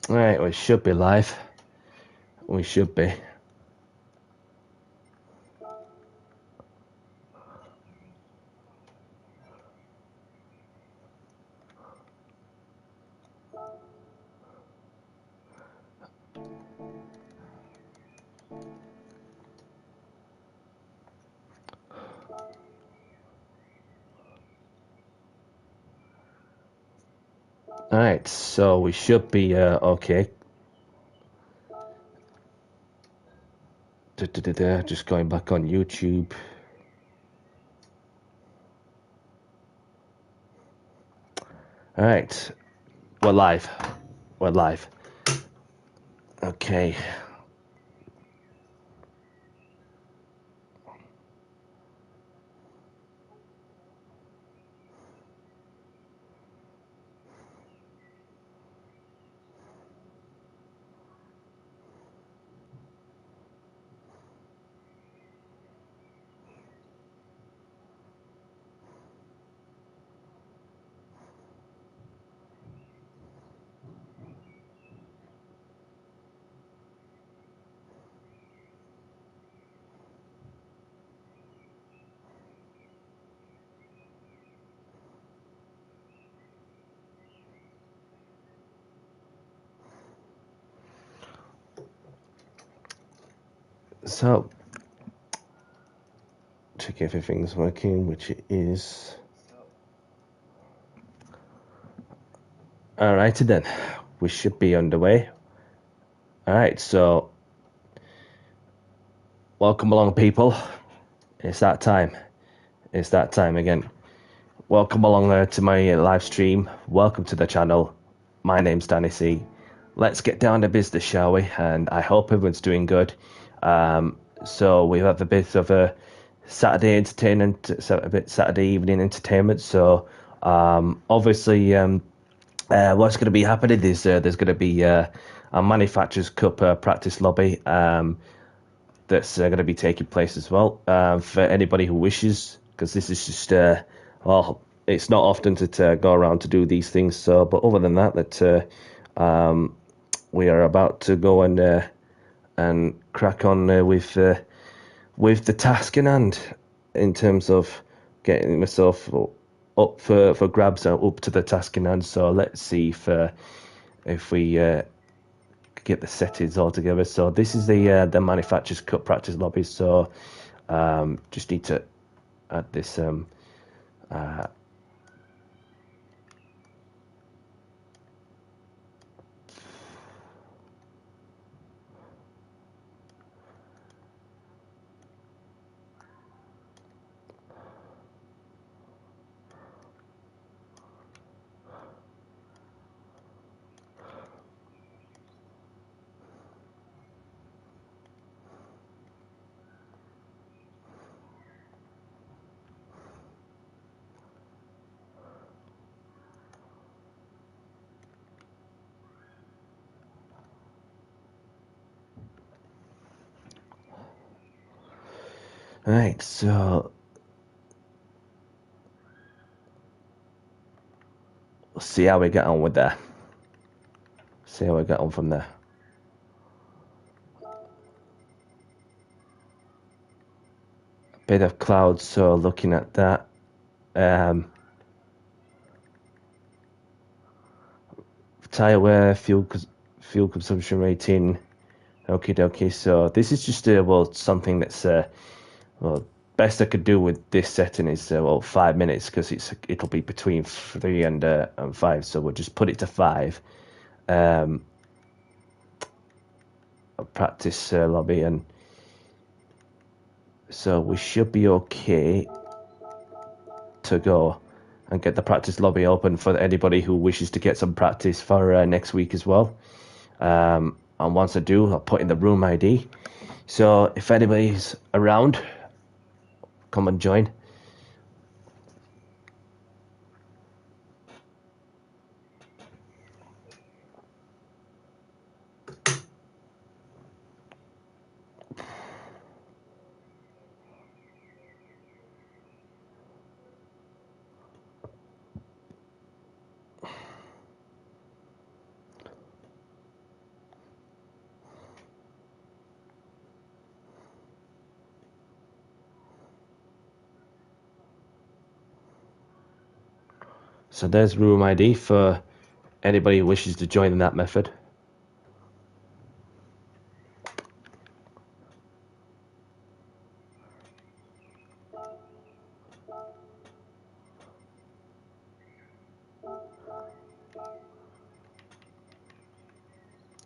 Alright, we should be live. We should be. Alright, so we should be okay. Just going back on YouTube. Alright, we're live. We're live. Okay. So, check if everything's working, which it is. Alrighty then, we should be underway. Alright, so welcome along, people. It's that time. It's that time again. Welcome along to my live stream. Welcome to the channel. My name's Danny C. Let's get down to business, shall we? And I hope everyone's doing good. So we have a bit of a Saturday entertainment, a bit Saturday evening entertainment. So obviously, what's going to be happening is there's going to be a Manufacturers Cup practice lobby that's going to be taking place as well for anybody who wishes, because this is just well, it's not often to go around to do these things. So, but other than that, we are about to go and crack on with the task in hand, in terms of getting myself up for grabs, up to the task in hand. So let's see if we get the settings all together. So this is the Manufacturers Cup practice lobby. So just need to add this right. So we'll see how we get on with that. See how we get on from there. Bit of clouds, so looking at that. Tire wear, fuel consumption rating. Okay, dokie. So this is just well, something that's well, best I could do with this setting is well, 5 minutes, because it'll be between 3 and 5. So we'll just put it to 5. Practice lobby, and so we should be okay to go and get the practice lobby open for anybody who wishes to get some practice for next week as well. And once I do, I'll put in the room ID. So if anybody's around, come and join. So there's room ID for anybody who wishes to join in that method.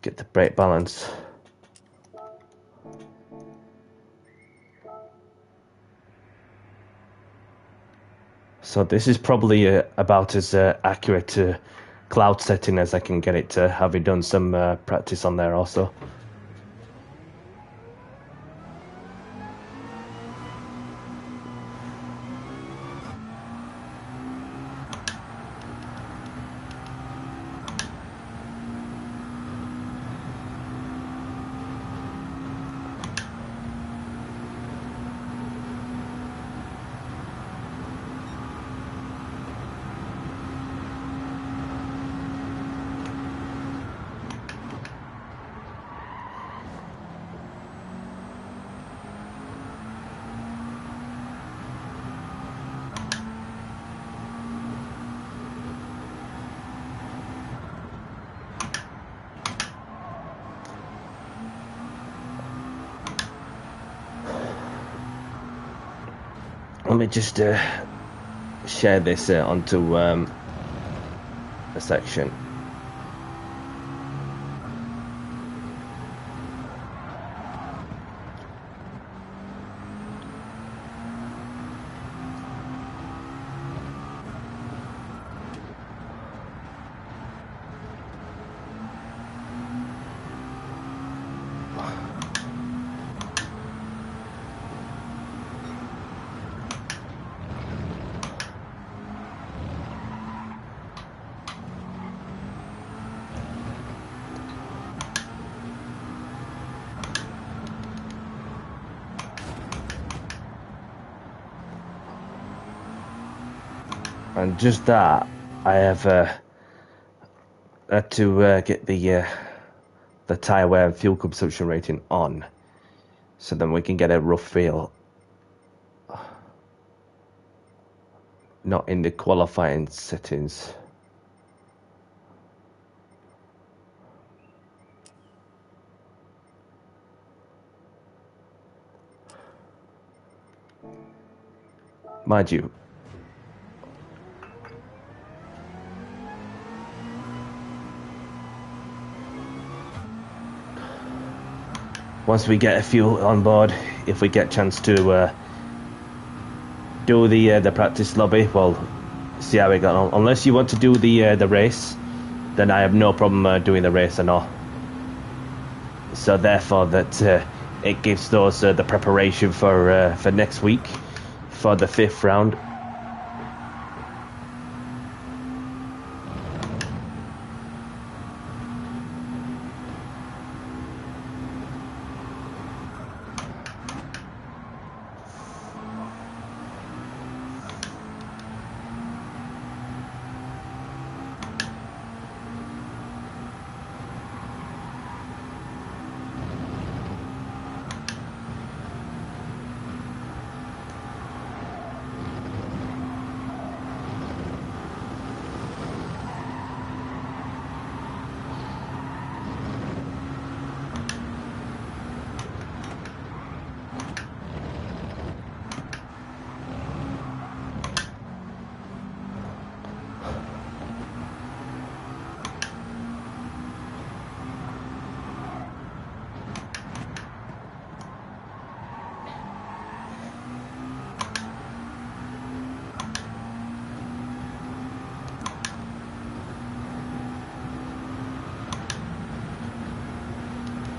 Get the brake balance. So this is probably about as accurate to cloud setting as I can get it to, having done some practice on there also. Let me just share this onto a section. And just that, I have had to get the tyre wear and fuel consumption rating on, so then we can get a rough feel. Not in the qualifying settings. Mind you, once we get a fuel on board, if we get a chance to do the practice lobby, well, see how we got on. Unless you want to do the race, then I have no problem doing the race and all. So therefore, that it gives those the preparation for next week for the 5th round.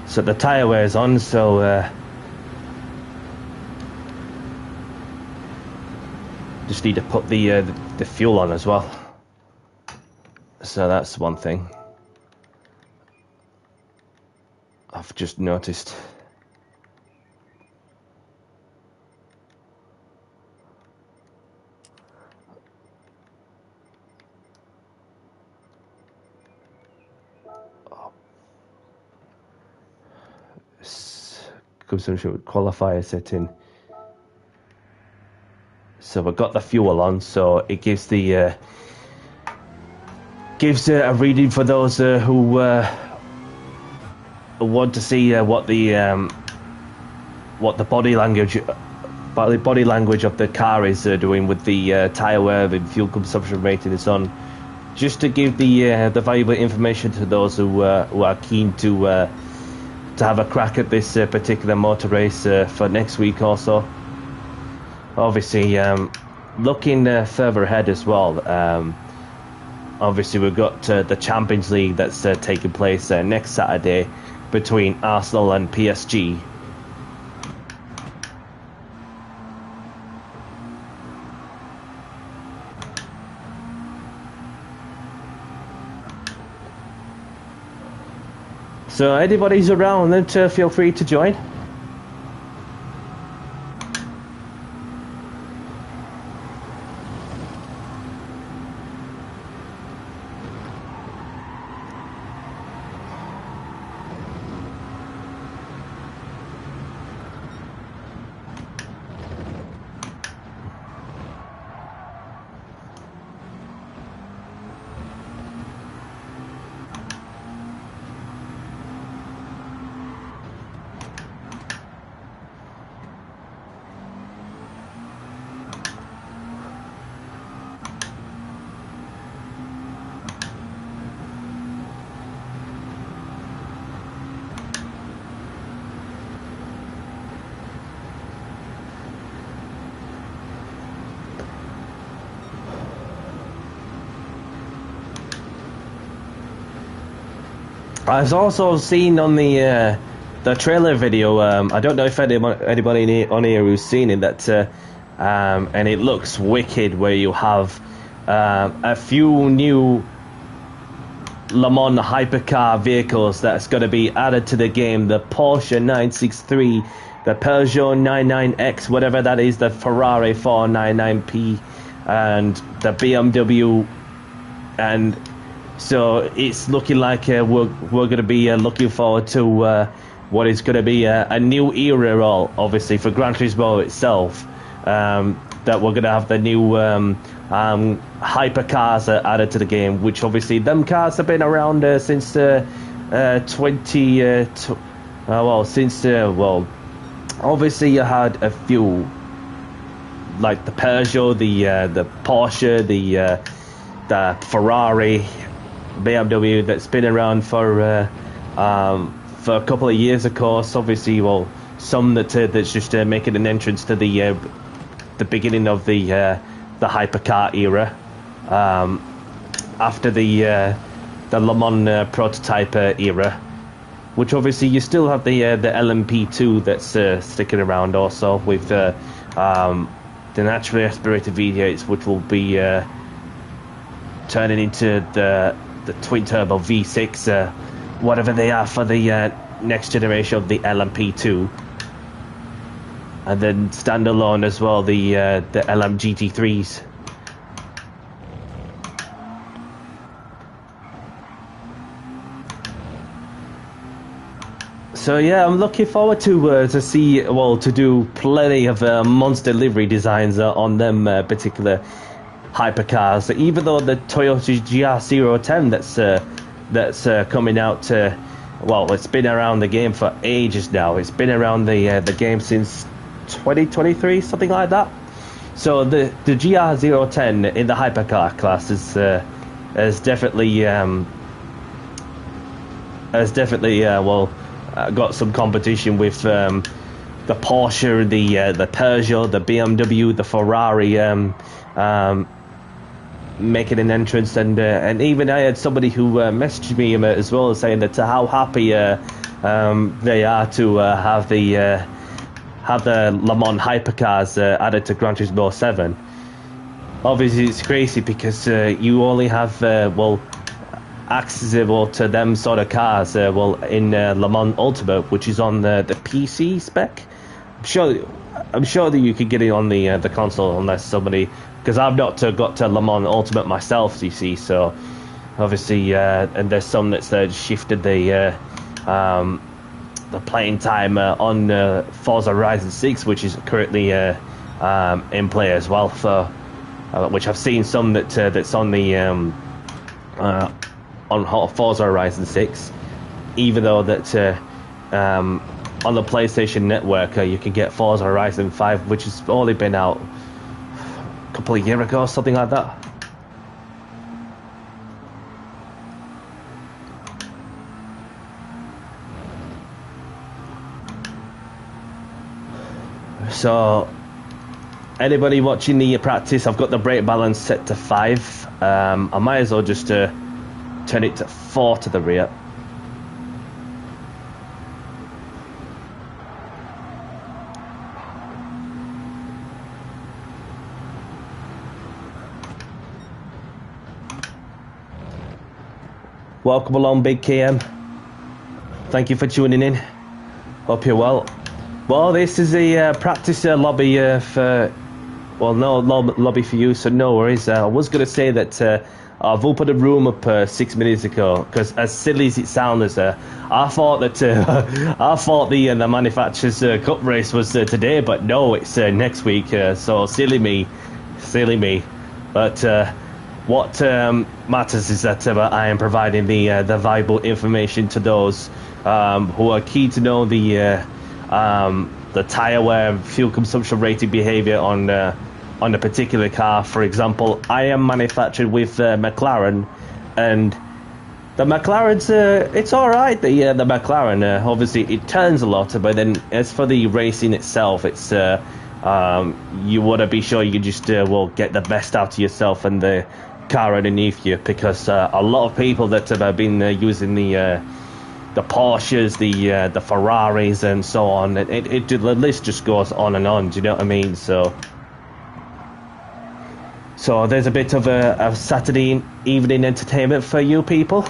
So the tyre wear is on, so just need to put the fuel on as well. So that's one thing I've just noticed. Consumption qualifier setting. So we've got the fuel on, so it gives the gives a reading for those who want to see what the body language of the car is doing with the tire wear and fuel consumption rating and so on, just to give the valuable information to those who are keen to have a crack at this particular motor race for next week or so. Obviously, looking further ahead as well, obviously we've got the Champions League that's taking place next Saturday between Arsenal and PSG. So anybody's around, then feel free to join. I've also seen on the trailer video, I don't know if anybody on here who's seen it, that and it looks wicked, where you have a few new Le Mans hypercar vehicles that's going to be added to the game. The Porsche 963, the Peugeot 99X, whatever that is, the Ferrari 499P, and the BMW. And so it's looking like we're going to be looking forward to what is going to be a new era, obviously, for Gran Turismo itself. That we're going to have the new hypercars added to the game, which obviously them cars have been around since obviously you had a few, like the Peugeot, the Porsche, the Ferrari, BMW, that's been around for a couple of years, of course. Obviously, some that's just making an entrance to the beginning of the hypercar era, after the Le Mans prototype era, which obviously you still have the LMP2 that's sticking around also, with the naturally aspirated V8s, which will be turning into the twin turbo V6, whatever they are, for the next generation of the LMP2. And then standalone as well, the LM GT3s. So yeah, I'm looking forward to do plenty of monster livery designs on them particular hypercars. Even though the Toyota GR010 that's coming out, it's been around the game for ages now. It's been around the game since 2023, something like that. So the GR010 in the hypercar class has definitely got some competition with the Porsche, the Peugeot, the BMW, the Ferrari, making an entrance, and even I had somebody who messaged me as well, saying that how happy they are to have the Le Mans hypercars added to Gran Turismo 7. Obviously, it's crazy because you only have accessible to them sort of cars in Le Mans Ultimate, which is on the PC spec. I'm sure that you could get it on the console, unless somebody, because I've not got to Le Mans Ultimate myself, you see. So obviously, and there's some that's shifted the playing time on Forza Horizon 6, which is currently in play as well. For which I've seen some that's on the on Forza Horizon 6, even though that on the PlayStation Network you can get Forza Horizon 5, which has only been out a couple of years ago, something like that. So, anybody watching the practice, I've got the brake balance set to 5. I might as well just turn it to 4 to the rear. Welcome along, Big KM. Thank you for tuning in. Hope you're well. Well, this is a practice lobby for... Well, no lobby for you, so no worries. I was going to say that I've opened a room up 6 minutes ago, because as silly as it sounds, I thought that the manufacturer's cup race was today, but no, it's next week. So silly me. But what matters is that I am providing the valuable information to those who are keen to know the tire wear, fuel consumption rating behavior on a particular car. For example, I am manufactured with McLaren, and the McLaren's it's all right. The McLaren obviously it turns a lot, but then as for the racing itself, it's you want to be sure you just will get the best out of yourself and the car underneath you, because a lot of people that have been using the Porsches, the Ferraris, and so on. The list just goes on and on. Do you know what I mean? So there's a bit of a Saturday evening entertainment for you people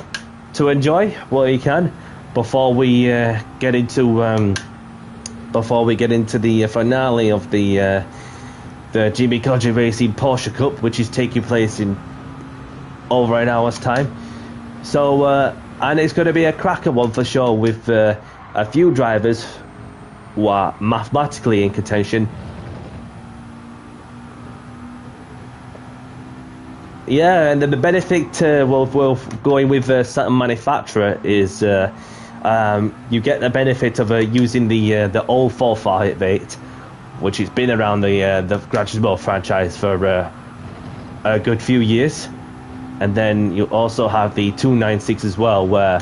to enjoy while you can, before we get into the finale of the Jimmy Codger Racing Porsche Cup, which is taking place in over an hour's time. So. And it's going to be a cracker one for sure, with a few drivers who are mathematically in contention. Yeah, and the benefit well going with a certain manufacturer is you get the benefit of using the old 458, which has been around the Gran Turismo franchise for a good few years. And then you also have the 296 as well, where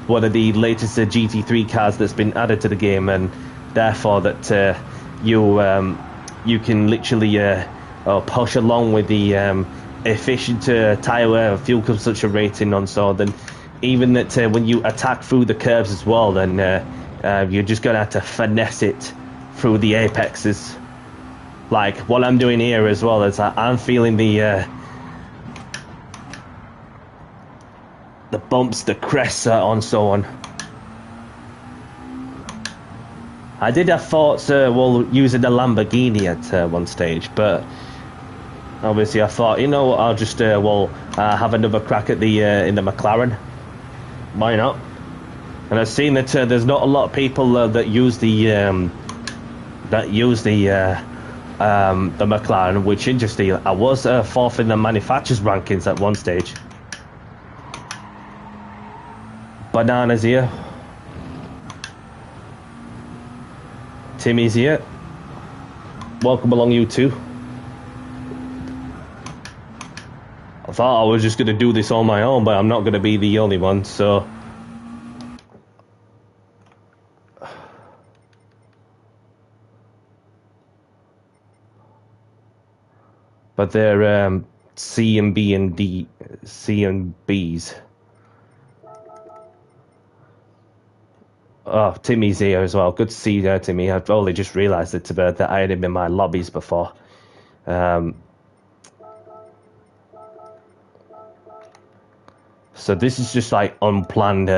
one of the latest GT3 cars that's been added to the game, and therefore that you can literally push along with the efficient tyre wear, fuel consumption rating on. So then even that when you attack through the curves as well, then you're just going to have to finesse it through the apexes. Like what I'm doing here as well, is I'm feeling the bumps, the crests, and so on. I did have thoughts, using the Lamborghini at one stage, but obviously I thought, you know what, I'll just have another crack at the in the McLaren. Why not? And I've seen that there's not a lot of people that use the McLaren, which interesting. I was fourth in the manufacturers rankings at one stage. Bananas here. Timmy's here. Welcome along, you two. I thought I was just going to do this on my own, but I'm not going to be the only one, so... But they're C and B and D, C and B's. Oh, Timmy's here as well. Good to see you, Timmy. I've only just realised that I had him in my lobbies before. So this is just like unplanned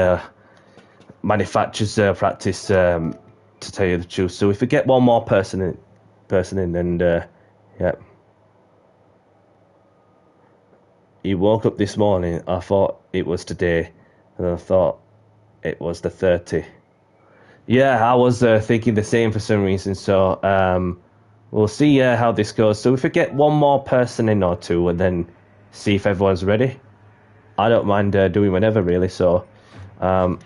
manufacturers practice, to tell you the truth. So if we get one more person in, and yeah. He woke up this morning. I thought it was today, and I thought it was the 30. Yeah, I was thinking the same for some reason, so we'll see how this goes. So if we get one more person in or two, and then see if everyone's ready, I don't mind doing whatever really. So, um,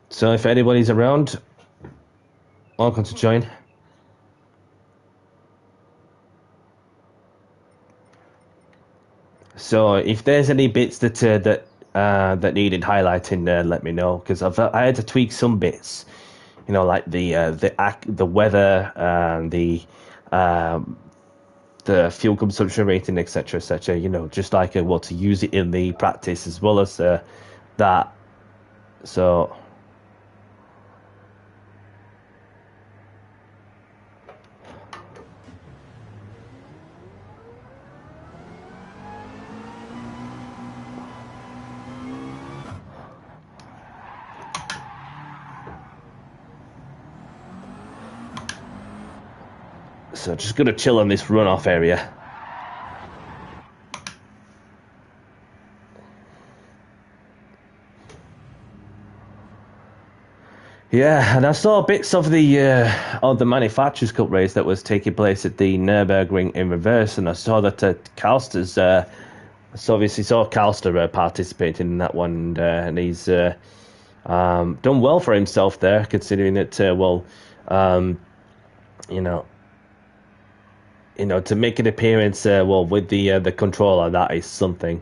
so if anybody's around, welcome to join. So if there's any bits that needed highlighting, let me know, because I had to tweak some bits, you know, like the weather and the fuel consumption rating, etc., etc. You know, just like what to use it in the practice as well as that. So. So just gonna chill in this runoff area. Yeah, and I saw bits of the Manufacturers Cup race that was taking place at the Nürburgring in reverse, and I saw that Calster's. So obviously saw Calster participating in that one, and he's done well for himself there, considering that you know, to make an appearance with the controller, that is something.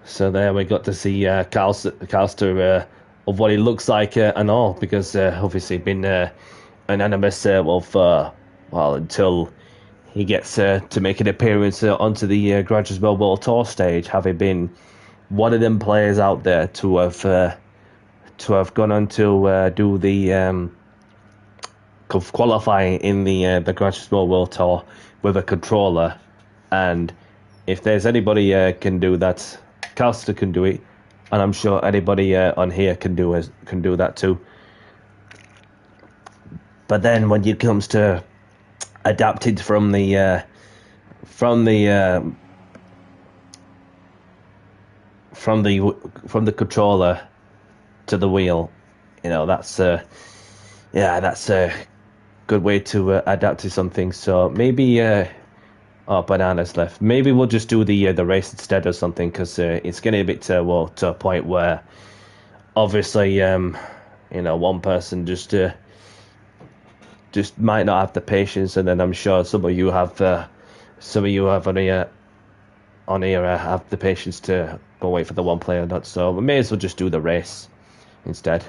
So there we got to see Calster of what he looks like and all, because obviously been anonymous until he gets to make an appearance onto the Gran Turismo World Tour stage, having been one of them players out there to have gone on to do the qualifying in the Gran Turismo World Tour with a controller. And if there's anybody can do that, Calster can do it, and I'm sure anybody on here can do that too. But then when it comes to adapted from the controller to the wheel, you know, that's that's a good way to adapt to something. So maybe oh, Banana's left. Maybe we'll just do the race instead or something, because it's getting a bit to a point where obviously one person just might not have the patience, and then I'm sure some of you have on here have the patience to go wait for the one player. Not so. We may as well just do the race instead.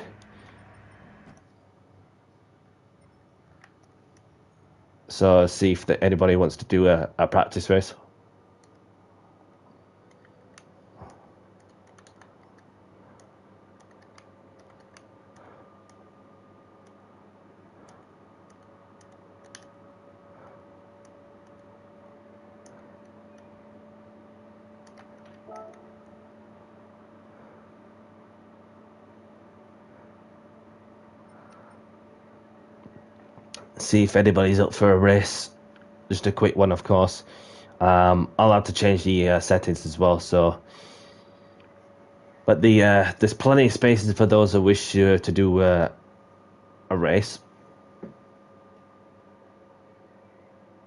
So see if anybody wants to do a practice race. See if anybody's up for a race. Just a quick one, of course. I'll have to change the settings as well. So, but there's plenty of spaces for those who wish to do a race.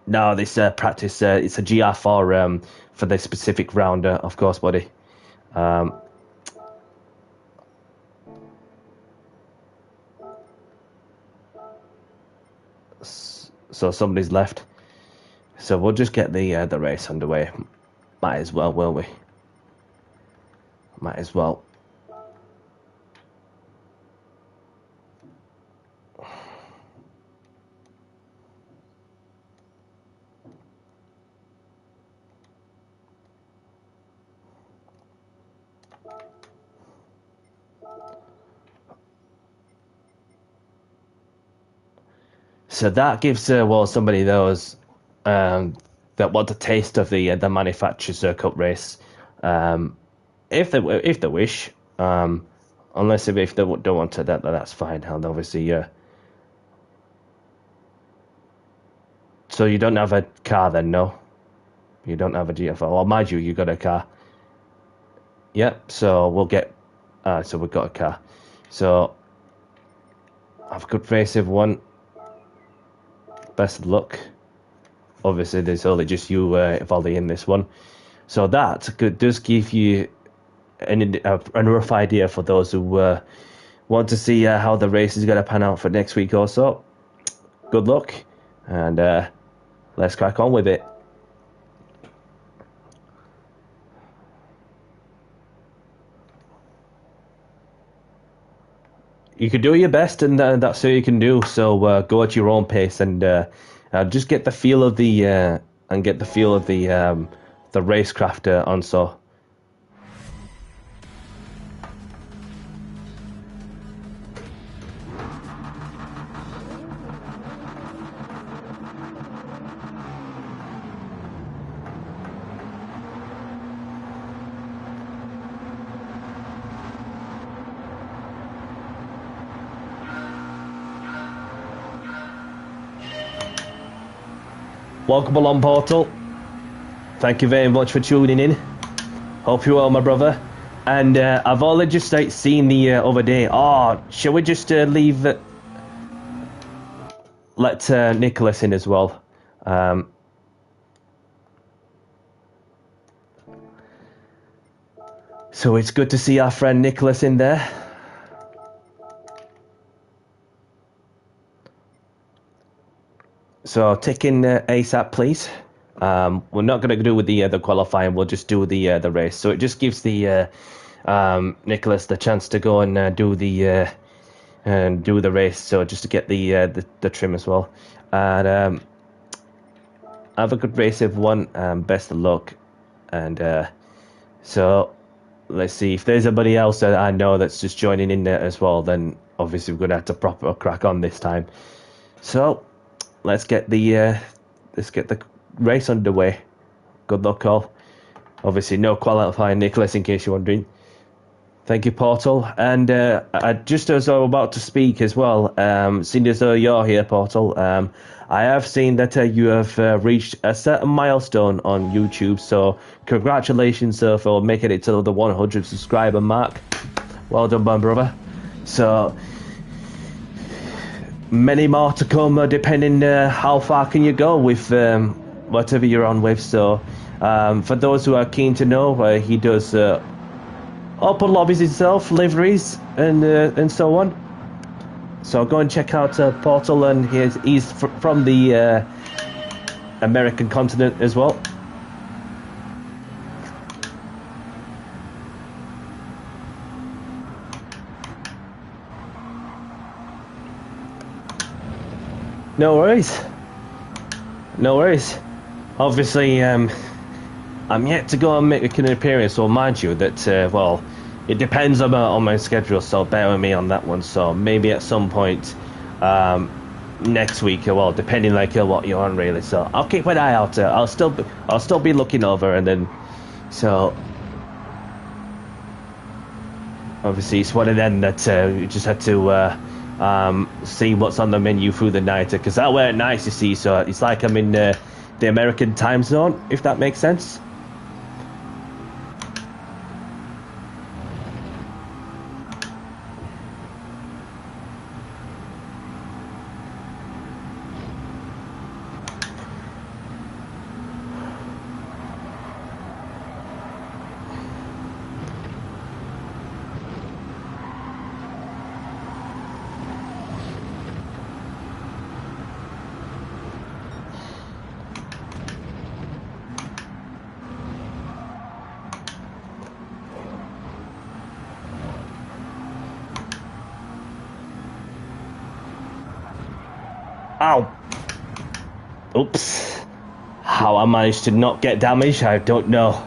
No, this practice it's a GR4 for the specific round, of course, buddy. So somebody's left. So we'll just get the race underway. Might as well, will we? Might as well. So that gives well somebody those that want a taste of the manufacturer's cup race, if they wish, unless if they don't want to, that's fine. And obviously, so you don't have a car then, no? You don't have a GFR. Well, mind you, you got a car. Yep. So we'll get. So we've got a car. So I've good race everyone. Best of luck. Obviously, there's only just you, Voldy, in this one. So that does give you a rough idea for those who want to see how the race is going to pan out for next week or so. Good luck, and let's crack on with it. You can do your best, and that's all you can do. So go at your own pace, and just get the feel of the the racecraft on. So. Welcome along, Portal. Thank you very much for tuning in. Hope you're well, my brother. And I've only just seen the other day. Oh, shall we just leave it? Let Nicholas in as well. So it's good to see our friend Nicholas in there. So take in ASAP, please. We're not going to do with the qualifying. We'll just do the race. So it just gives the Nicholas the chance to go and do the race. So just to get the trim as well. And have a good race, everyone. Best of luck. And so let's see if there's anybody else that I know that's just joining in there as well. Then obviously we're going to have to proper crack on this time. So. Let's get the race underway. Good luck, all. Obviously, no qualifying, Nicholas, in case you're wondering. Thank you, Portal. And just as I'm about to speak as well, seeing as though you're here, Portal, I have seen that you have reached a certain milestone on YouTube. So congratulations, sir, for making it to the 100 subscriber mark. Well done, my brother. So. Many more to come, depending how far can you go with whatever you're on with. So, for those who are keen to know, he does open lobbies himself, liveries, and so on. So go and check out Portal, and he's from the American continent as well. No worries. No worries. Obviously, I'm yet to go and make an appearance, so mind you that, well, it depends on my schedule, so bear with me on that one. So maybe at some point next week, well, depending what you're on, really. So I'll keep an eye out. I'll still be looking over, and then, so obviously it's one of them that you just had to see what's on the menu through the night, because that were nice, you see. So it's like I'm in the American time zone, if that makes sense. Ow! Oops. How I managed to not get damaged, I don't know.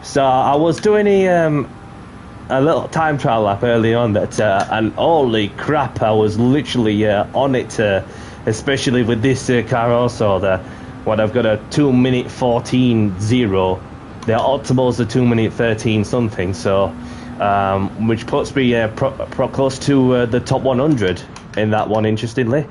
So I was doing a little time trial lap early on that, and holy crap, I was literally on it, especially with this car also. What I've got a 2-minute 14.0. The optimal's a 2-minute 13 something, so which puts me close to the top 100 in that one, interestingly.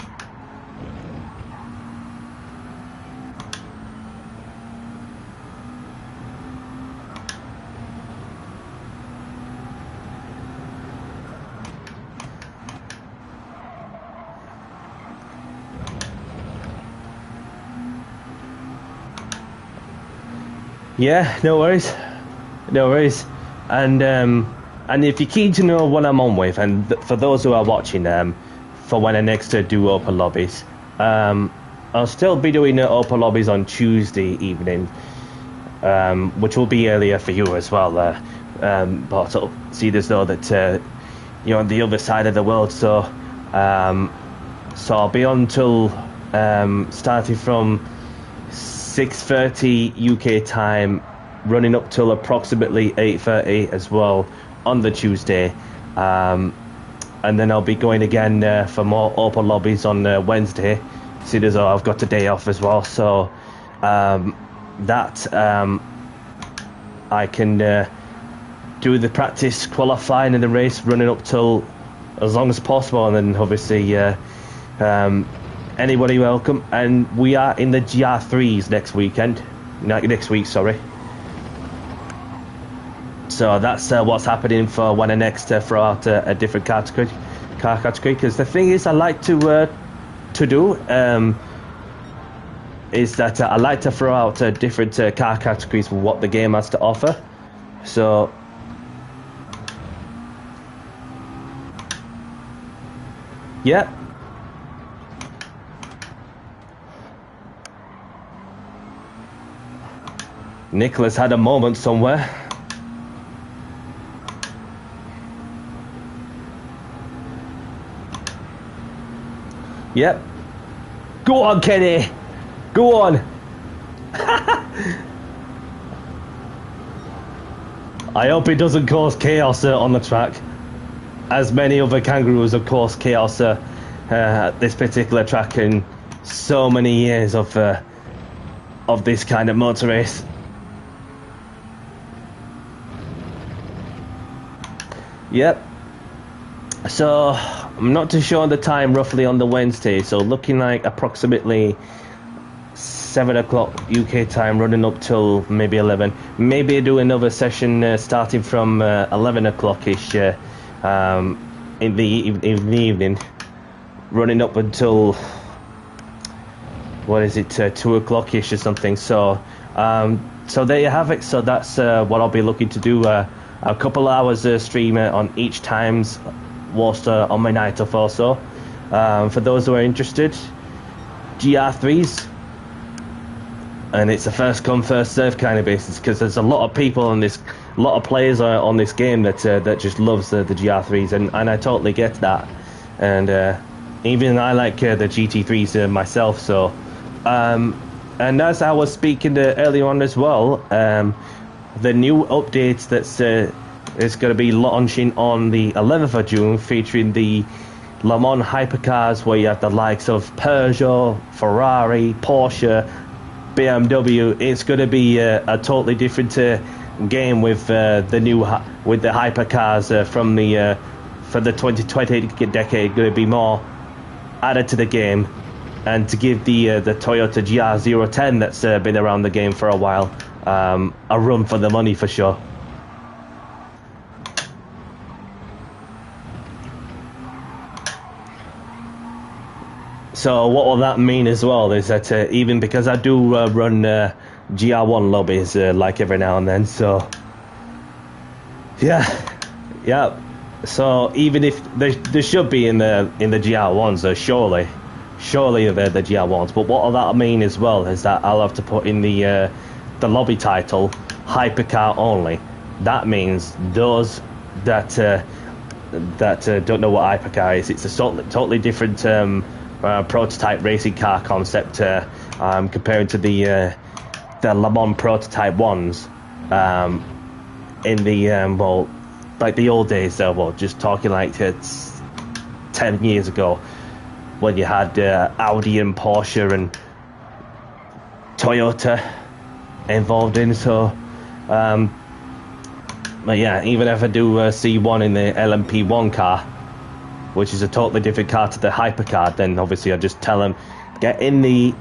Yeah, no worries, no worries. And if you're keen to know what I'm on with, and for those who are watching, for when I next do open lobbies, I'll still be doing open lobbies on Tuesday evening, which will be earlier for you as well. But I'll see as though that you're on the other side of the world, so I'll be on till starting from 6:30 UK time, running up till approximately 8:30 as well on the Tuesday, and then I'll be going again for more open lobbies on Wednesday, seeing as though I've got a day off as well, so that I can do the practice qualifying in the race, running up till as long as possible, and then obviously anybody welcome. And we are in the GR3s next week, sorry. So that's what's happening for when I next throw out a different car category. Because the thing is, I like to do is that I like to throw out different car categories for what the game has to offer. So yeah. Nicholas had a moment somewhere. Yep. Go on, Kenny. Go on. I hope it doesn't cause chaos on the track. As many other kangaroos have caused chaos at this particular track in so many years of this kind of motor race. Yep. So I'm not too sure on the time roughly on the Wednesday, so looking like approximately 7 o'clock UK time, running up till maybe 11. Maybe do another session starting from 11 o'clock ish in the evening, running up until what is it, 2 o'clock ish or something. So so there you have it. So that's what I'll be looking to do. A couple hours stream on each times whilst on my night off also. For those who are interested, GR3s, and it's a first come first serve kind of basis, because there's a lot of people on this, a lot of players on this game that just loves the GR3s, and I totally get that, and even I like the GT3s myself. So and as I was speaking earlier on as well, the new updates that's is going to be launching on the 11th of June, featuring the Le Mans hypercars, where you have the likes of Peugeot, Ferrari, Porsche, BMW. It's going to be a totally different game with the hypercars from the for the 2020 decade. Going to be more added to the game, and to give the Toyota GR010 that's been around the game for a while a run for the money for sure. So what will that mean as well is that even because I do run GR1 lobbies like every now and then, so yeah. So even if there should be in the GR1s, surely the GR1s. But what will that mean as well is that I'll have to put in the lobby title hypercar only. That means those that don't know what hypercar is, it's a totally different prototype racing car concept comparing to the Le Mans prototype ones in the like the old days, though. Well, just talking like it's 10 years ago, when you had Audi and Porsche and Toyota involved in. So, but yeah, even if I do see one in the LMP1 car, which is a totally different car to the hypercar, then obviously I just tell them get in the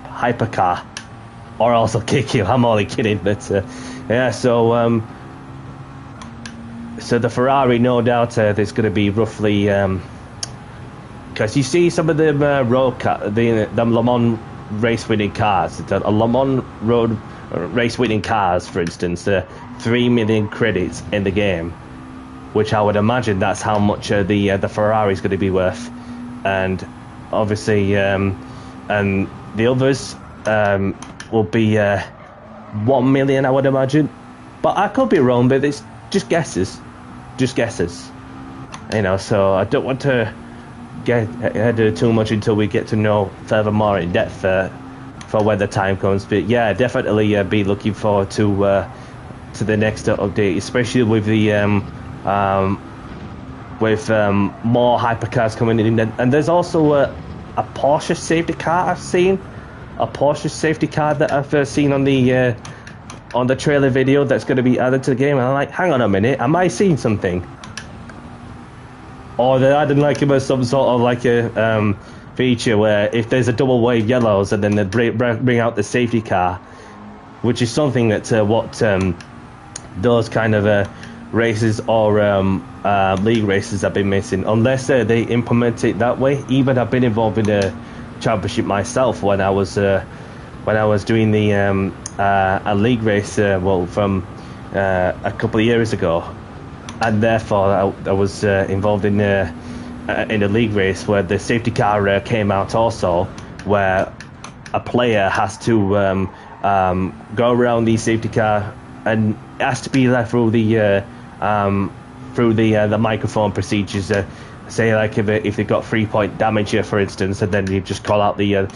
hypercar, or else I'll kick you. I'm only kidding, but yeah. So so the Ferrari, no doubt, there's going to be roughly because you see some of the road car, the Le Mans race winning cars, the Le Mans road race winning cars, for instance, 3 million credits in the game, which I would imagine that's how much the Ferrari is going to be worth, and obviously and the others will be 1 million, I would imagine, but I could be wrong. But it's just guesses, you know. So I don't want to get ahead too much until we get to know further more in depth for when the time comes. But yeah, definitely be looking forward to the next update, especially with the more hypercars coming in, and there's also a Porsche safety car I've seen, that I've seen on the trailer video that's going to be added to the game, and I'm like, hang on a minute, am I seeing something? Or they're adding like some sort of like a feature where if there's a double wave yellows, and then they bring out the safety car, which is something that what those kind of races or league races have been missing, unless they implement it that way. Even I've been involved in a championship myself when I was doing the a league race from a couple of years ago, and therefore I was involved in a league race where the safety car came out also, where a player has to go around the safety car and has to be there through the microphone procedures. Say like if they got 3-point damage here, for instance, and then you just call out the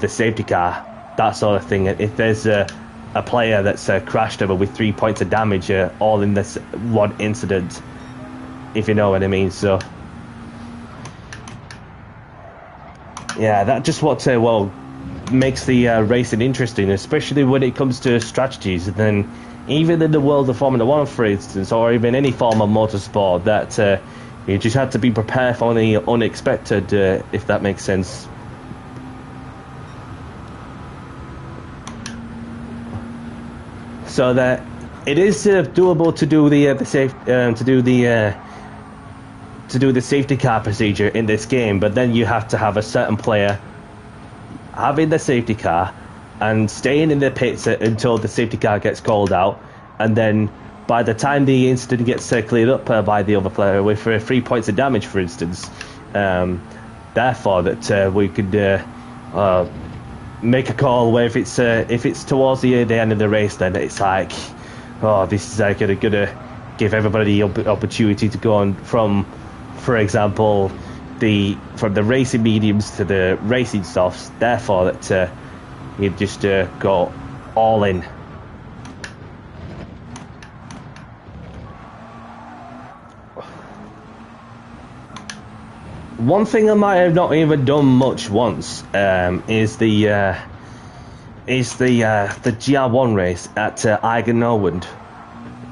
safety car, that sort of thing. If there's a player that's crashed over with 3 points of damage, all in this one incident, if you know what I mean. So yeah, that just what makes the racing interesting, especially when it comes to strategies. And then even in the world of Formula 1, for instance, or even any form of motorsport, that you just have to be prepared for the unexpected, if that makes sense. So that it is doable to do the safety car procedure in this game, but then you have to have a certain player having the safety car and staying in the pits until the safety car gets called out, and then by the time the incident gets cleared up by the other player with 3 points of damage, for instance, therefore that we could make a call where if it's towards the end of the race, then it's like, oh, this is like gonna give everybody the opportunity to go on from, for example, from the racing mediums to the racing softs, therefore that you just go all in. One thing I might have not even done much once is the GR1 race at Eigen Norwend.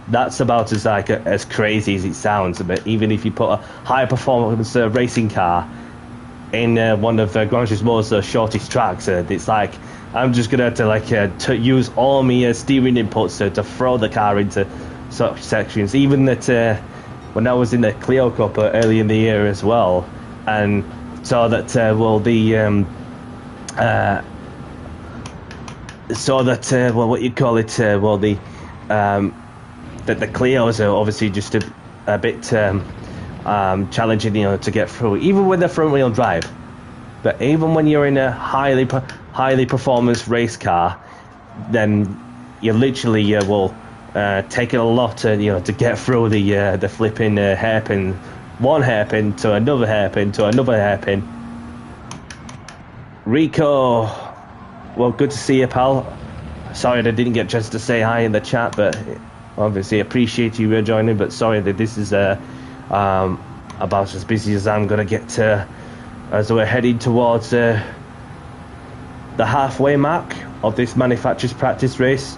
That's about as crazy as it sounds. But even if you put a high performance racing car in one of Gran Turismo's shortest tracks, it's like I'm just gonna have to use all my steering inputs to throw the car into such sections. Even that when I was in the Clio Cup early in the year as well, and saw that what you call it, that the Clios are obviously just a bit challenging, to get through, even with the front wheel drive. But even when you're in a highly performance race car, then you literally will take it a lot to get through the flipping hairpin. One hairpin to another hairpin to another hairpin. Rico, well, good to see you, pal. Sorry I didn't get a chance to say hi in the chat, but Obviously, appreciate you joining, but sorry that this is about as busy as I'm gonna get as we're heading towards the halfway mark of this manufacturer's practice race.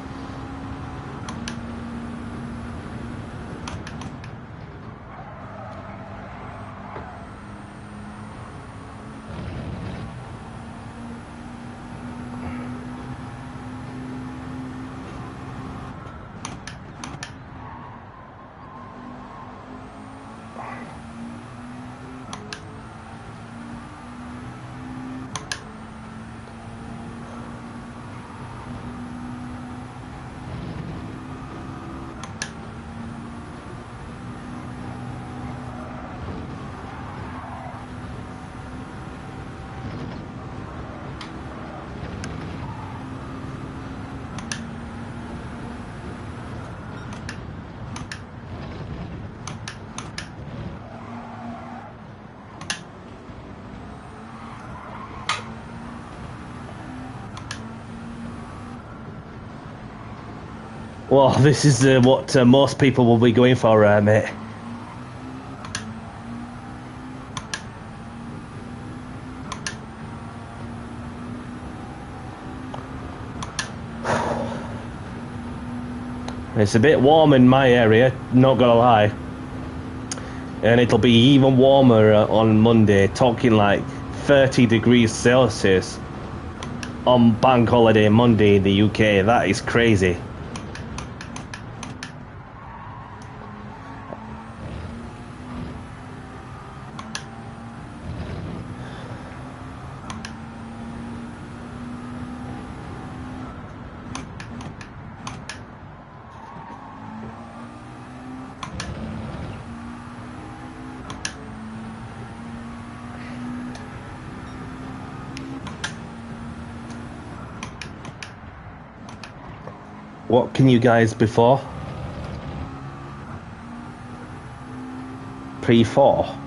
Well, this is what most people will be going for, mate. It's a bit warm in my area, not gonna lie. And it'll be even warmer on Monday, talking like 30 degrees Celsius on Bank Holiday Monday in the UK. That is crazy. What can you guys before? Pre-4.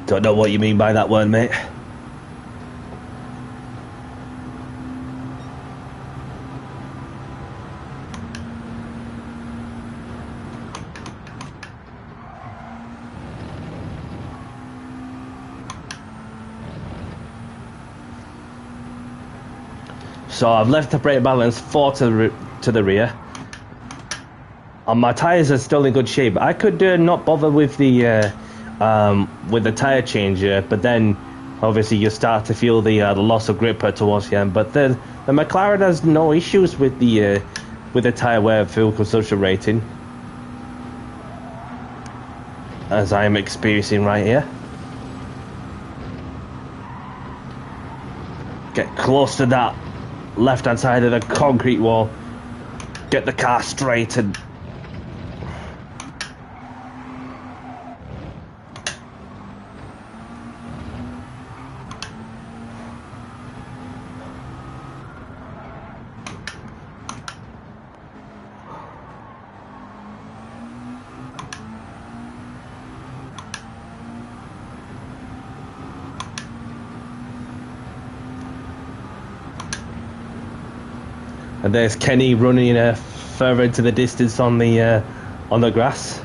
Don't know what you mean by that word, mate. So I've left the brake balance 4 to the rear. And my tyres are still in good shape. I could not bother with the tyre changer, but then obviously you start to feel the loss of grip towards the end. But the McLaren has no issues with the tyre wear fuel consumption rating, as I am experiencing right here. Get close to that left hand side of the concrete wall, get the car straightened. And there's Kenny running further into the distance on the grass.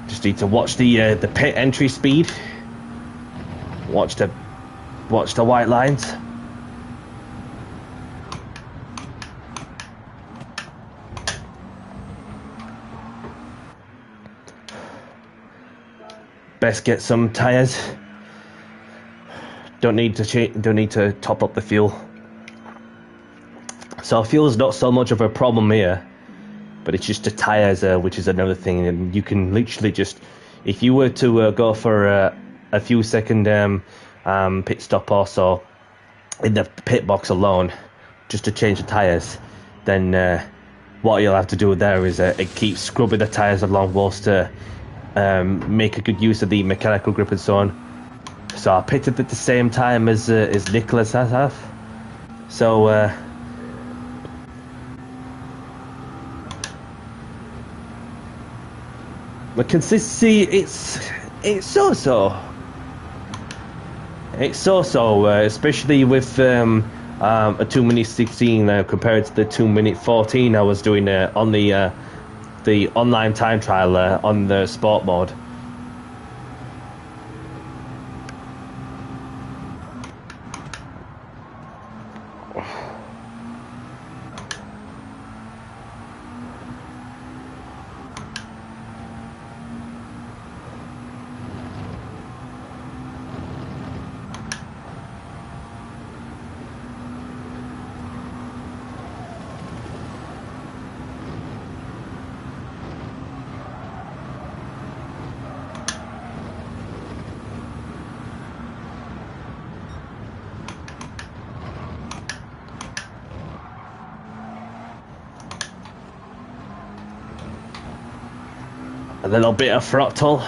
Just need to watch the pit entry speed. Watch the white lines. Best get some tyres. Don't need to top up the fuel. So fuel's not so much of a problem here, but it's just the tyres, which is another thing. And you can literally just, if you were to go for a few second pit stop or so in the pit box alone, just to change the tyres, then what you'll have to do there is keep scrubbing the tyres along whilst make a good use of the mechanical grip and so on. So I pitted at the same time as Nicholas has. So The consistency, it's so-so. It's so-so, especially with a 2-minute 16 compared to the 2-minute 14 I was doing on the online time trial on the sport mode. A little bit of throttle,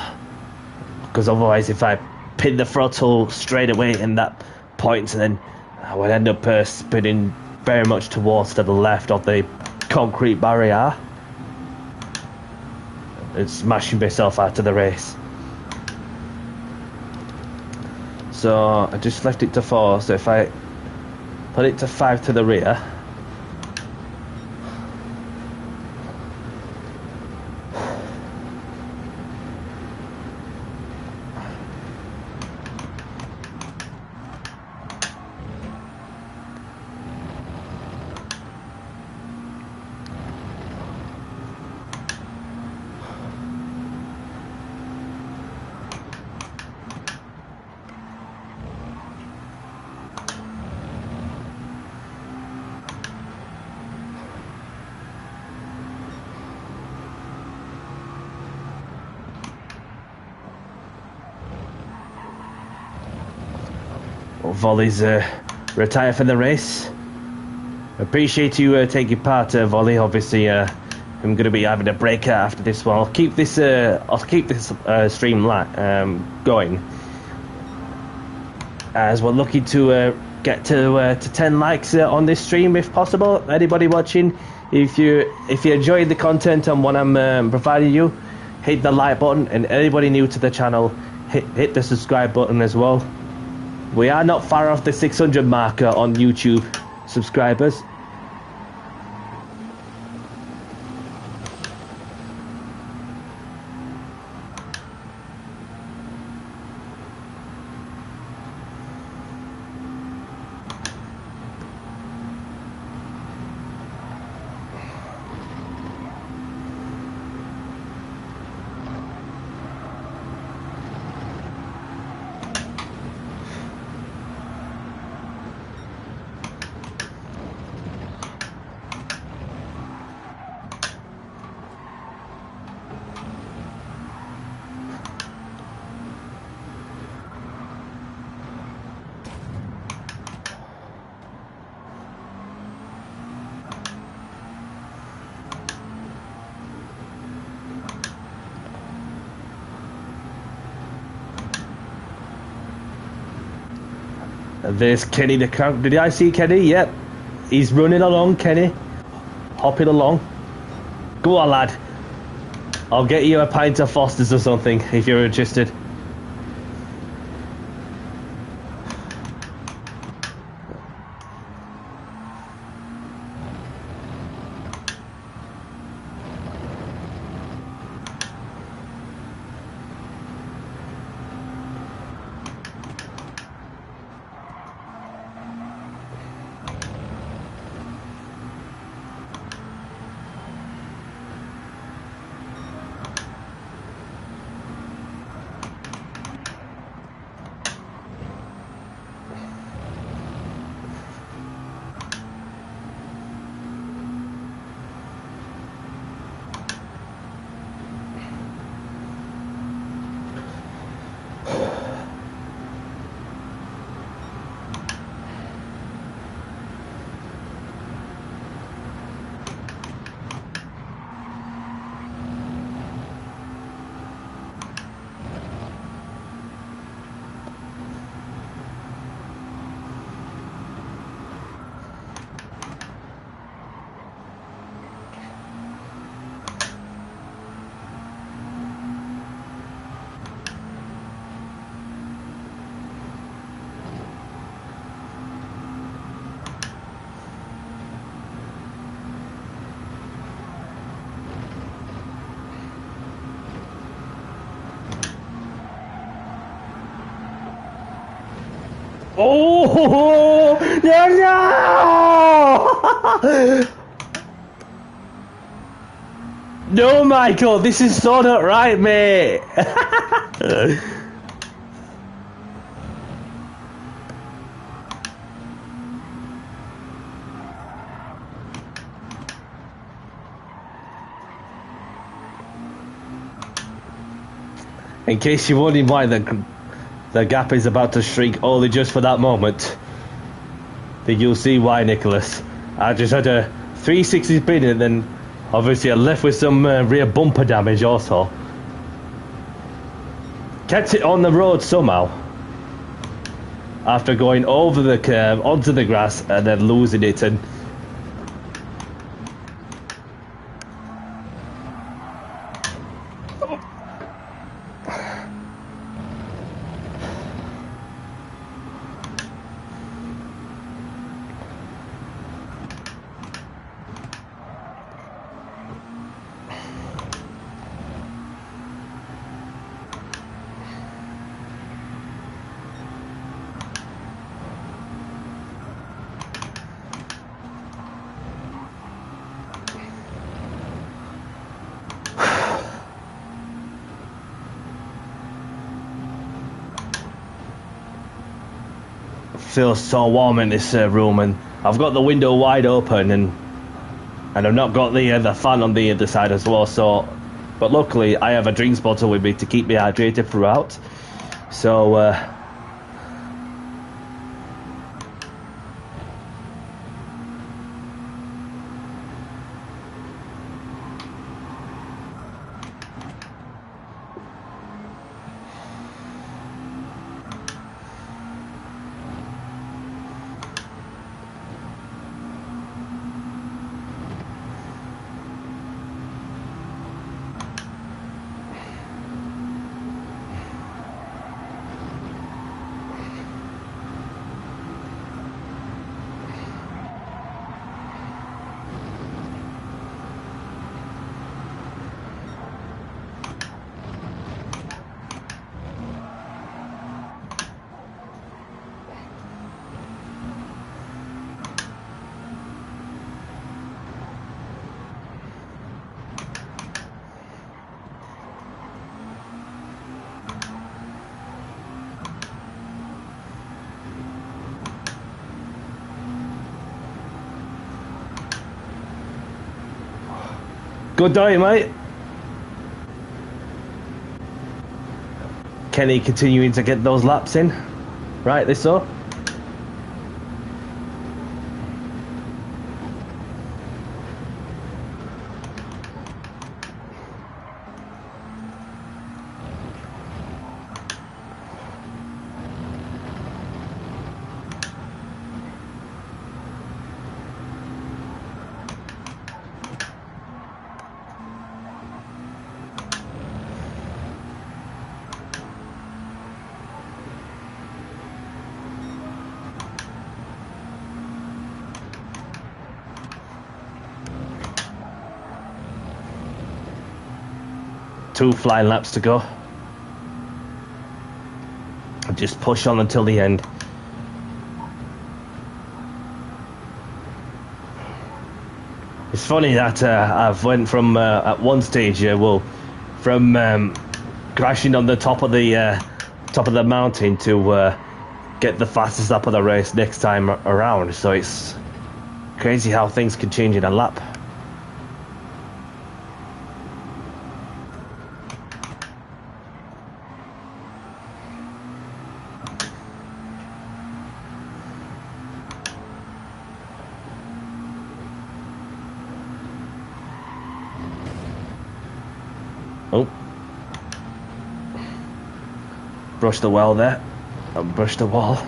because otherwise if I pin the throttle straight away in that point, then I would end up spinning very much towards to the left of the concrete barrier and smashing myself out of the race. So I just left it to 4, so if I put it to 5 to the rear, Volley's retire from the race. Appreciate you taking part, Volley. Obviously, I'm going to be having a break after this one. I'll keep this stream going, as we're looking to get to 10 likes on this stream if possible. Anybody watching, if you enjoyed the content and what I'm providing you, hit the like button, and anybody new to the channel, hit the subscribe button as well. We are not far off the 600 marker on YouTube subscribers. There's Kenny the car. Did I see Kenny? Yep. He's running along, Kenny. Hopping along. Go on, lad. I'll get you a pint of Foster's or something if you're interested. Oh, yeah, no! No, Michael, this is so not right, mate. In case you're wondering why the gap is about to shrink only just for that moment, then you'll see why, Nicholas. I just had a 360 spin and then obviously I left with some rear bumper damage also. Kept it on the road somehow after going over the curb onto the grass and then losing it, and feels so warm in this room, and I've got the window wide open, and I've not got the fan on the other side as well. So, but luckily I have a drinks bottle with me to keep me hydrated throughout. So. Good day, mate. Kenny continuing to get those laps in. Right, this so. Two flying laps to go. Just push on until the end. It's funny that I've went from at one stage, from crashing on the top of the mountain to get the fastest lap of the race next time around. So it's crazy how things can change in a lap. Oh, brush the well there, and brush the wall.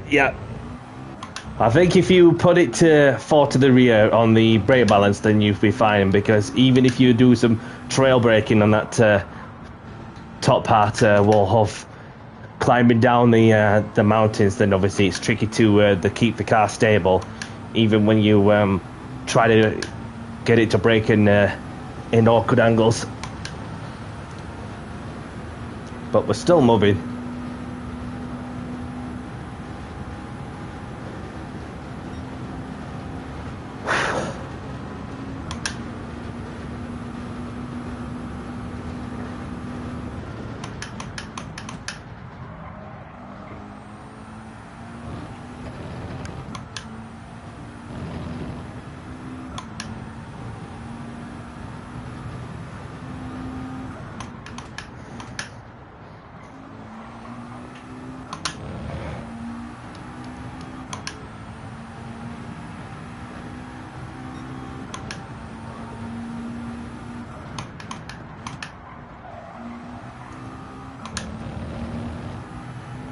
Yeah, I think if you put it to 4 to the rear on the brake balance, then you'll be fine, because even if you do some trail braking on that top part, will have climbing down the mountains, then obviously it's tricky to keep the car stable, even when you try to get it to brake in awkward angles. But we're still moving.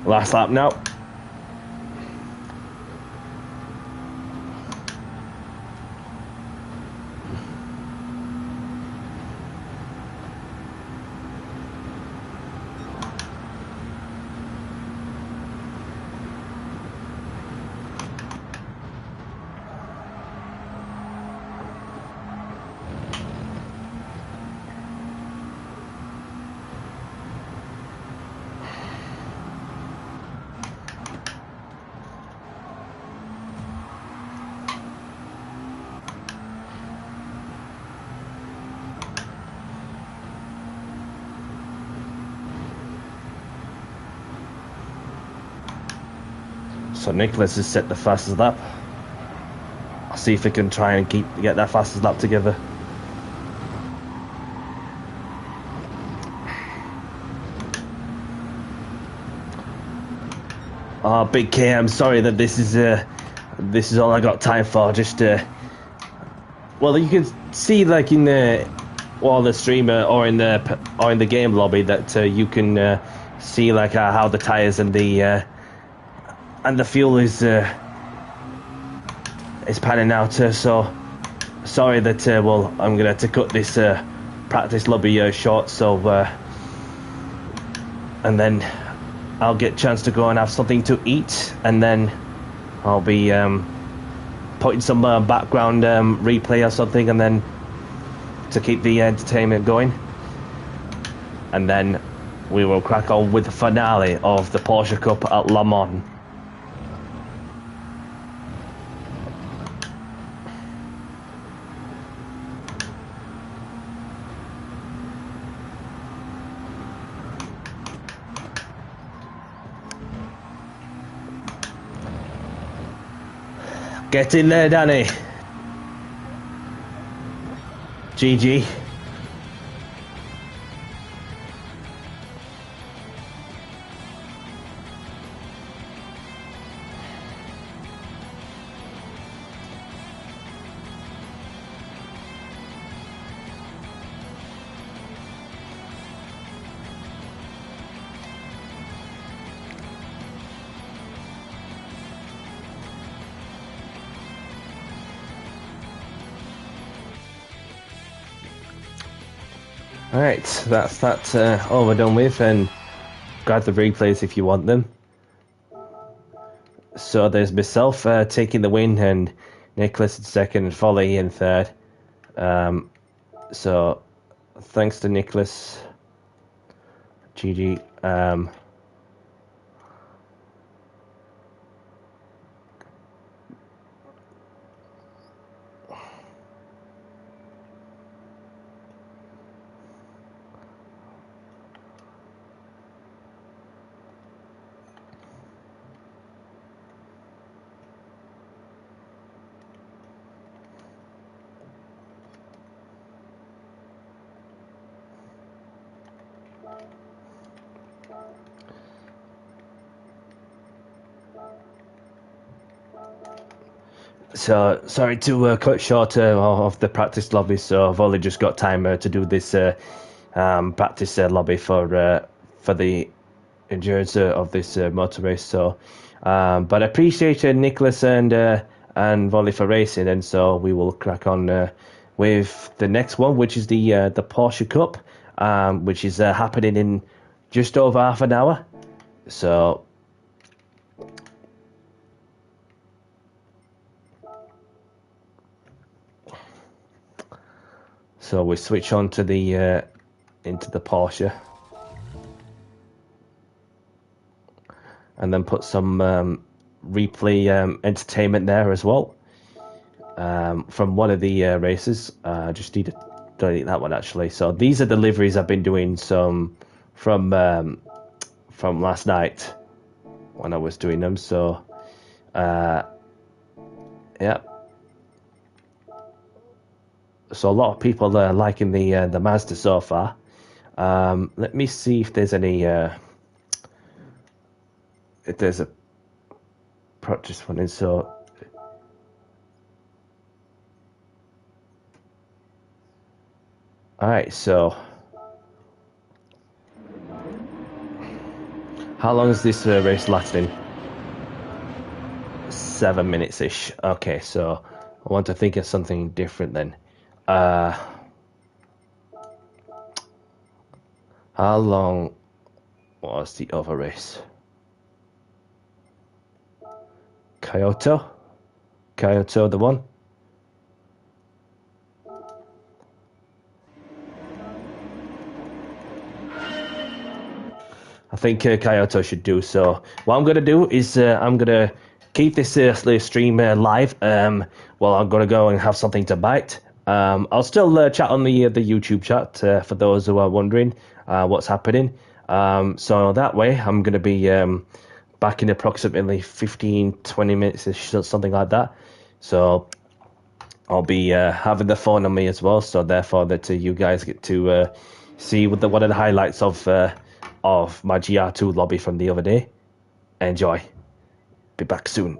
Last lap now. So Nicholas has set the fastest lap. I'll see if he can try and get that fastest lap together. Oh, Big K, I'm sorry that this is all I got time for. Just well, you can see like in the streamer or in the game lobby that you can see like how the tires and the fuel is panning out. So sorry that well, I'm gonna have to cut this practice lobby short. So and then I'll get a chance to go and have something to eat, and then I'll be putting some background replay or something, and then to keep the entertainment going, and then we will crack on with the finale of the Porsche Cup at Le Mans. Get in there, Danny. GG. Alright, that's that over done with, and grab the replays if you want them. So there's myself taking the win, and Nicholas in second, and Folly in third. So thanks to Nicholas. GG. So sorry to cut short of the practice lobby. So I've only just got time to do this practice lobby for the endurance of this motor race. So, but I appreciate Nicholas and Volley for racing, and so we will crack on with the next one, which is the Porsche Cup, which is happening in just over half an hour. So we switch on to the into the Porsche, and then put some replay entertainment there as well, from one of the races. I just need to delete that one actually. So these are deliveries I've been doing some from last night when I was doing them. So yeah. So a lot of people are liking the Mazda so far. Let me see if there's any if there's a practice one in. So all right, so how long is this race lasting? 7 minutes ish. Okay, so I want to think of something different then. How long was the other race? Kyoto, the one. I think Kyoto should do so. What I'm gonna do is I'm gonna keep this stream live. Well, I'm gonna go and have something to bite. I'll still chat on the YouTube chat for those who are wondering what's happening. So that way, I'm gonna be back in approximately 15-20 minutes, something like that. So I'll be having the phone on me as well. So therefore, that you guys get to see what one of the highlights of my GR2 lobby from the other day. Enjoy. Be back soon.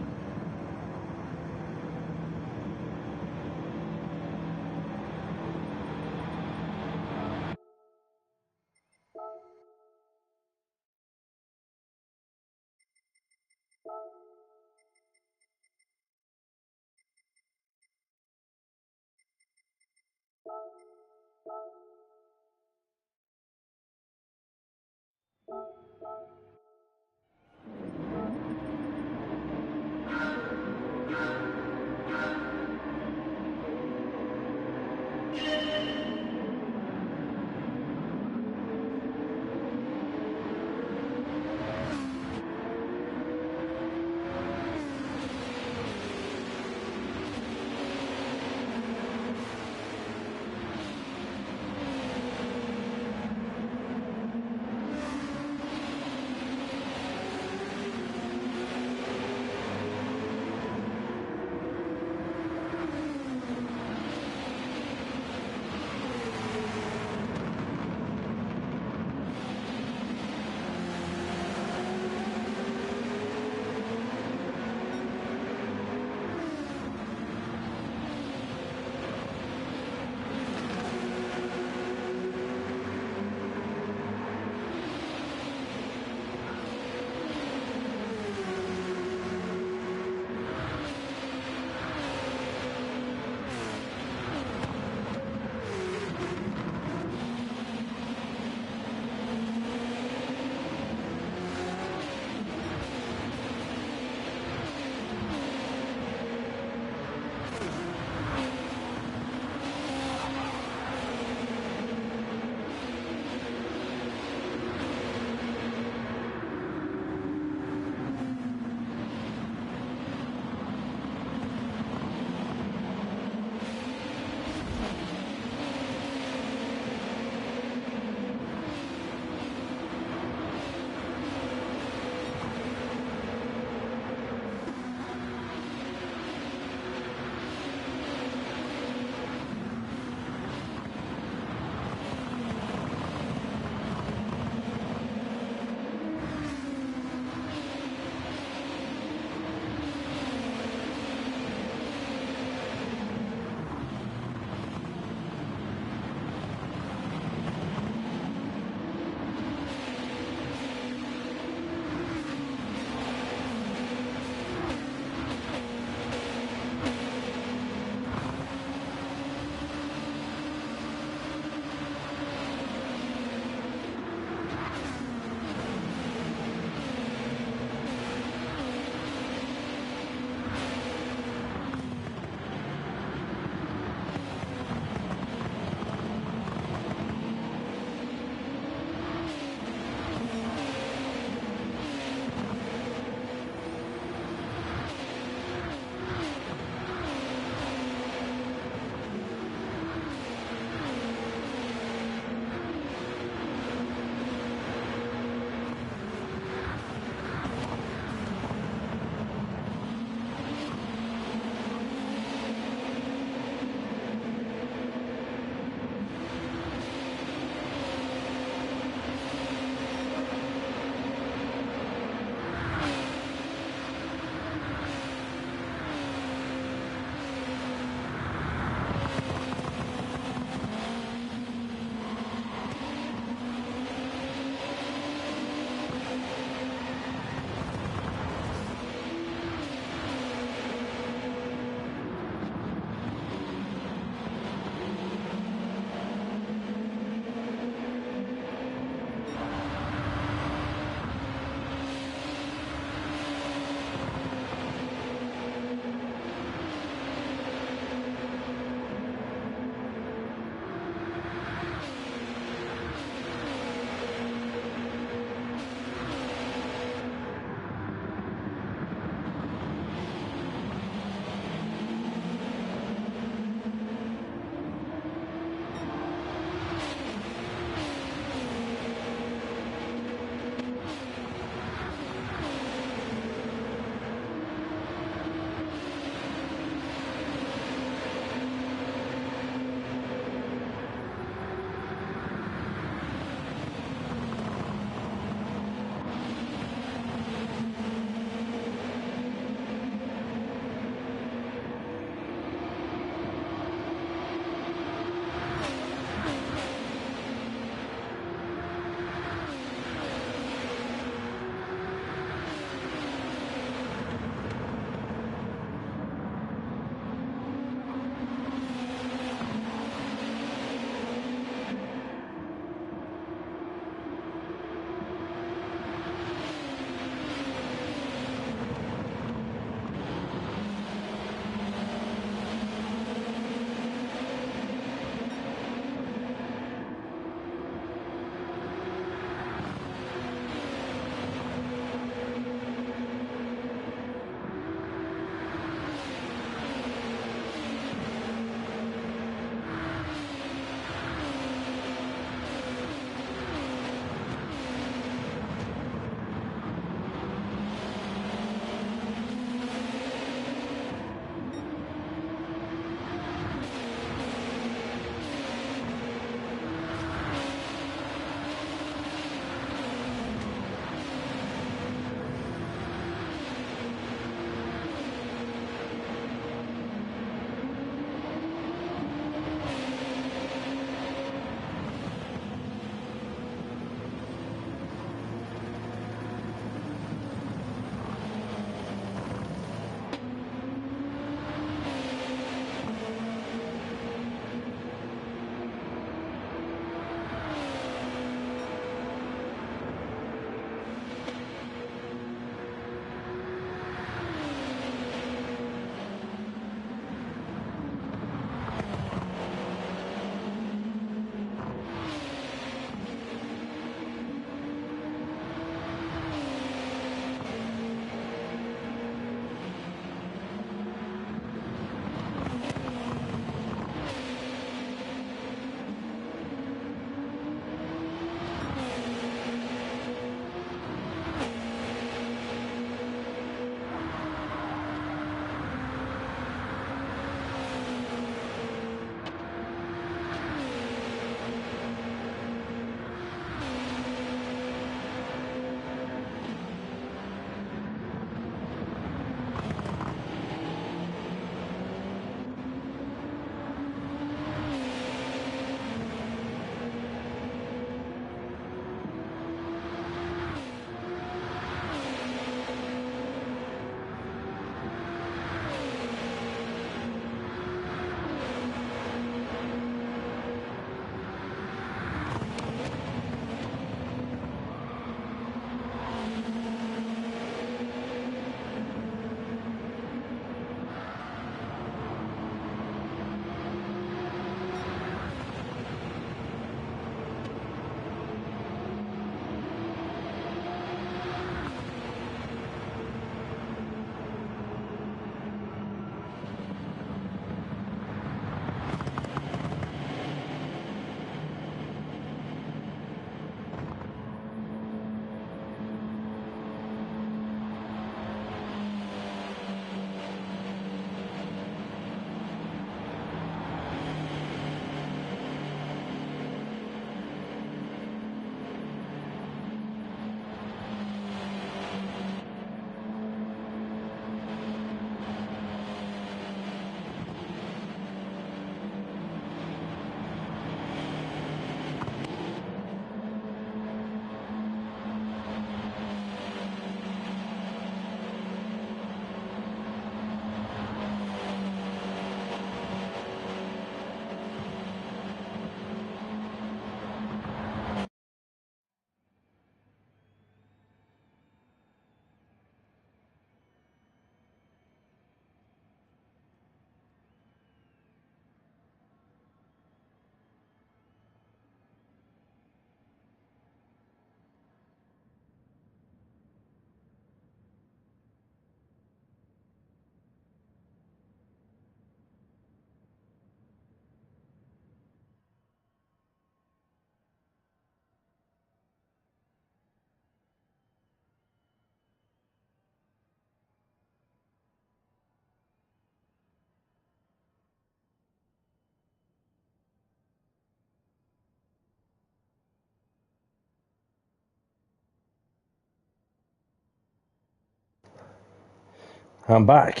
I'm back.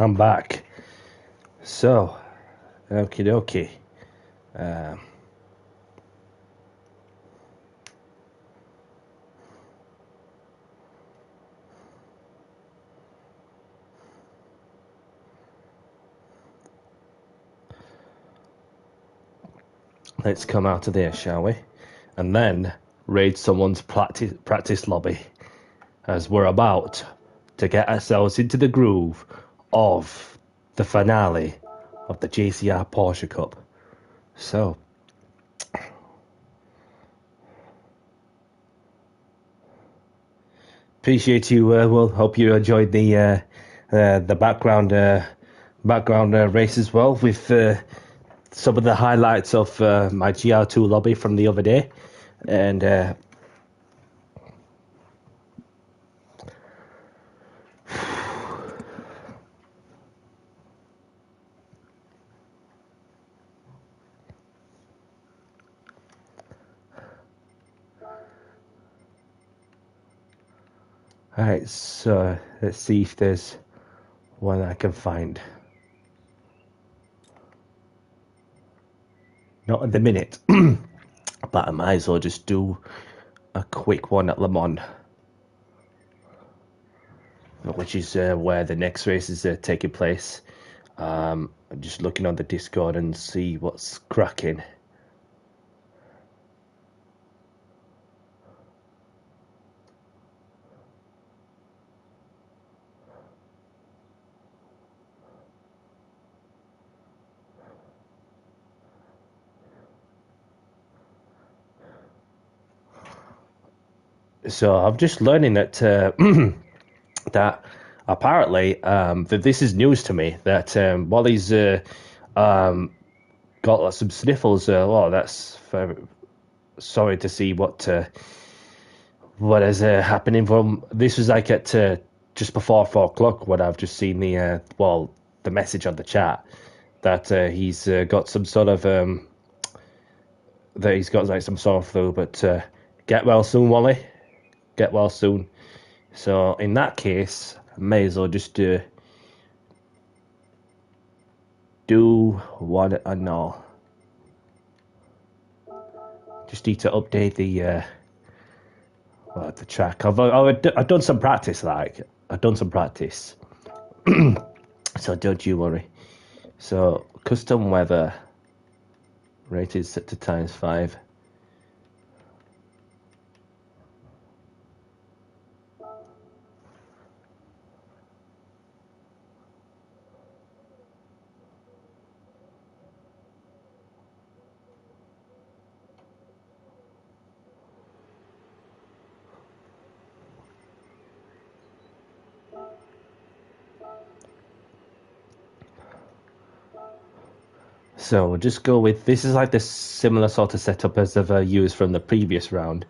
I'm back. So, okie dokie. Let's come out of there, shall we? And then raid someone's practice lobby, as we're about to get ourselves into the groove of the finale of the JCR Porsche Cup. So, appreciate you. Well, hope you enjoyed the background race as well, with some of the highlights of my GR2 lobby from the other day, and alright, so let's see if there's one I can find. Not at the minute, but I might as well just do a quick one at Le Mans, which is where the next race is taking place. I'm just looking on the Discord and see what's cracking. So I'm just learning that that apparently that this is news to me, that while he's got some sniffles, well, that's sorry to see what is happening from. This was like at just before 4 o'clock when I've just seen the the message on the chat that he's got some sort of that he's got like some sort of flu, but get well soon, Wally. Get well soon. So in that case, I may as well just do what I know. Just need to update the track. I've done some practice, I've done some practice. So don't you worry. So custom weather rated set to ×5. So we'll just go with, this is like the similar sort of setup as I've used from the previous round.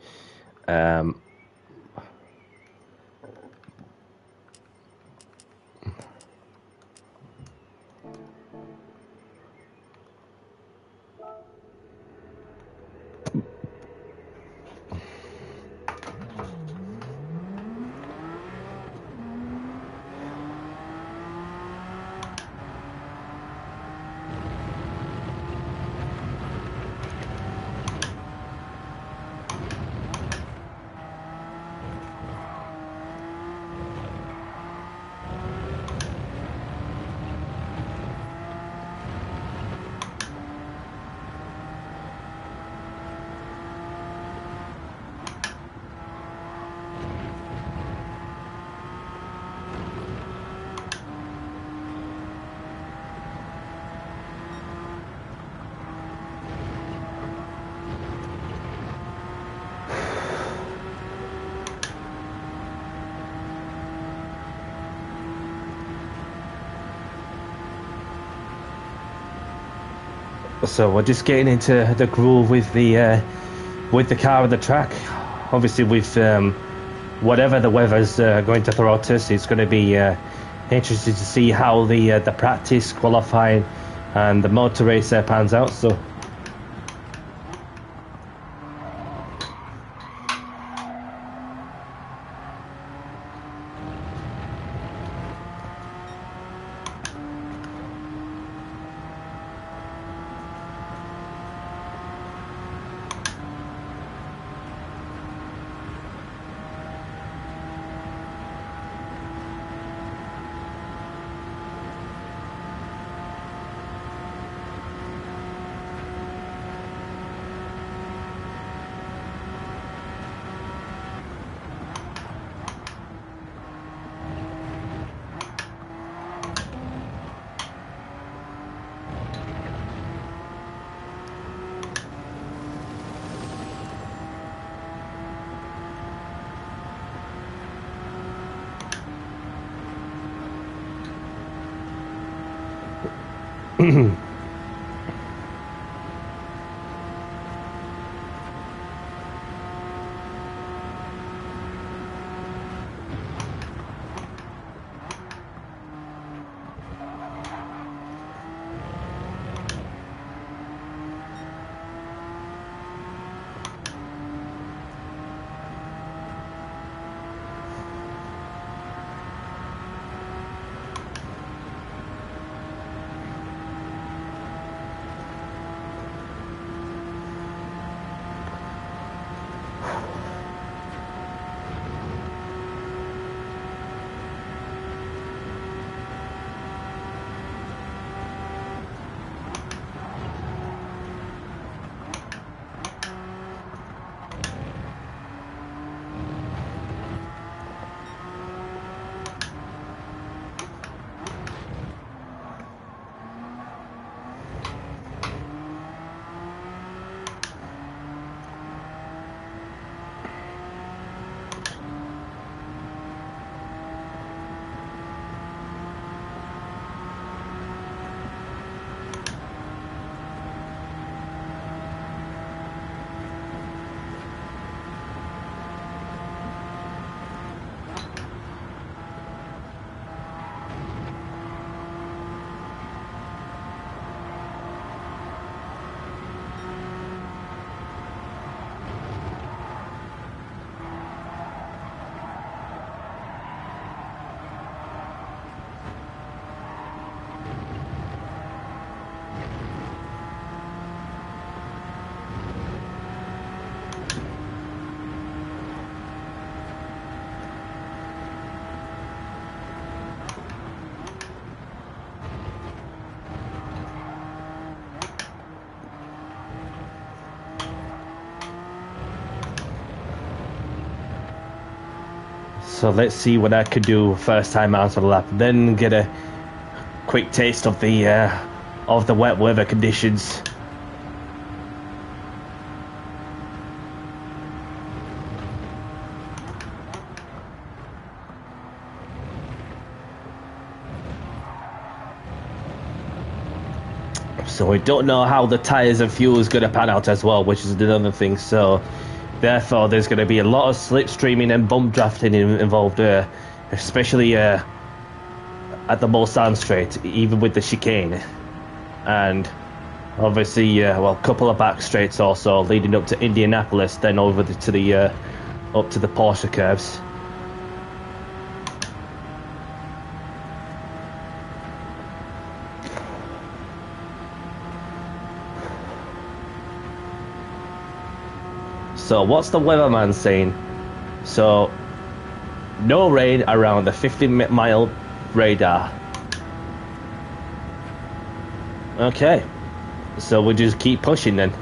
So we're just getting into the groove with the car and the track. Obviously, with whatever the weather's going to throw at us, it's going to be interesting to see how the practice, qualifying, and the motor race pans out. So. So let's see what I could do first time out of the lap, then get a quick taste of the wet weather conditions. So we don't know how the tyres and fuel is going to pan out as well, which is another thing. So therefore, there's going to be a lot of slipstreaming and bump drafting involved there, especially at the Mulsanne straight, even with the chicane. And obviously, well, a couple of back straights also leading up to Indianapolis, then over up to the Porsche curves. So what's the weatherman saying? So no rain around the 50-mile radar. Okay, so we'll just keep pushing then.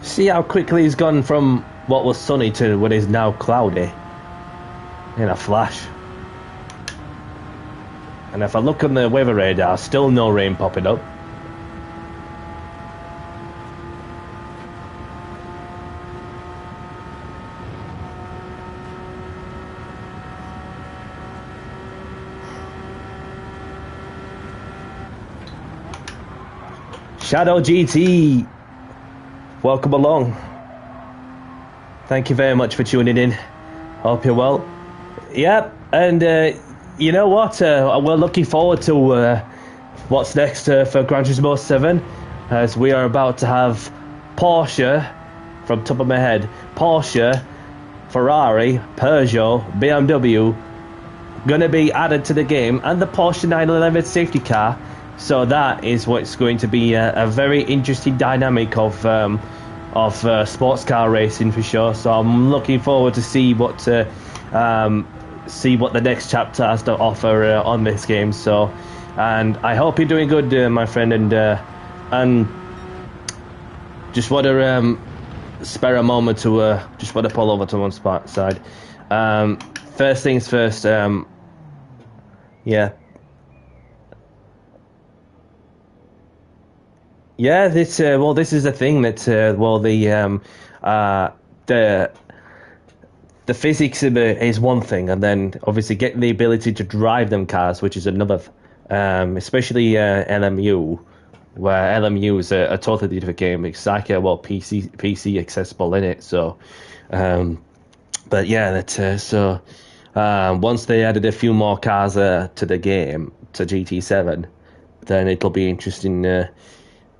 See how quickly he's gone from what was sunny to what is now cloudy in a flash. And if I look on the weather radar, still no rain popping up. Shadow GT, welcome along. Thank you very much for tuning in. Hope you're well. Yep, and you know what? We're looking forward to what's next for Gran Turismo 7, as we are about to have Porsche, from top of my head, Porsche, Ferrari, Peugeot, BMW, going to be added to the game, and the Porsche 911 safety car. So that is what's going to be a very interesting dynamic of sports car racing for sure. So I'm looking forward to see what the next chapter has to offer on this game. So, and I hope you're doing good, my friend, and just want to spare a moment to just want to pull over to one side. First things first. Yeah, this this is the thing that the physics of it is one thing, and then obviously getting the ability to drive them cars, which is another. Especially LMU, where LMU is a totally different game. It's like PC accessible in it. So, but yeah, once they added a few more cars to the game, to GT7, then it'll be interesting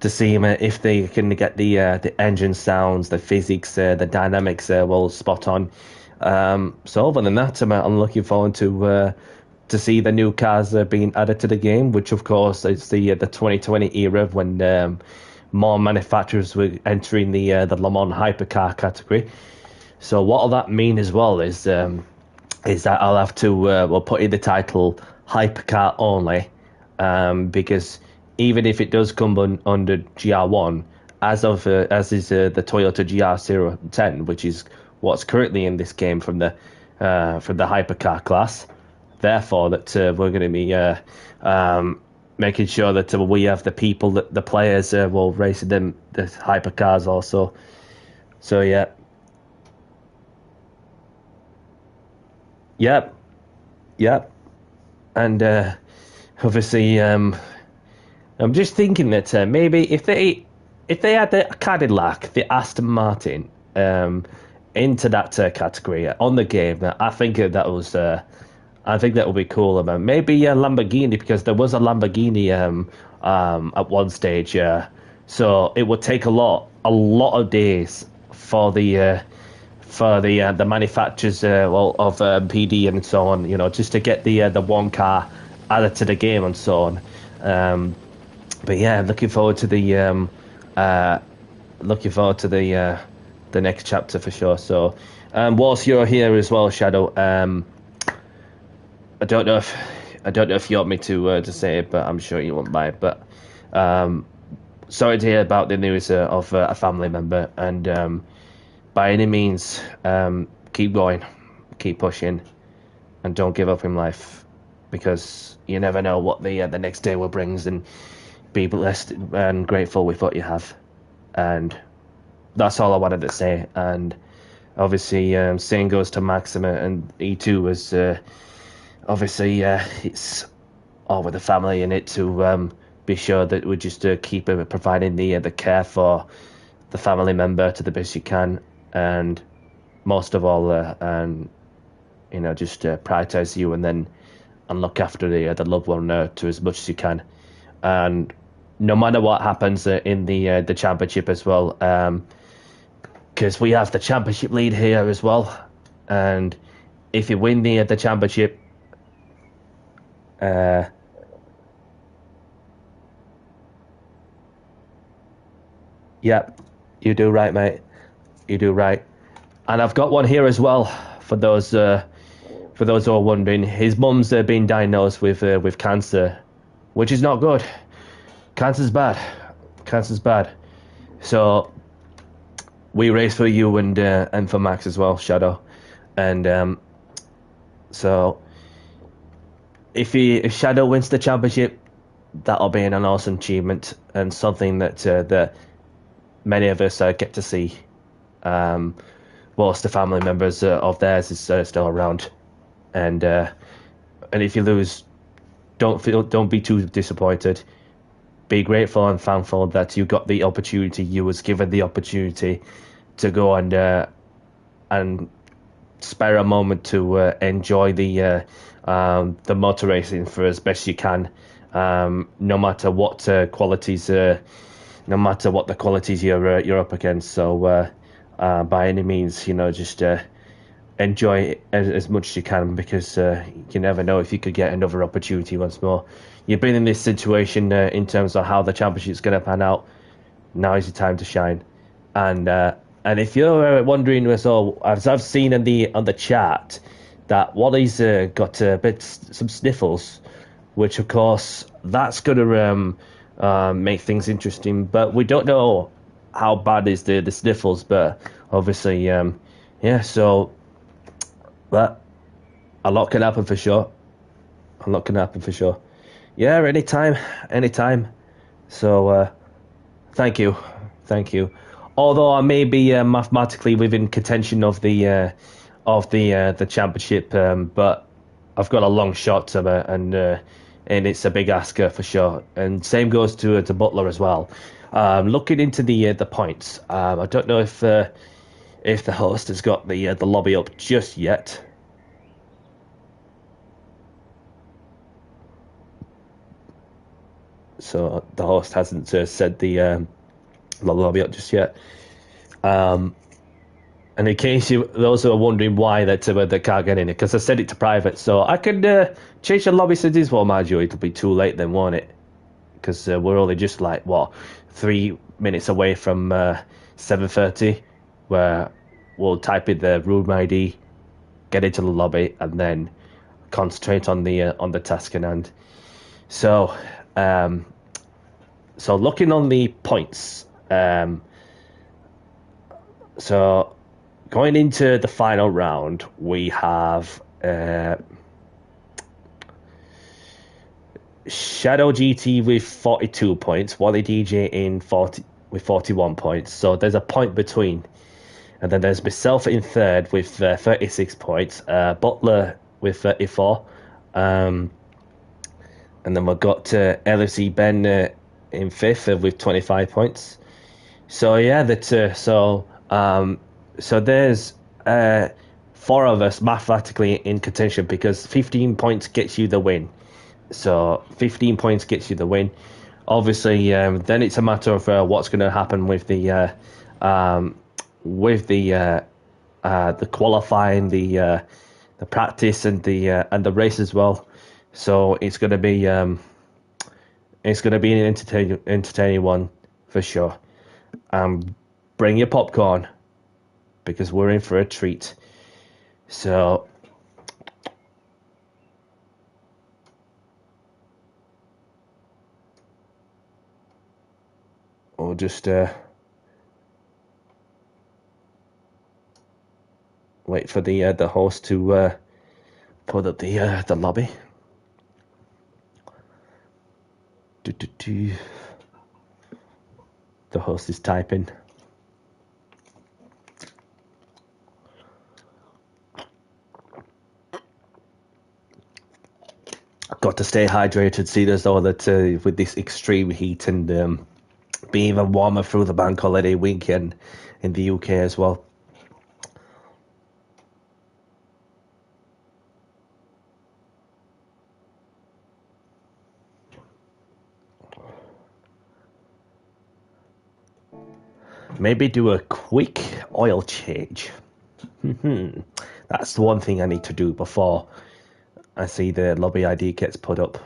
to see if they can get the engine sounds, the physics, the dynamics spot on. So other than that, I'm looking forward to see the new cars being added to the game, which of course is the 2020 era when more manufacturers were entering the Le Mans hypercar category. So what'll that mean as well is that I'll have to put in the title hypercar only, because even if it does come under GR1, as is the Toyota GR010, which is what's currently in this game from the hypercar class. Therefore, that we're going to be making sure that we have the people, that the players will racing the hypercars also. So yep, and obviously I'm just thinking that maybe if they had the Cadillac, the Aston Martin, into that category on the game, I think that would be cool. Maybe a Lamborghini, because there was a Lamborghini at one stage. So it would take a lot of days for the manufacturers of PD and so on, just to get the one car added to the game and so on. But yeah, looking forward to the next chapter for sure. So, whilst you're here as well, Shadow, I don't know if you want me to say it, but I'm sure you won't mind. But sorry to hear about the news of a family member, and by any means, keep going, keep pushing, and don't give up in life, because you never know what the next day will brings, and be blessed and grateful with what you have. And that's all I wanted to say. And obviously, same goes to Maxima, and E2 was obviously it's all with the family in it, to be sure that we just keep providing the care for the family member to the best you can, and most of all, and just prioritize you, and look after the loved one to as much as you can. And no matter what happens in the championship as well, because we have the championship lead here as well, and if you win the championship, yep, you do right, mate. You do right. And I've got one here as well for those who are wondering. His mum's been diagnosed with cancer, which is not good. Cancer's bad. Cancer's bad. So we race for you and for Max as well, Shadow. And so if Shadow wins the championship, that'll be an awesome achievement, and something that many of us get to see. Whilst the family members of theirs is still around, and if you lose, don't be too disappointed. be grateful and thankful that you got the opportunity. You was given the opportunity to go and spare a moment to enjoy the motor racing for as best you can, no matter what qualities, no matter what the qualities you're up against. So by any means, just enjoy it as much as you can, because you never know if you could get another opportunity once more. You've been in this situation in terms of how the championship's going to pan out. Now is the time to shine. And if you're wondering, as I've seen on the chat, that Wally's got some sniffles, which of course that's going to make things interesting. But we don't know how bad is the sniffles. But obviously, yeah. So, but a lot can happen for sure. A lot can happen for sure. Yeah, anytime, anytime. So, thank you. Although I may be mathematically within contention of the championship, but I've got a long shot to it, and it's a big asker for sure. And same goes to Butler as well. Looking into the points, I don't know if the host has got the lobby up just yet. So the host hasn't said the lobby up just yet. And in case those who are wondering why they can't get in it, because I said it to private, so I could change the lobby settings. Well, mind you, it'll be too late then, won't it? Because we're only just 3 minutes away from 7:30, where we'll type in the room ID, get into the lobby, and then concentrate on the task in hand. So, looking on the points, so going into the final round, we have Shadow GT with 42 points, Wally DJ with 41 points. So there's a point between. And then there's myself in third with 36 points, Butler with 34. And then we've got LFC Ben in fifth with 25 points. So yeah, so there's 4 of us mathematically in contention, because 15 points gets you the win. So 15 points gets you the win. Obviously, then it's a matter of what's going to happen with the qualifying, the practice, and the race as well. So it's going to be an entertaining one for sure. Bring your popcorn, because we're in for a treat. So we'll just wait for the host to put up the lobby. The host is typing. Got to stay hydrated. See, there's all that with this extreme heat, and be even warmer through the bank holiday weekend in the UK as well. Maybe do a quick oil change. That's the one thing I need to do before I see the lobby ID gets put up.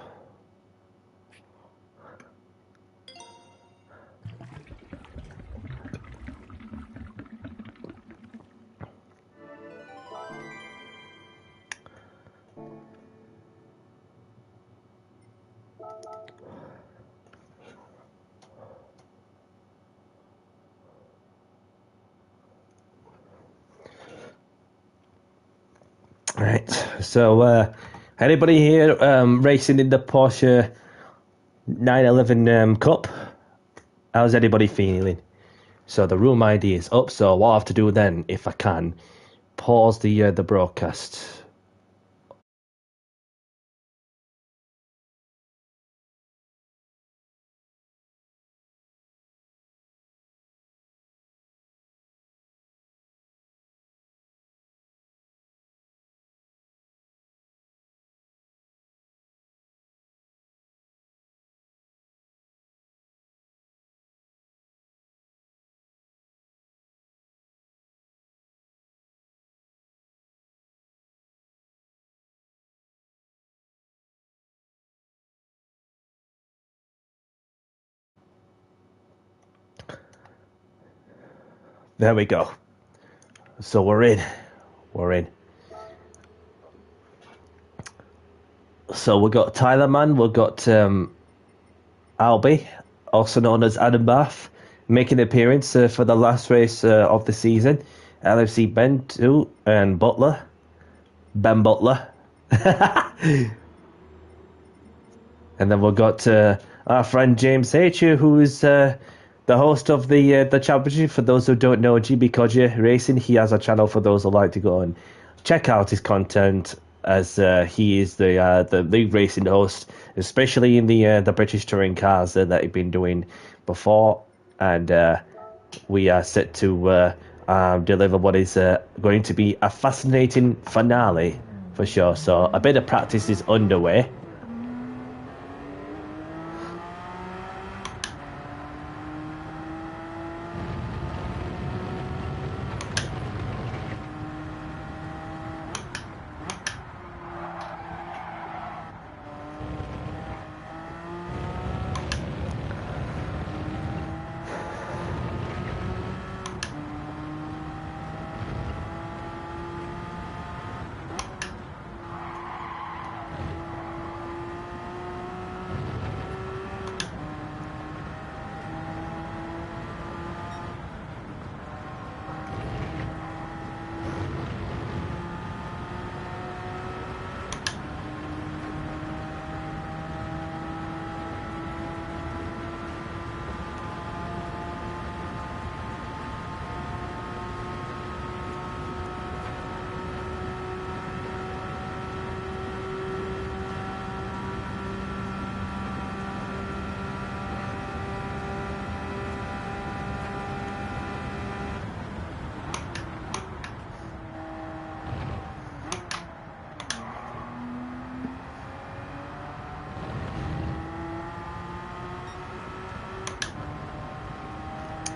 Right, so anybody here racing in the Porsche 911 Cup? How's anybody feeling? So the room ID is up, so what I have to do then, if I can, pause the broadcast. There we go. So we're in. We're in. So we've got Tyler Man, we've got Albie, also known as Adam Bath, making an appearance for the last race of the season. LFC Ben too, and Butler. Ben Butler. And then we've got our friend James H, who is the host of the championship. For those who don't know, GB Kodja Racing, he has a channel for those who like to go and check out his content, as he is the lead racing host, especially in the British touring cars that he's been doing before. And we are set to deliver what is going to be a fascinating finale for sure. So a bit of practice is underway.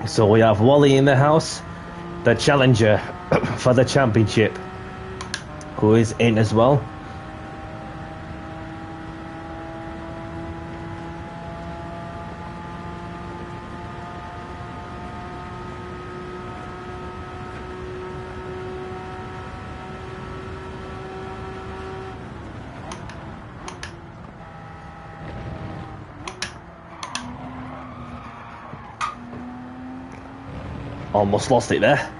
So we have Wally in the house, the challenger for the championship, who is in as well. Almost lost it there.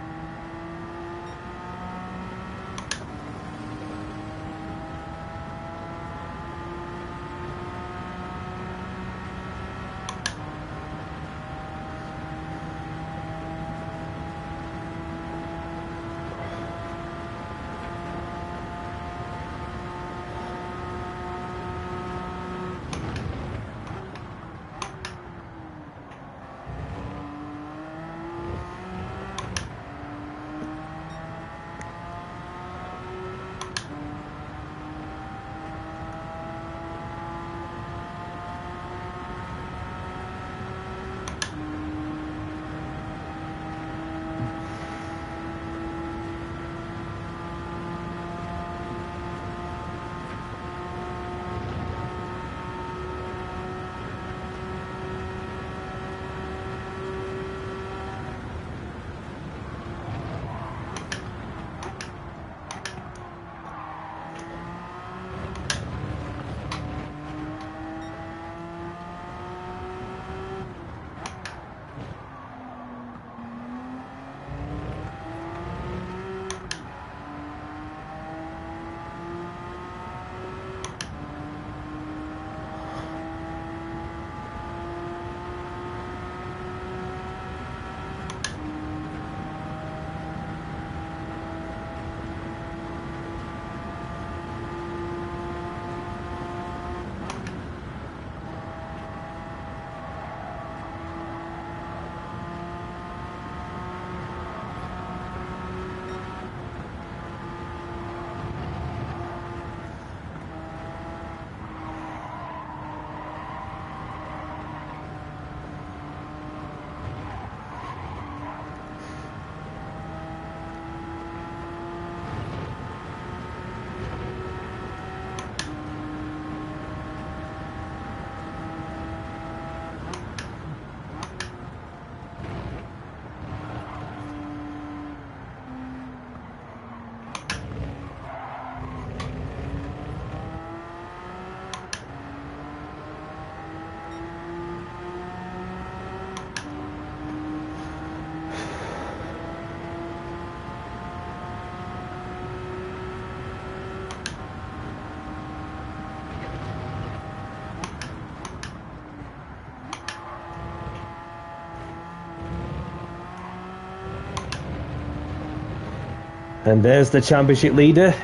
And there's the championship leader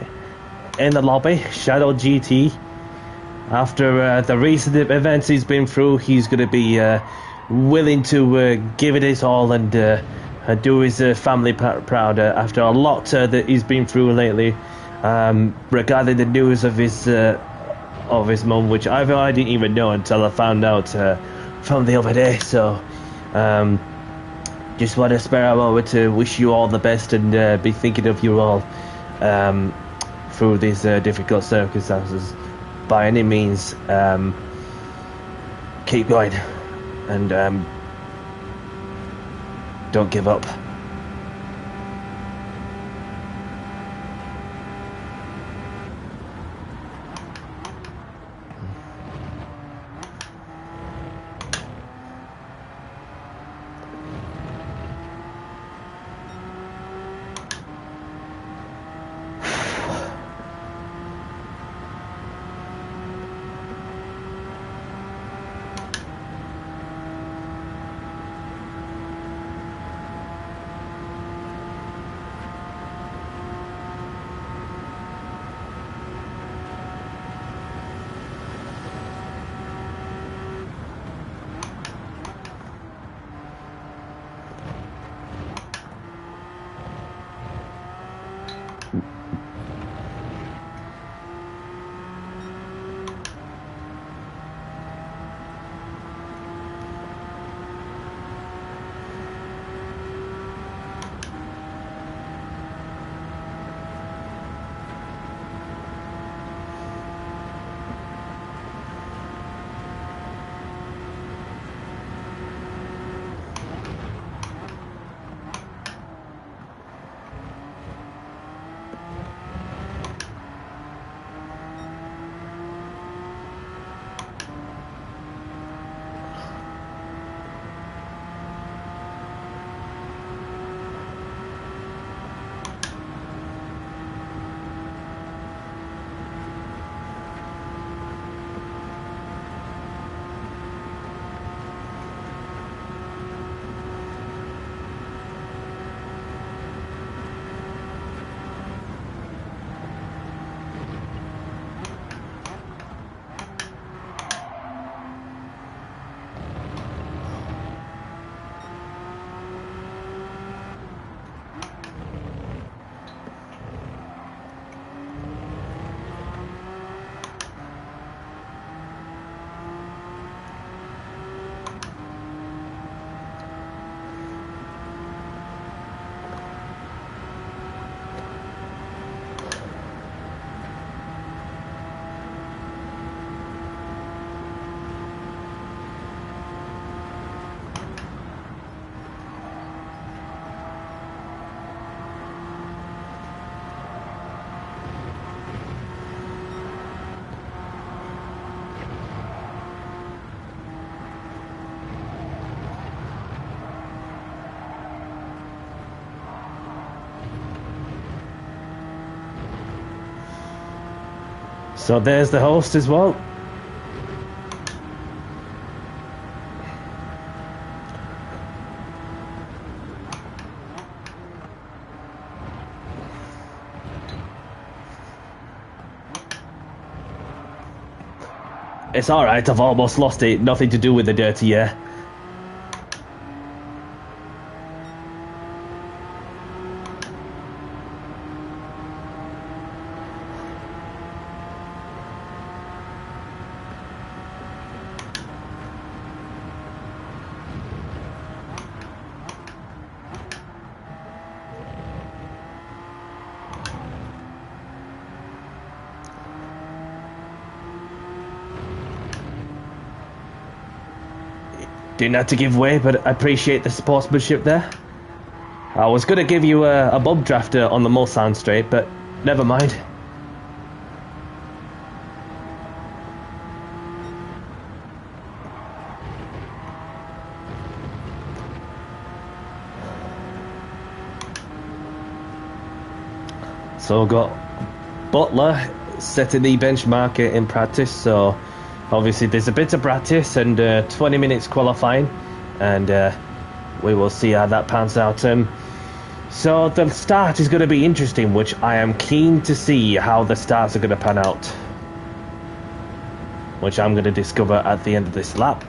in the lobby, Shadow GT. After the recent events he's been through, he's going to be willing to give it his all and do his family proud after a lot that he's been through lately, regarding the news of his mum, which I didn't even know until I found out from the other day. So just want to spare a moment to wish you all the best and be thinking of you all through these difficult circumstances. By any means, keep going and don't give up. So there's the host as well. It's alright, I've almost lost it. Nothing to do with the dirty air. Didn't have to give way, but I appreciate the sportsmanship there. I was going to give you a bump drafter on the Mulsanne straight, but never mind. So got Butler setting the benchmark in practice, so obviously there's a bit of practice and 20 minutes qualifying, and we will see how that pans out. So the start is going to be interesting, which I am keen to see how the starts are going to pan out, which I'm going to discover at the end of this lap.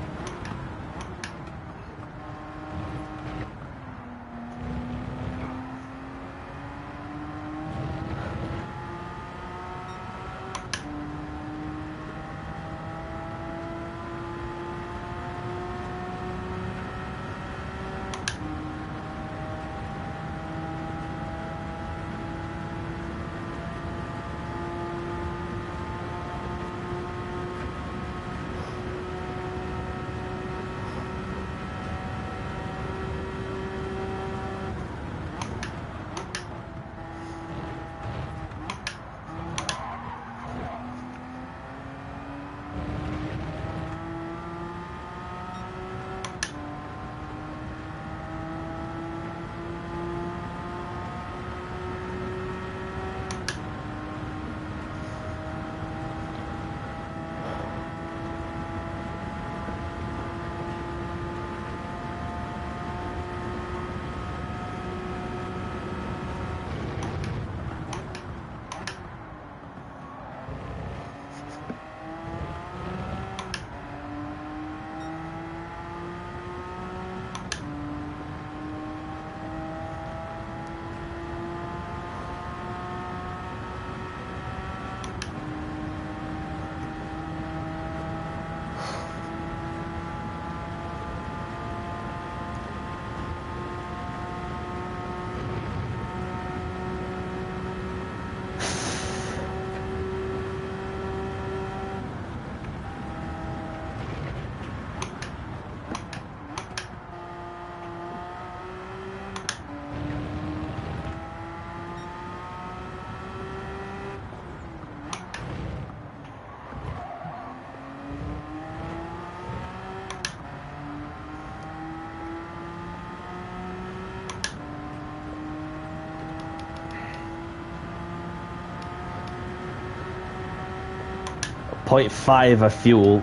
.5 of fuel,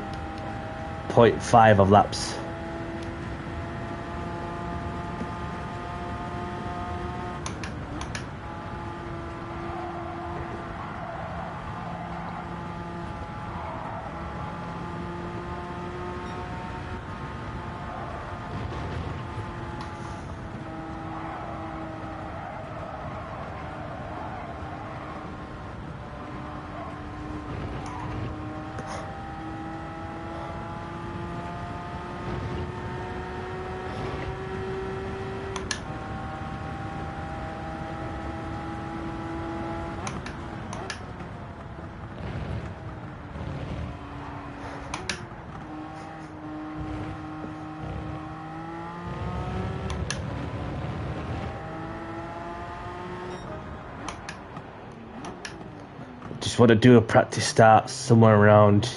0.5 of laps. Just want to do a practice start somewhere around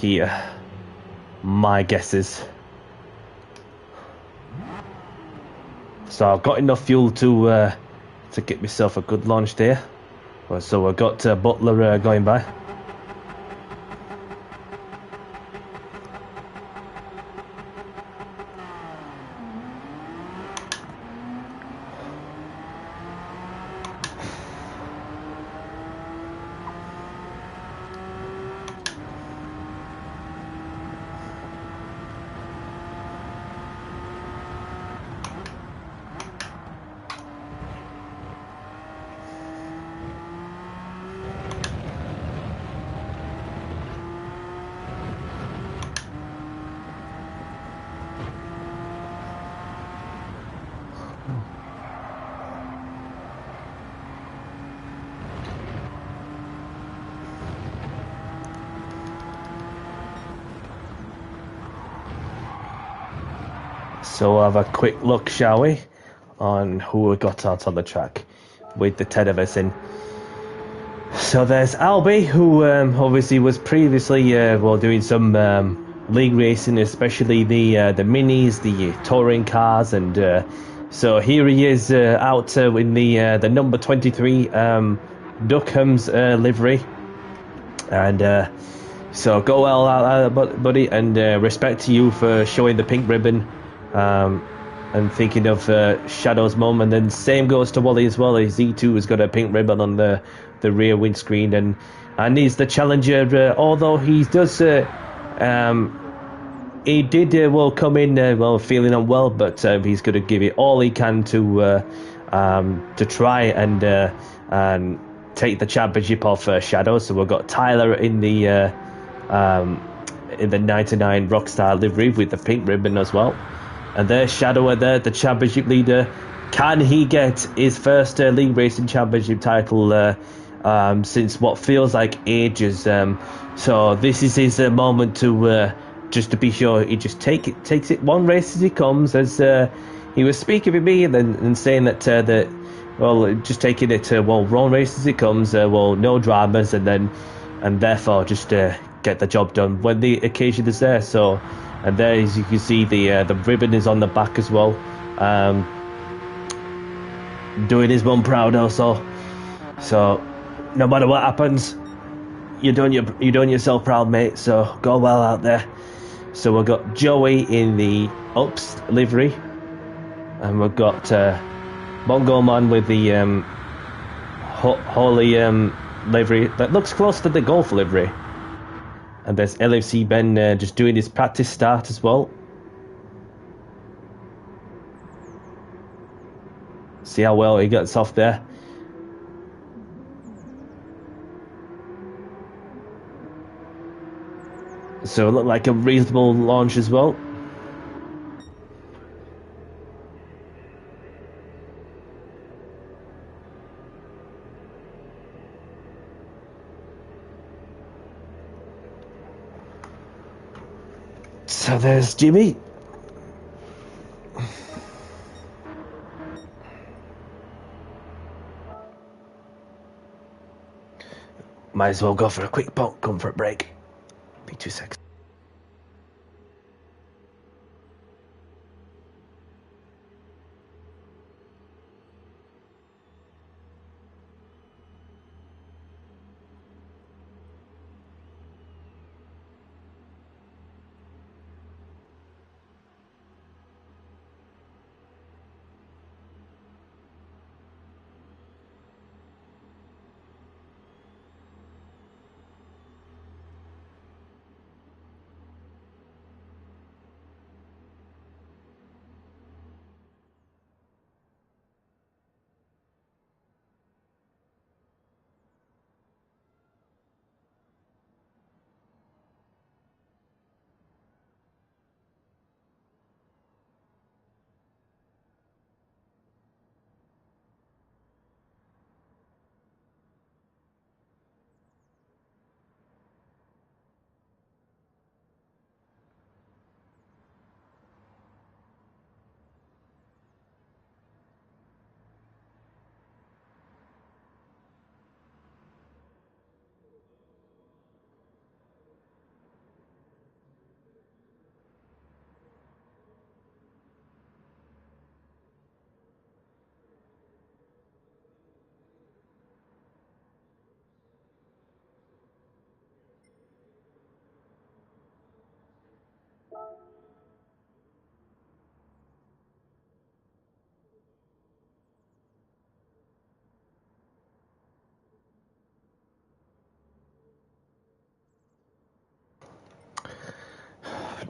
here. My guesses. So I've got enough fuel to get myself a good launch there. So I've got Butler going by. So we'll have a quick look, shall we, on who we got out on the track with the 10 of us in. So there's Albie, who obviously was previously doing some league racing, especially the minis, the touring cars, and so here he is out in the number 23 Duckham's livery, and so go well, buddy, and respect to you for showing the pink ribbon. and thinking of Shadow's mum, and then same goes to Wally as well. His E2 has got a pink ribbon on the rear windscreen, and he's the challenger. Although he does, he did well come in well feeling unwell, but he's going to give it all he can to try and take the championship off Shadow. So we've got Tyler in the 99 Rockstar livery with the pink ribbon as well. And there's Shadow there, the championship leader. Can he get his first league racing championship title since what feels like ages? So this is his moment to just to be sure he just takes it one race as he comes. As he was speaking with me and saying that just taking it one race as it comes. No dramas, and therefore just get the job done when the occasion is there. So. And there, as you can see, the ribbon is on the back as well. Doing his mum proud also. So, no matter what happens, you're doing yourself proud, mate. So go well out there. So we've got Joey in the Ups livery, and we've got Bongo Man with the Holy livery that looks close to the Golf livery. And there's LFC Ben just doing his practice start as well. See how well he gets off there. So it looked like a reasonable launch as well. So there's Jimmy. Might as well go for a quick comfort break. Be 2 seconds.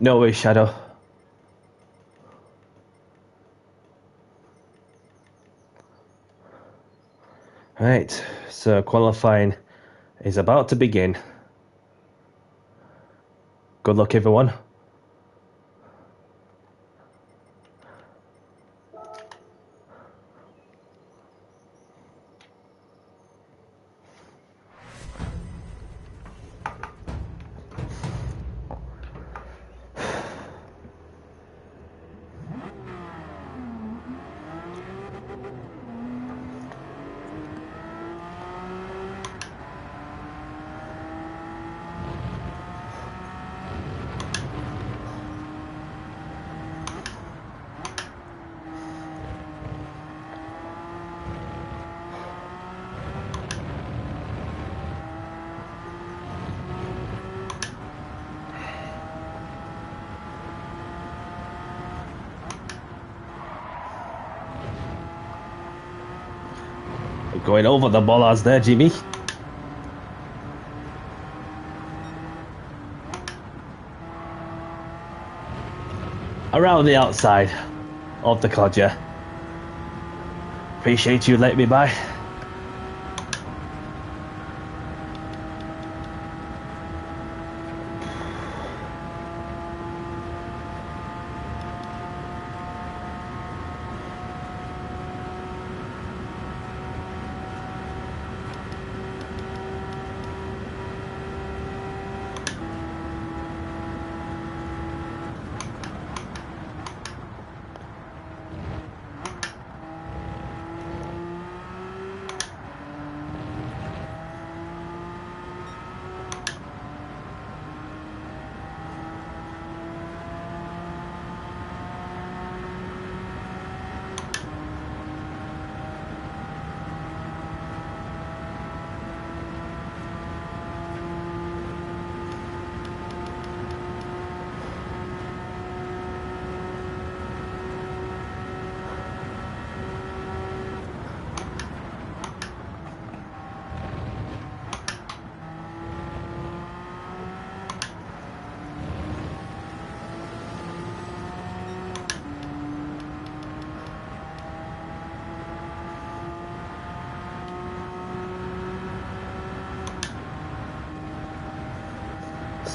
No way, Shadow. Right, so qualifying is about to begin. Good luck, everyone. Going over the bollards there, Jimmy. Around the outside of the codger. Appreciate you letting me by.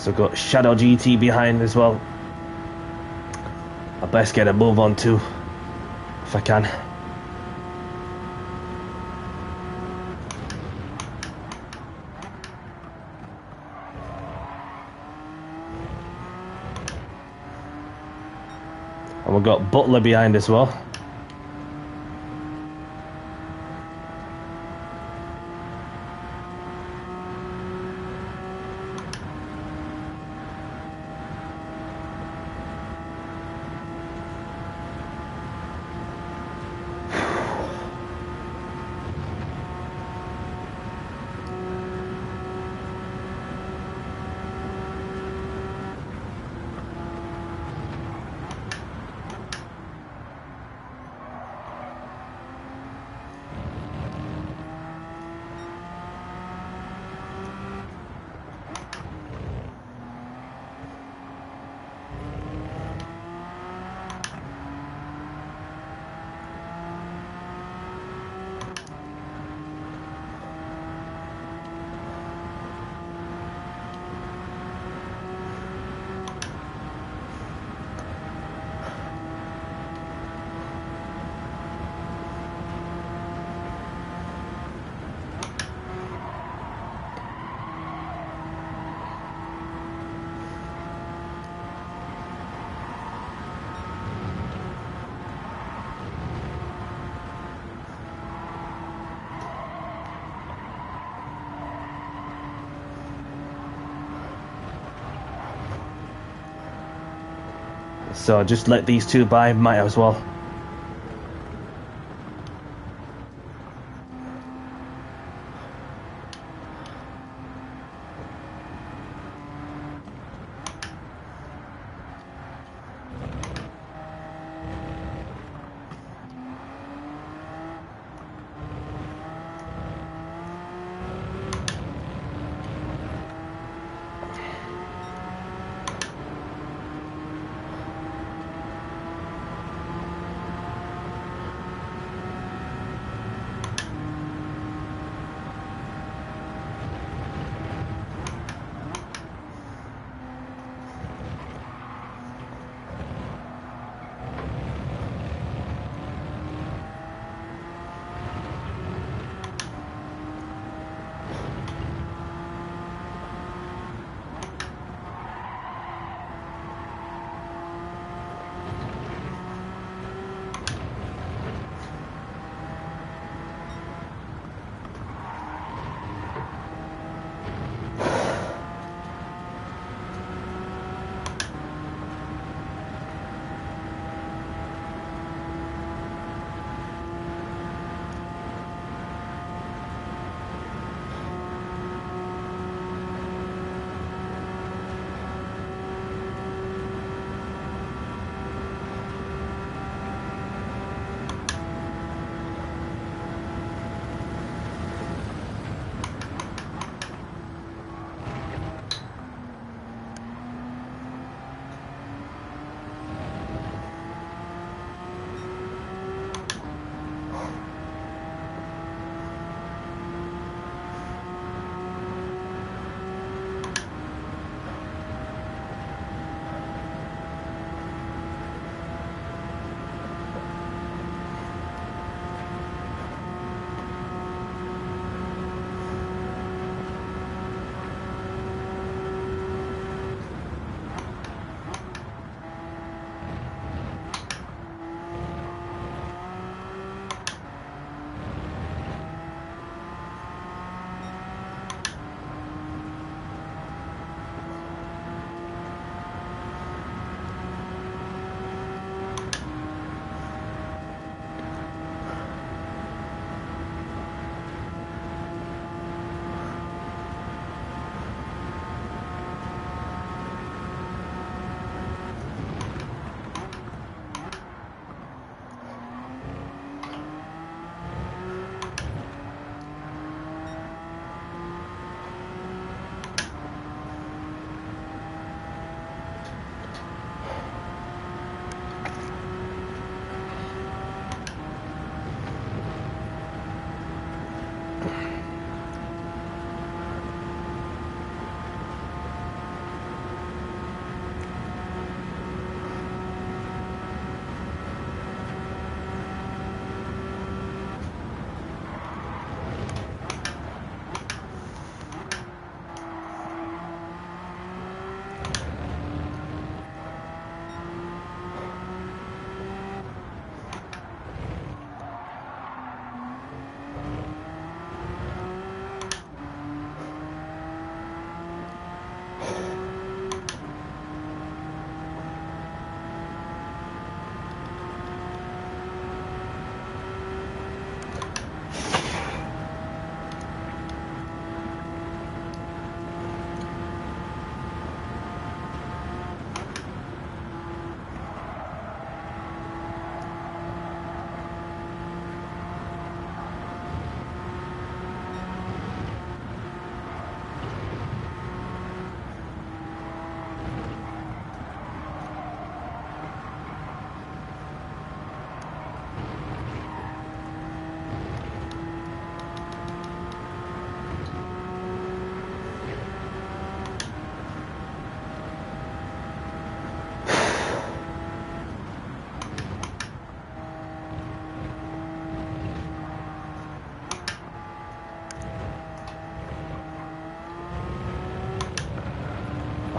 So got Shadow GT behind as well. I best get a move on too, if I can. And we've got Butler behind as well. So just let these two by, might as well.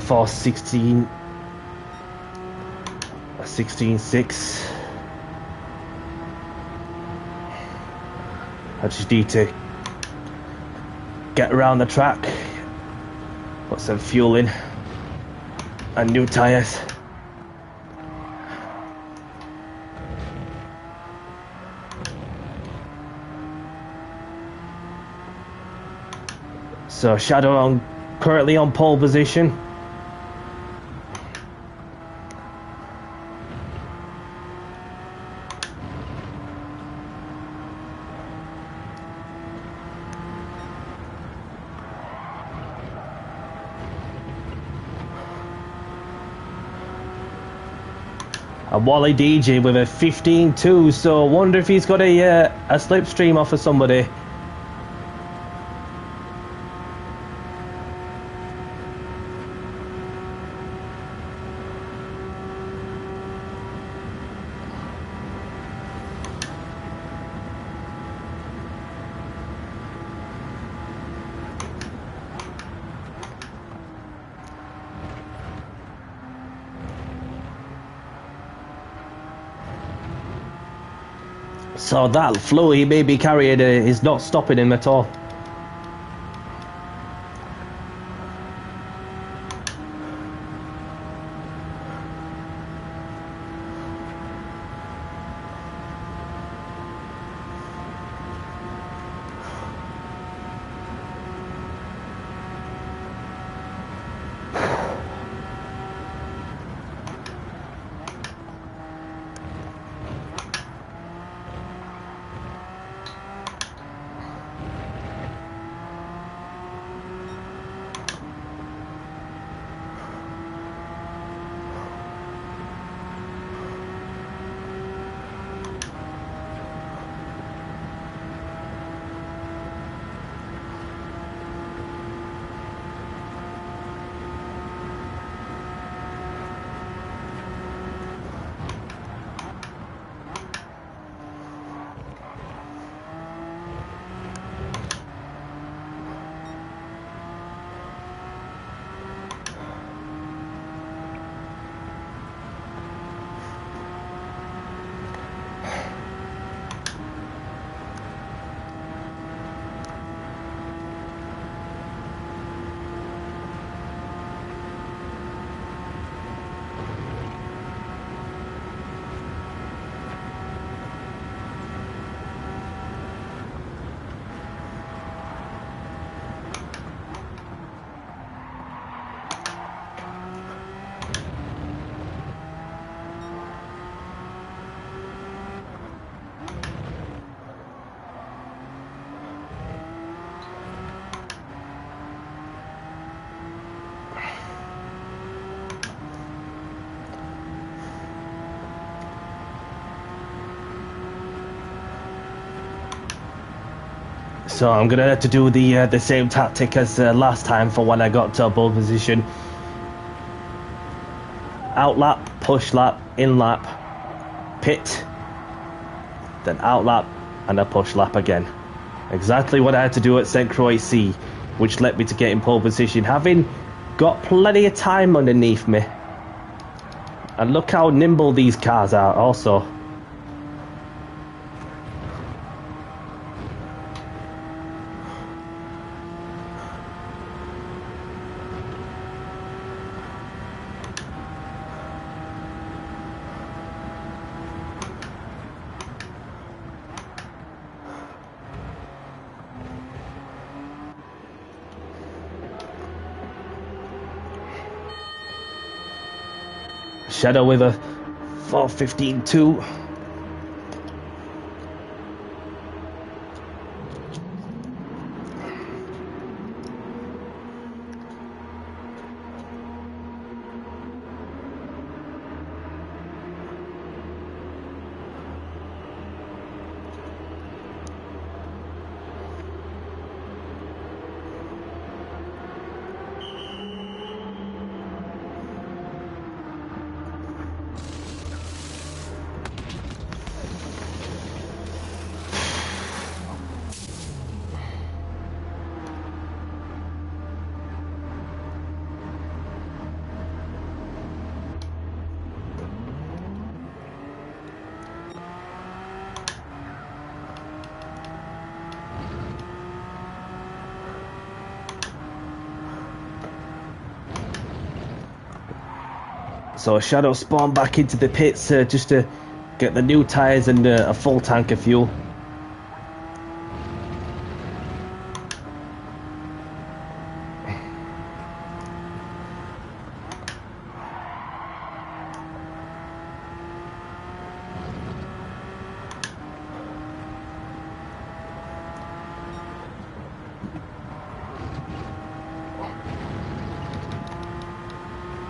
for 16.6. I just need to get around the track, put some fuel in, and new tyres. So Shadow currently on pole position. And Wally DJ with a 15.2, so I wonder if he's got a slipstream off of somebody. So that flow he may be carrying is not stopping him at all. So I'm gonna have to do the same tactic as last time for when I got to pole position. Out lap, push lap, in lap, pit, then out lap, and a push lap again. Exactly what I had to do at St. Croix C, which led me to get in pole position, having got plenty of time underneath me. And look how nimble these cars are also. Shadow with a 4:15.2. So Shadow spawned back into the pits just to get the new tyres and a full tank of fuel.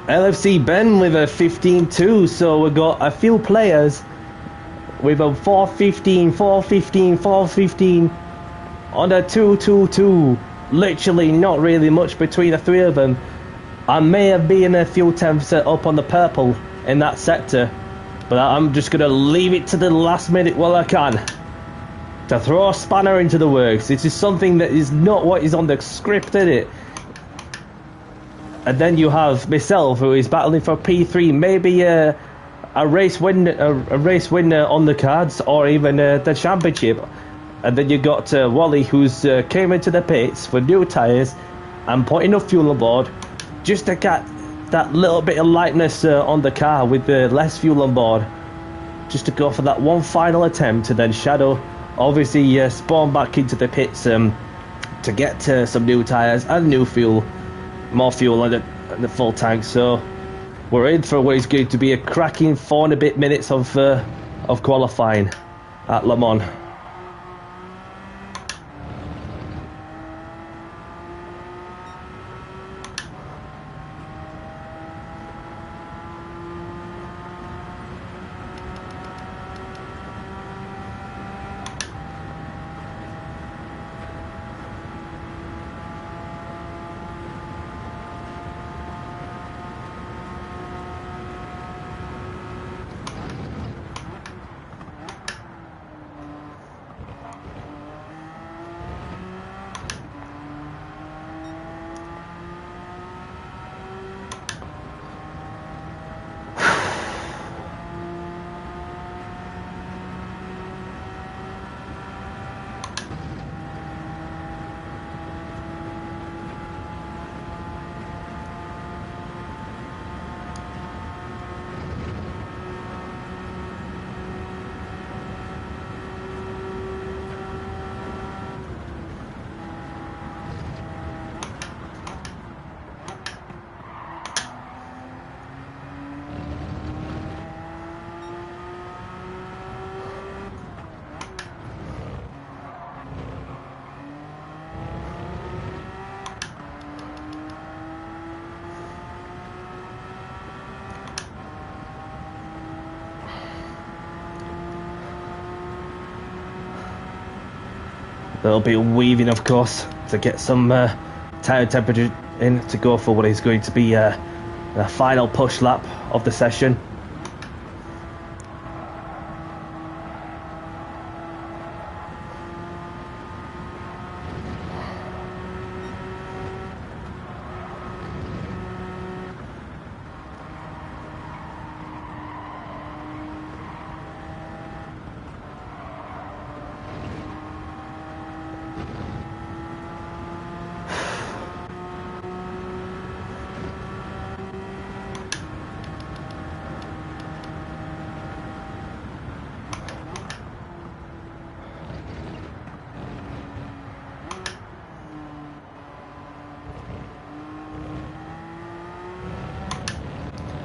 LFC Ben with a 15-2, so we've got a few players with a 415, 415, 415 on a 222. Literally not really much between the three of them. I may have been a few attempts up on the purple in that sector, but I'm just going to leave it to the last minute while I can to throw a spanner into the works. This is something that is not what is on the script, is it? And then you have myself, who is battling for P3, maybe a race winner on the cards, or even the championship. And then you got Wally, who's came into the pits for new tyres and putting enough fuel on board just to get that little bit of lightness on the car with less fuel on board, just to go for that one final attempt. And then Shadow obviously spawned back into the pits to get some new tyres and new fuel. More fuel on the full tank, so we're in for what is going to be a cracking 4 and a bit minutes of qualifying at Le Mans. There'll be a weaving, of course, to get some tyre temperature in to go for what is going to be the final push lap of the session.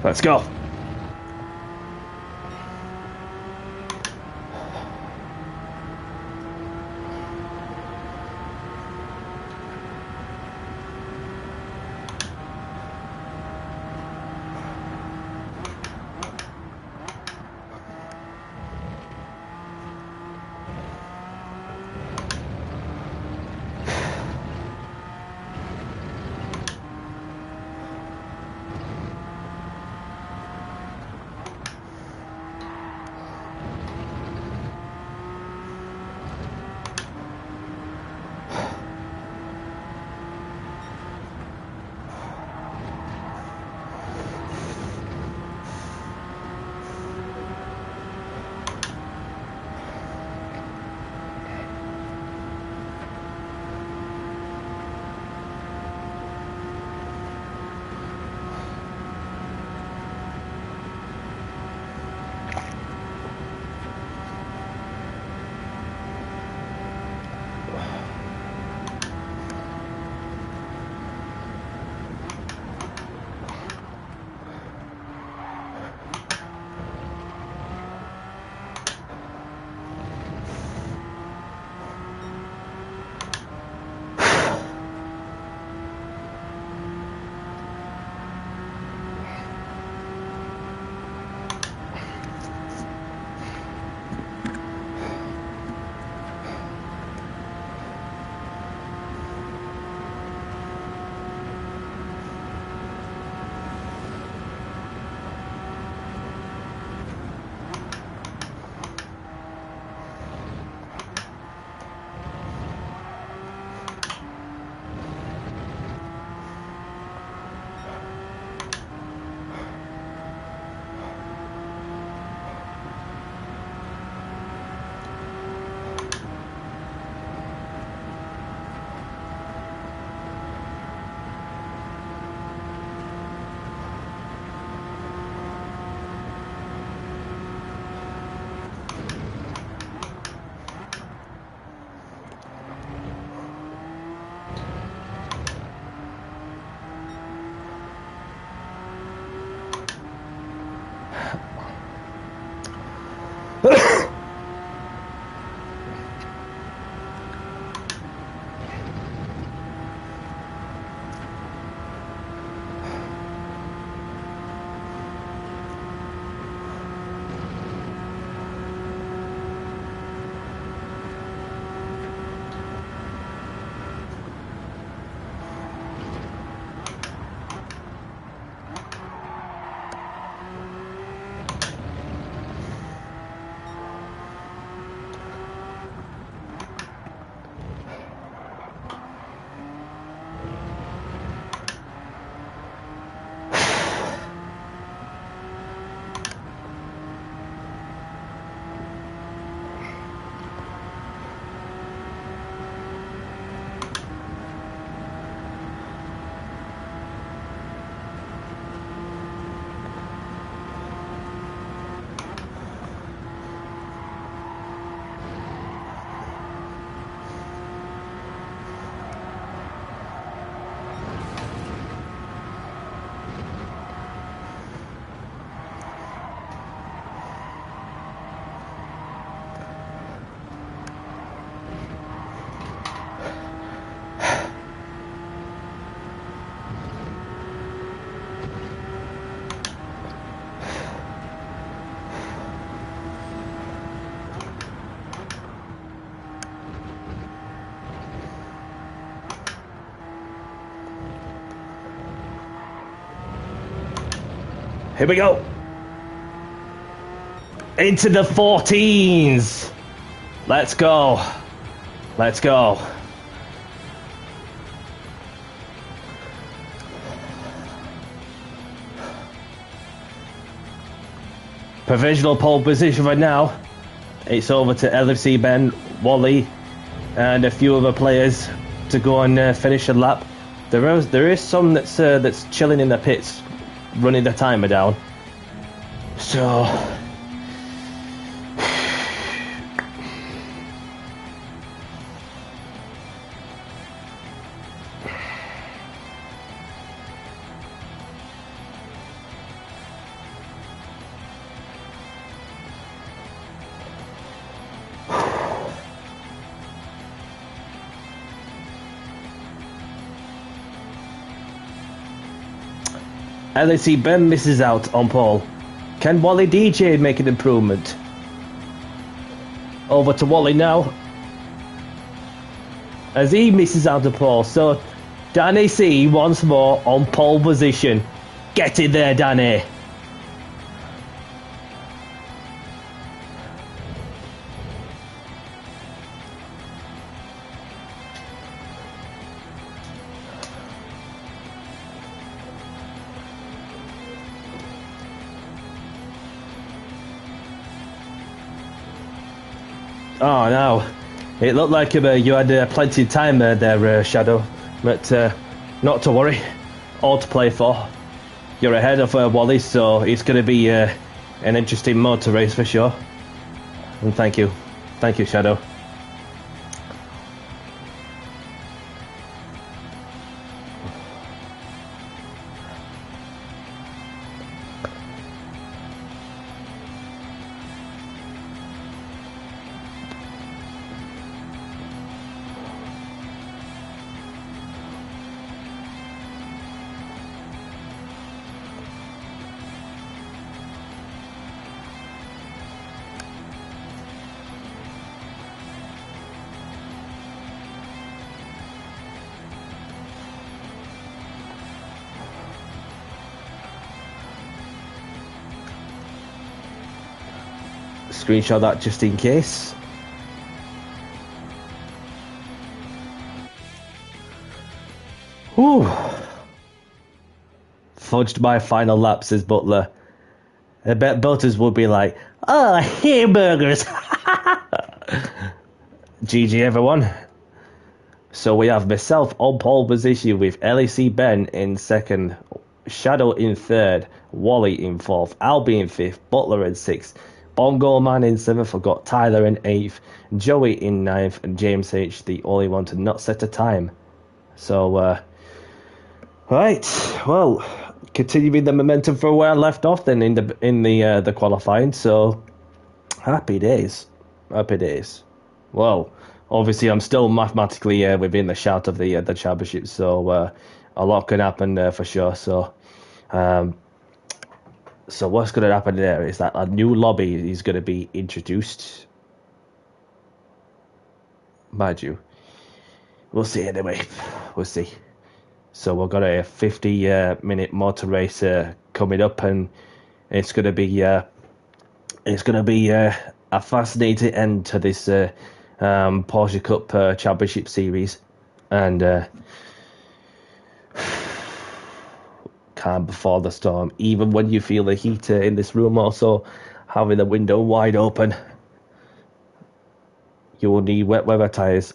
Let's go. Here we go. Into the 14s. Let's go. Let's go. Provisional pole position right now. It's over to LFC Ben, Wally, and a few other players to go and finish a lap. There is some that's chilling in the pits, running the timer down. So LAC Ben misses out on pole. Can Wally DJ make an improvement? Over to Wally now. As he misses out on pole. So Danny C once more on pole position. Get it there, Danny. Oh no, it looked like you had plenty of time there, Shadow, but not to worry, all to play for. You're ahead of Wally, so it's going to be an interesting motor race for sure. And thank you, Shadow. Screenshot that just in case. Whew. Fudged my final lap, says Butler. I bet Butters would be like, oh, hamburgers. GG everyone. So we have myself on pole position with LAC Ben in second, Shadow in third, Wally in fourth, Albie in fifth, Butler in sixth, Bongo Man in seventh. I've got Tyler in eighth, Joey in ninth, and James H, the only one to not set a time. So, right, well, continuing the momentum for where I left off then in the qualifying. So Happy days. Happy days. Well, obviously, I'm still mathematically within the shout of the championship, so a lot can happen for sure. Um, so what's going to happen there is that a new lobby is going to be introduced. Mind you, we'll see anyway. We'll see. So we've got a 50-minute motor race coming up, and it's going to be a fascinating end to this Porsche Cup Championship Series, and calm before the storm. Even when you feel the heat in this room, also having the window wide open, you will need wet weather tires.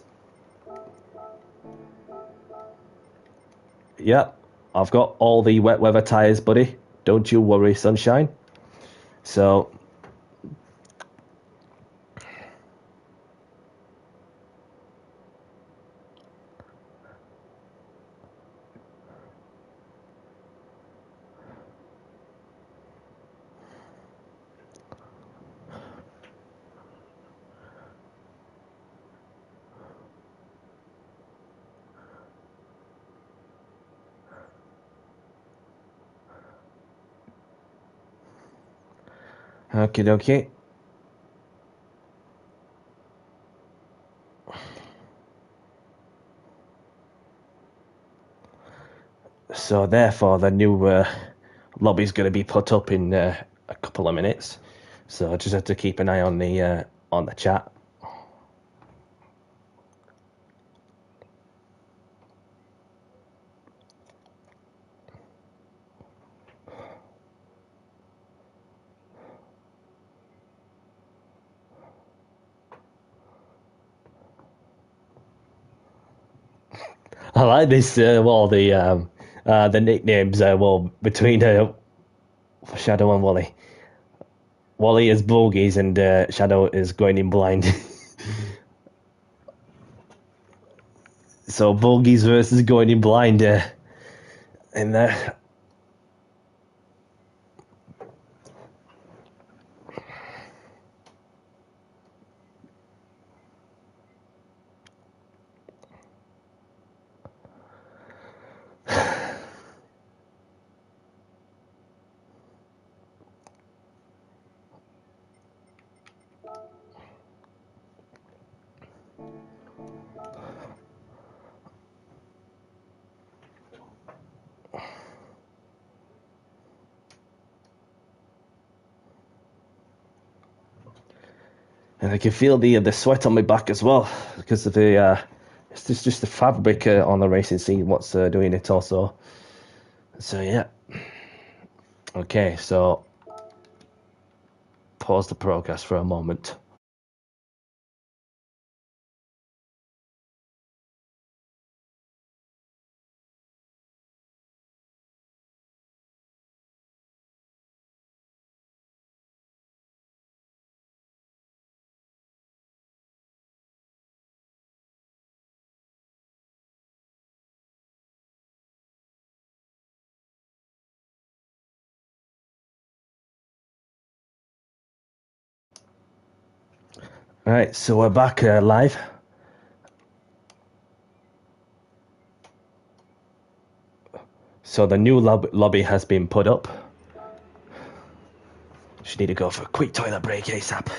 Yeah, I've got all the wet weather tires, buddy. Don't you worry, sunshine. So, okie dokie. So therefore, the new lobby's going to be put up in a couple of minutes. So I just have to keep an eye on the chat. I like this. The nicknames. Between Shadow and Wally. Wally is bogies and Shadow is going in blind. So bogies versus going in blind in there. And I can feel the sweat on my back as well because of the it's just the fabric on the racing scene. What's doing it also. So yeah. Okay, so pause the progress for a moment. All right, so we're back live. So the new lobby has been put up. Just need to go for a quick toilet break ASAP.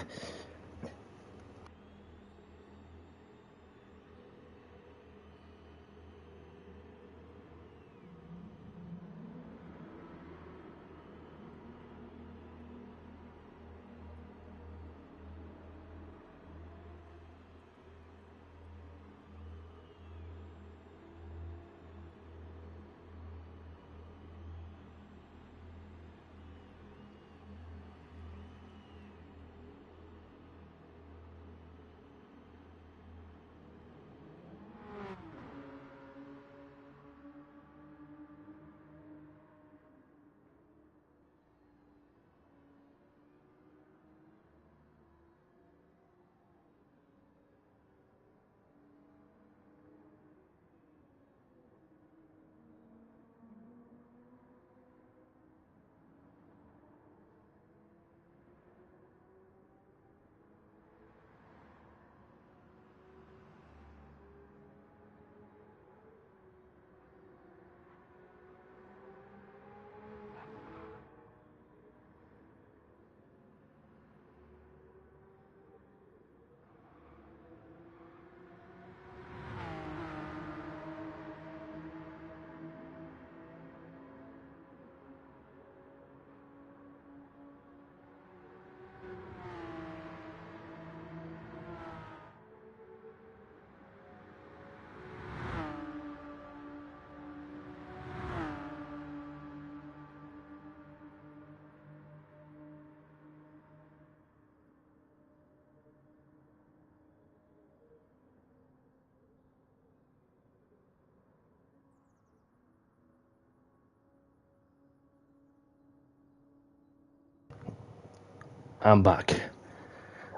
I'm back.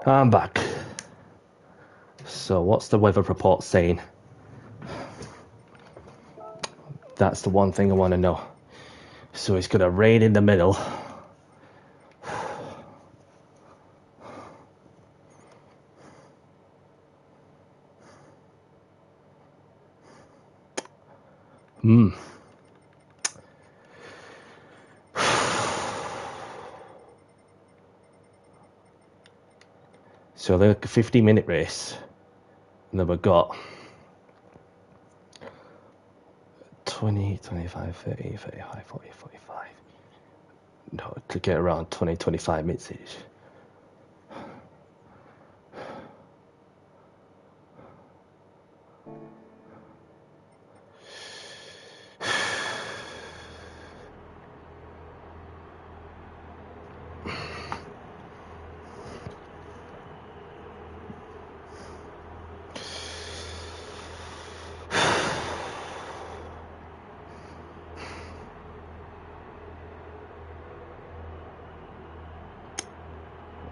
I'm back. So what's the weather report saying? That's the one thing I want to know. So it's going to rain in the middle. So they're like a 50-minute race. And then we've got 20, 25, 30, 35, 40, 45. No, to get around 20, 25 minutes each.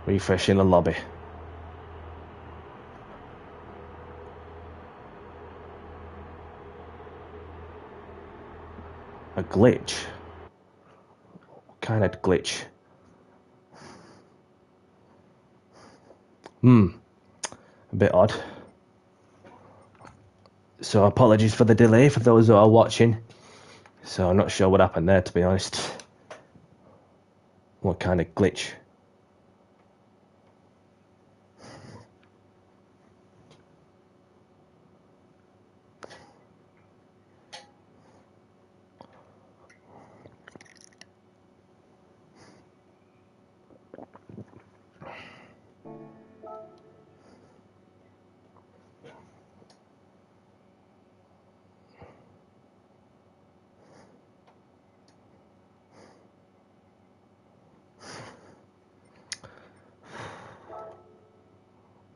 Refreshing the lobby. A glitch? What kind of glitch? A bit odd. So apologies for the delay for those who are watching. So I'm not sure what happened there, to be honest. What kind of glitch?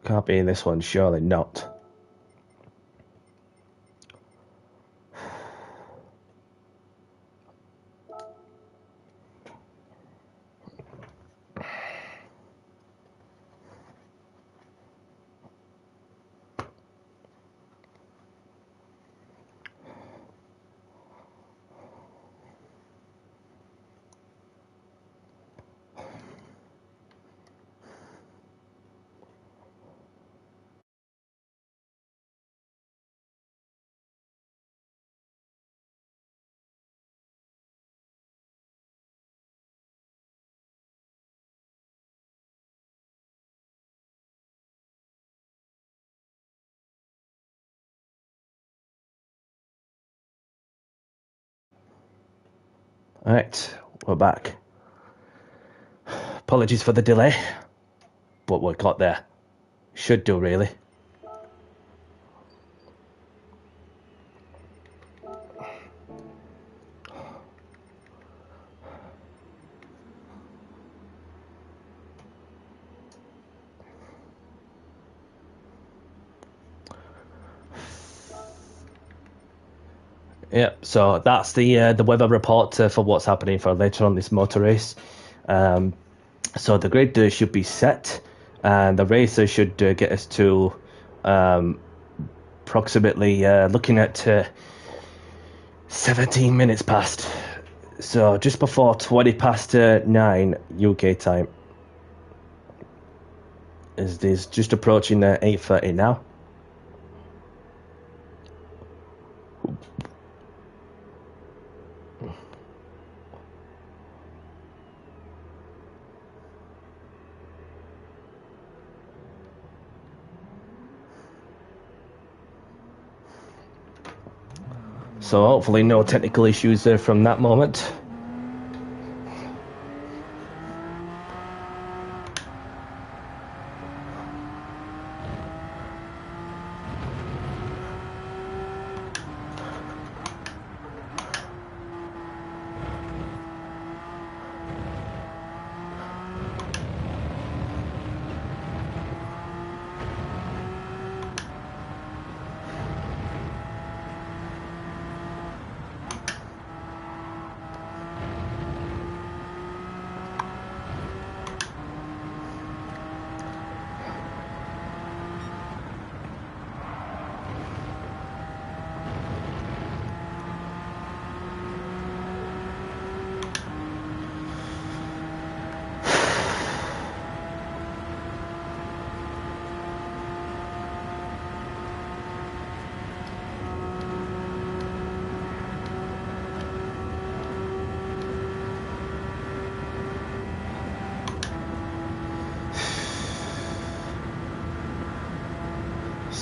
Can't be in this one, surely not. Alright, we're back. Apologies for the delay, but we got there. Should do, really. Yeah, so that's the weather report for what's happening for later on this motor race. So the grid should be set, and the racer should get us to approximately looking at 17 minutes past. So just before 20 past 9 UK time. Is this just approaching 8:30 now? So hopefully no technical issues from that moment.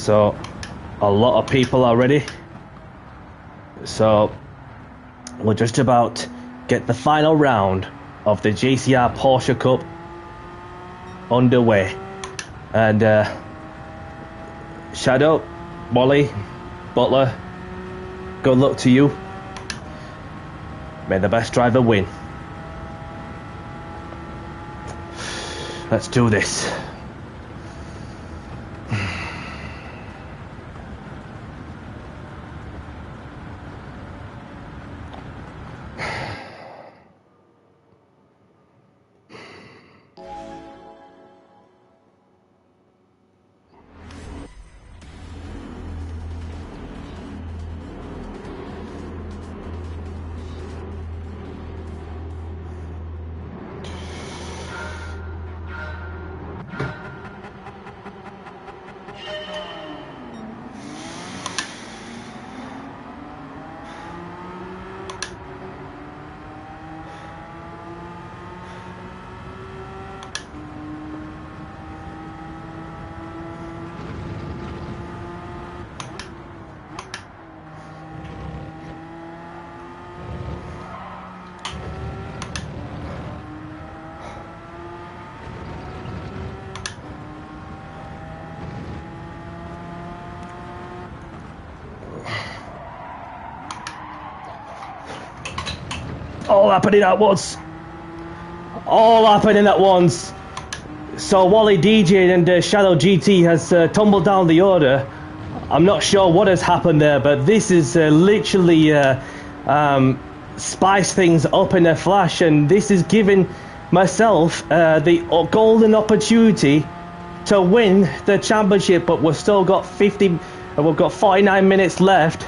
So a lot of people are ready. So we're just about get the final round of the JCR Porsche Cup underway. And Shadow, Wally, Butler, good luck to you. May the best driver win. Let's do this. All happening at once. All happening at once. So Wally DJ and Shadow GT has tumbled down the order. I'm not sure what has happened there, but this is literally spice things up in a flash, and this is giving myself the golden opportunity to win the championship. But we've still got 49 minutes left.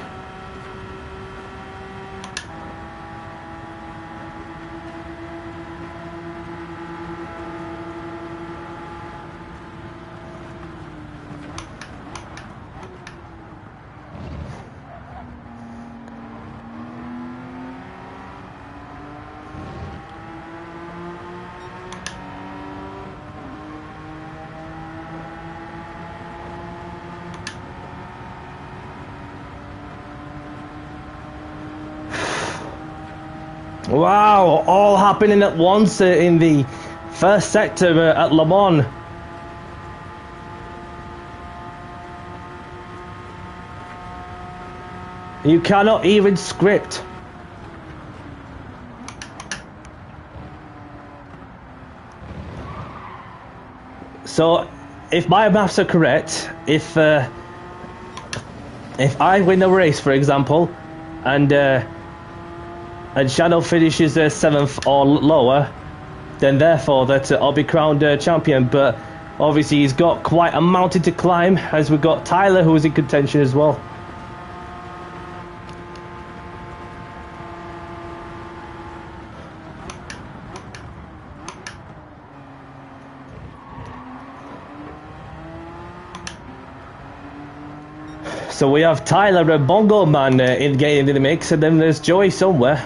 Wow, all happening at once in the first sector at Le Mans. You cannot even script. So, if my maths are correct, if I win the race, for example, and Shadow finishes 7th or lower, then therefore that I'll be crowned champion. But obviously he's got quite a mountain to climb, as we've got Tyler, who is in contention as well. So we have Tyler and Bongo Man getting into the mix, and then there's Joey somewhere.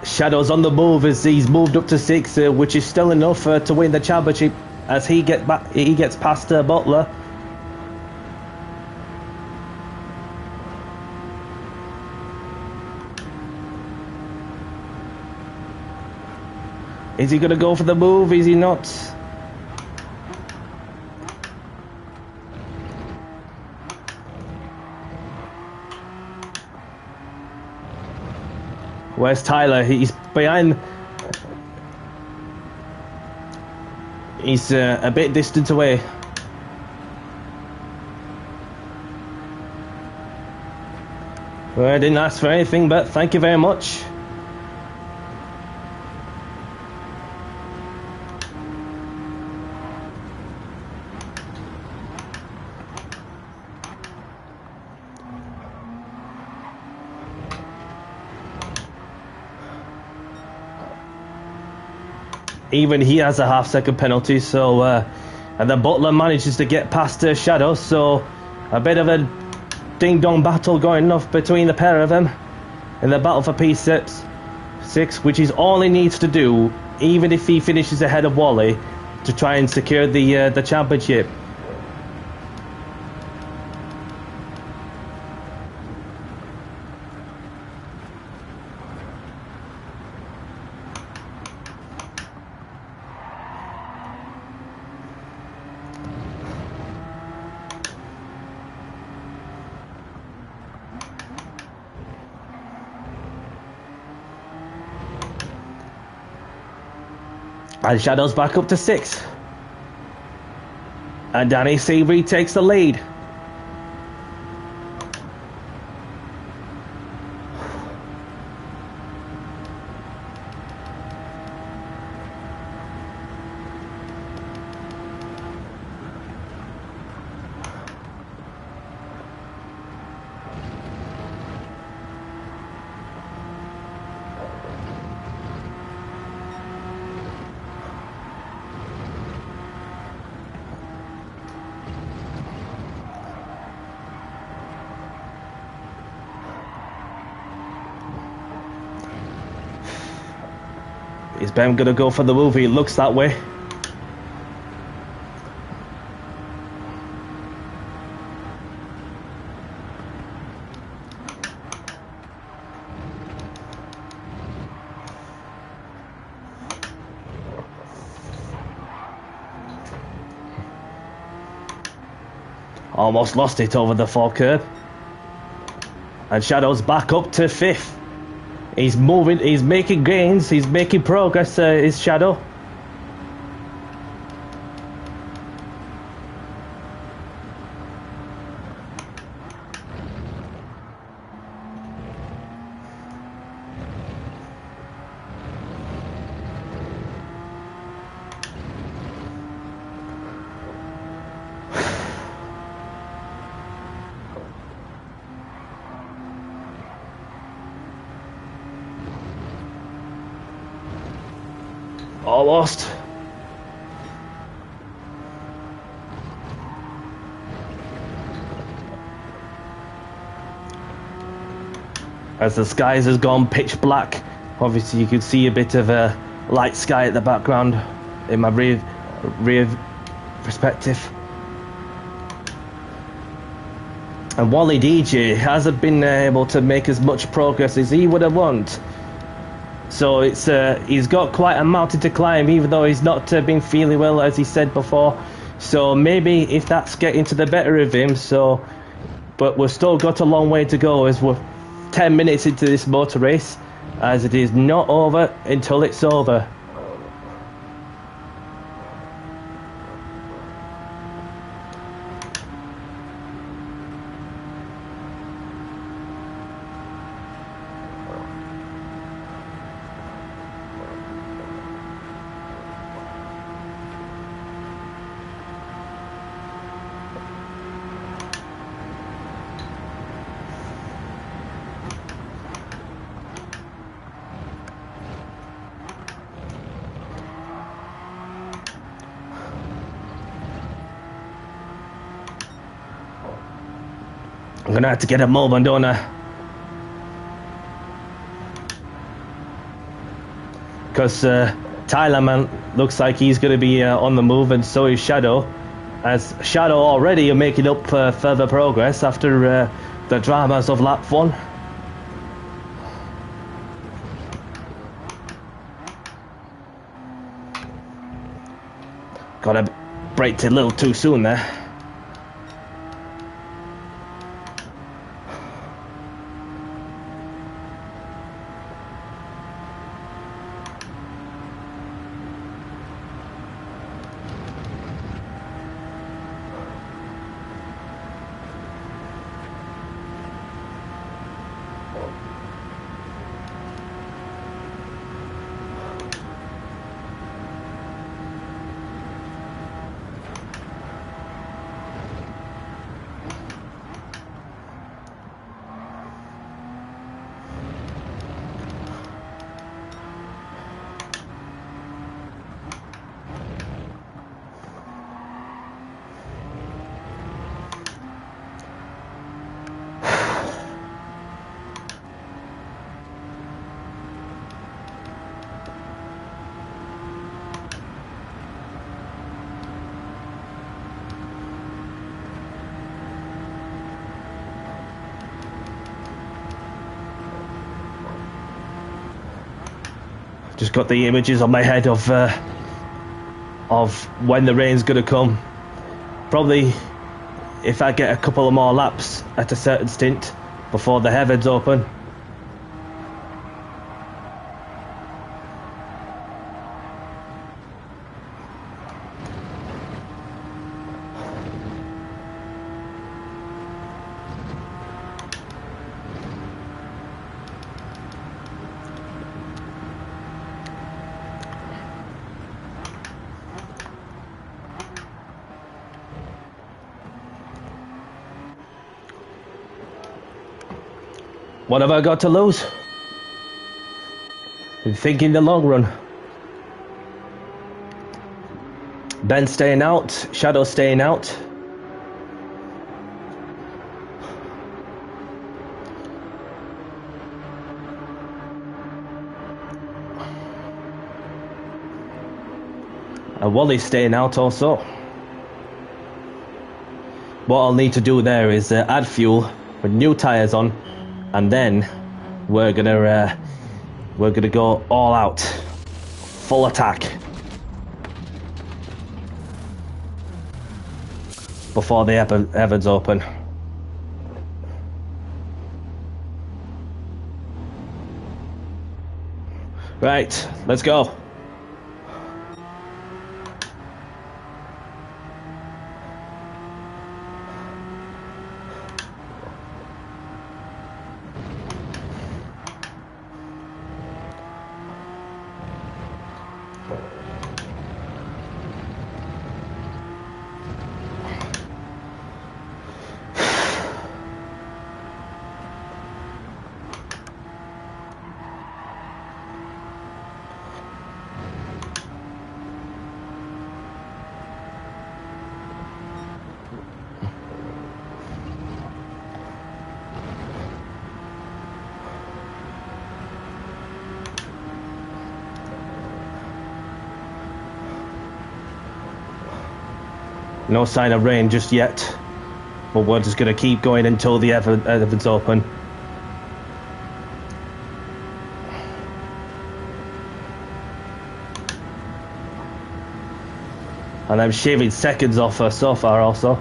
Shadow's on the move as he's moved up to 6, which is still enough to win the championship as he gets past Butler. Is he going to go for the move? Is he not? Where's Tyler? He's behind. He's a bit distant away. Well, I didn't ask for anything, but thank you very much. Even he has a half-second penalty, so and then Butler manages to get past Shadow, so a bit of a ding-dong battle going off between the pair of them in the battle for P6, which is all he needs to do, even if he finishes ahead of Wally, to try and secure the championship. And Shadow's back up to 6. And Danny C retakes the lead. Is Ben gonna go for the move? It looks that way. Almost lost it over the fore curb. And Shadow's back up to 5th. He's moving, he's making gains, he's making progress, is Shadow. Almost. As the skies has gone pitch black, obviously you can see a bit of a light sky at the background in my rear perspective. And Wally DJ hasn't been able to make as much progress as he would have wanted. So it's he's got quite a mountain to climb, even though he's not been feeling well, as he said before. So maybe if that's getting to the better of him, so... But we've still got a long way to go, as we're 10 minutes into this motor race, as it is not over until it's over. I'm gonna have to get a moment, don't I? because Tyler man looks like he's going to be on the move, and so is Shadow. As Shadow already making up further progress after the dramas of lap 1. Got to braked a little too soon there. Just got the images on my head of when the rain's gonna come. Probably if I get a couple of more laps at a certain stint before the heavens open. What have I got to lose? I'm thinking the long run. Ben staying out, Shadow staying out. And Wally's staying out also. What I'll need to do there is add fuel with new tyres on, and then we're gonna go all out, full attack before the heavens open. Right, let's go. No sign of rain just yet, but we're just going to keep going until the heavens open. And I'm shaving seconds off her so far also.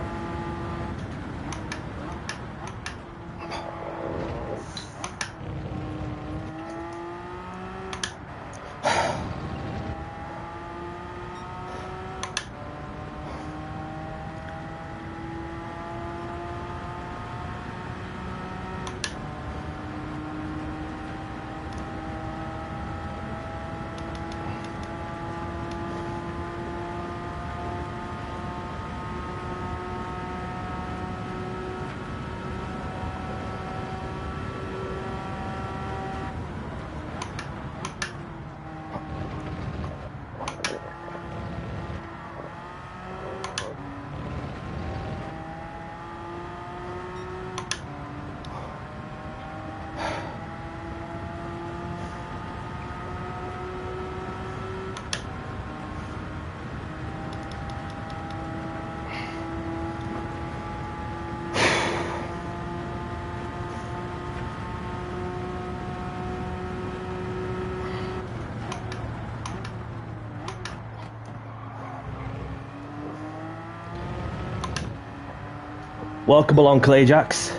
Welcome along, Clayjacks.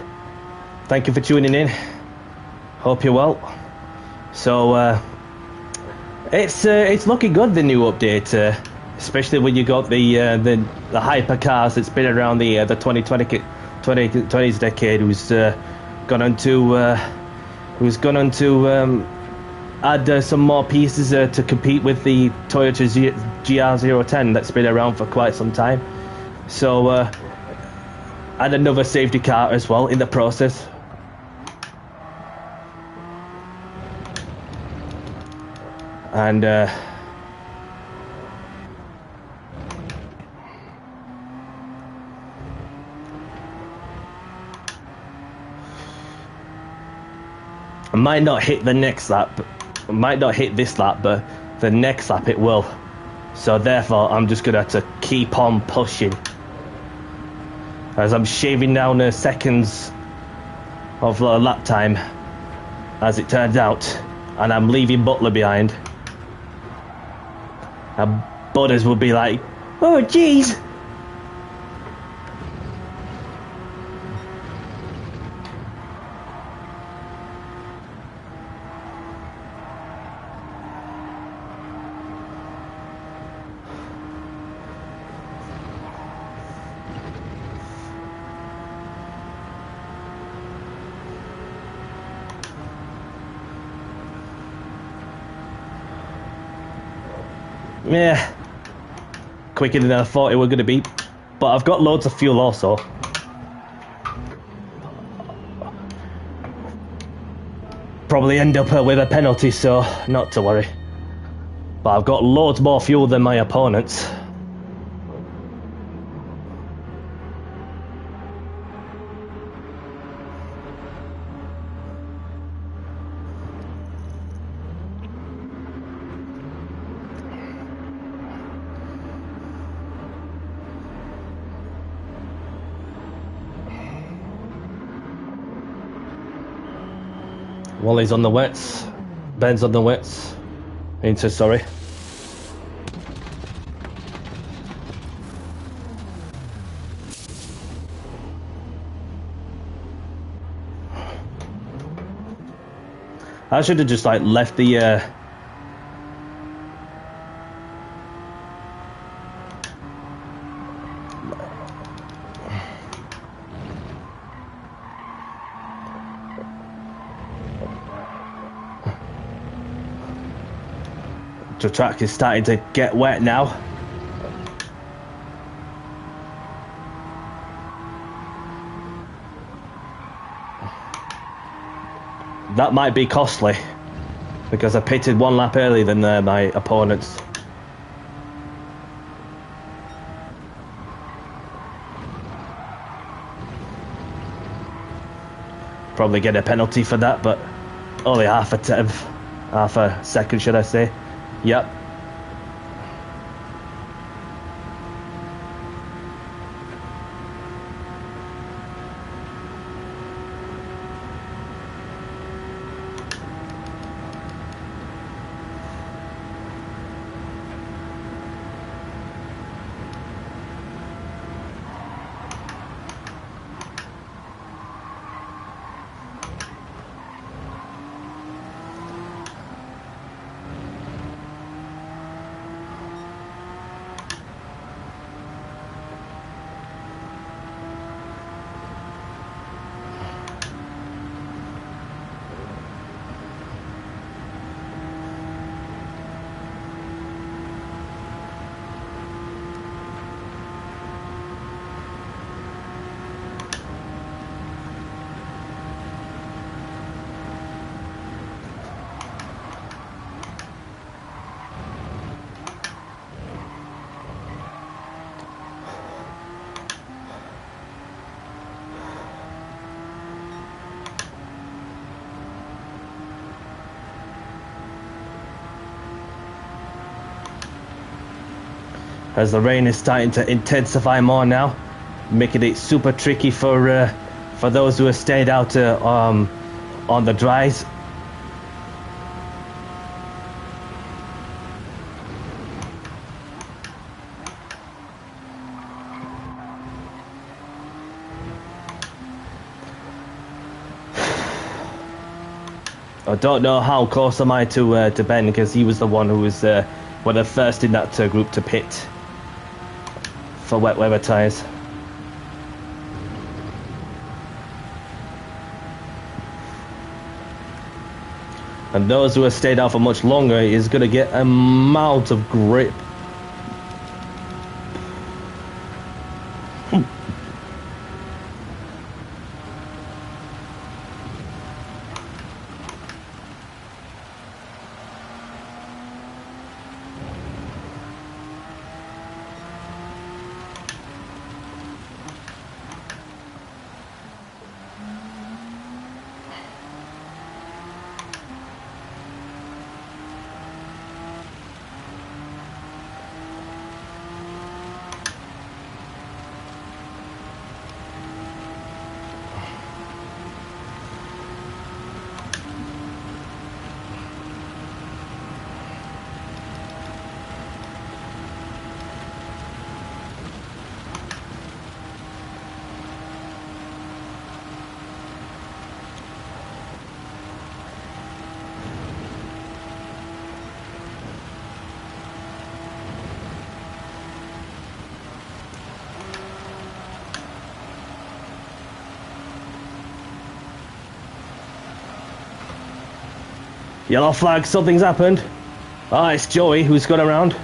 Thank you for tuning in. Hope you're well. So it's looking good, the new update, especially when you got the hypercars that's been around the 2020s decade, who's gone on to add some more pieces to compete with the Toyota GR010 that's been around for quite some time. So add another safety car as well in the process. And I might not hit the next lap, might not hit this lap, but the next lap it will. So therefore I'm just gonna have to keep on pushing as I'm shaving down seconds of lap time, as it turns out, and I'm leaving Butler behind. And Butters will be like, oh jeez. Yeah, quicker than I thought it were going to be, but I've got loads of fuel also. Probably end up with a penalty, so not to worry. But I've got loads more fuel than my opponents. Wally's on the wets, Ben's on the wets, sorry. I should have just like left the the track is starting to get wet now. That might be costly because I pitted one lap earlier than my opponents. Probably get a penalty for that, but only half a second, should I say. Yep. As the rain is starting to intensify more now, making it super tricky for those who have stayed out on the dries. I don't know how close am I to Ben, because he was the one who was one of the first in that group to pit for wet weather tyres. And those who have stayed out for much longer is going to get a amount of grip. Yellow flag, something's happened. Ah, it's Joey who's gone around.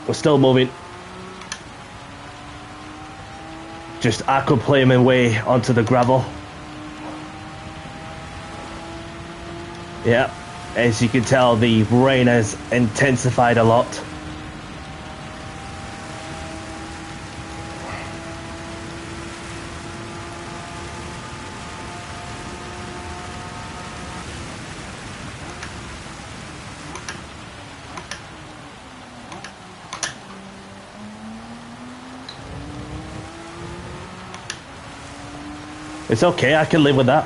We're still moving. Just I could play my way onto the gravel. Yeah, as you can tell, the rain has intensified a lot. It's okay, I can live with that.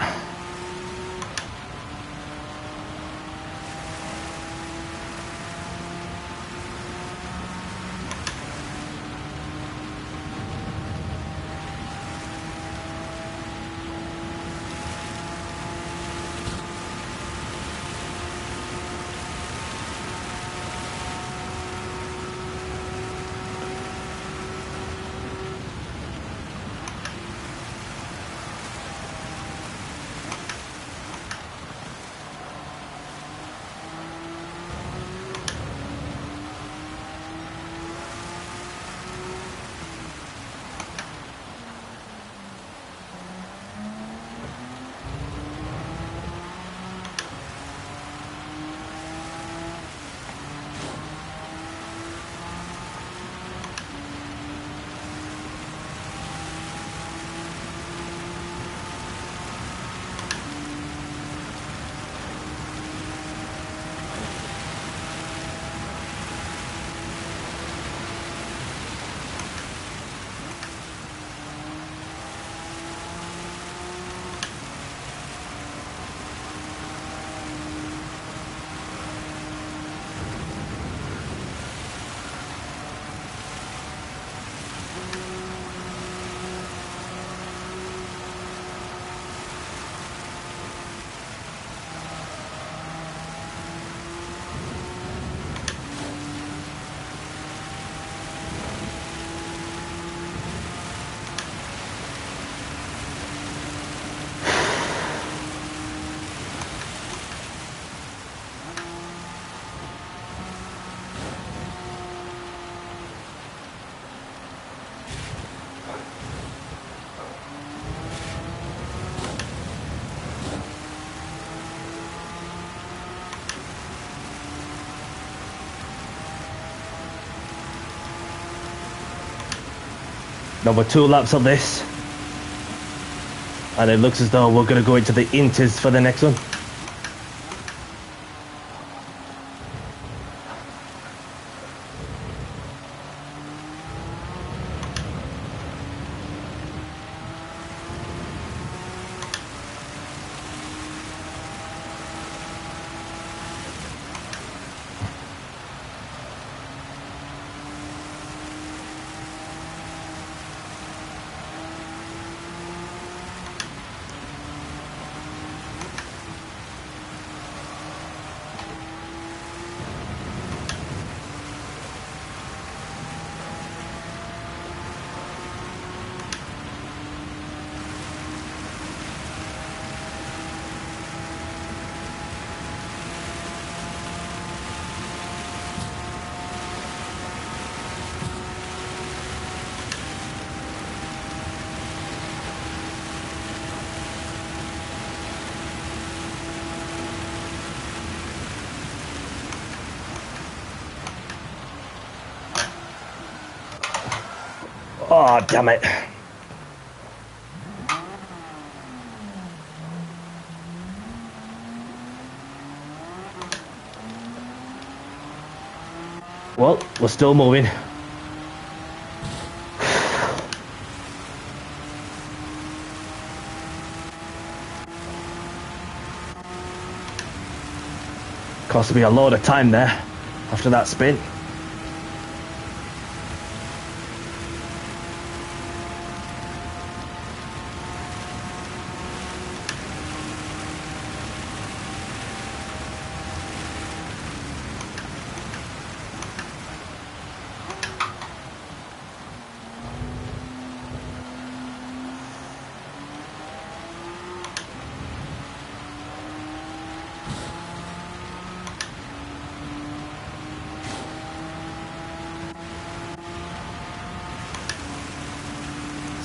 Number 2 laps of this. And it looks as though we're going to go into the inters for the next one. Oh, damn it. Well, we're still moving. Cost me a load of time there after that spin.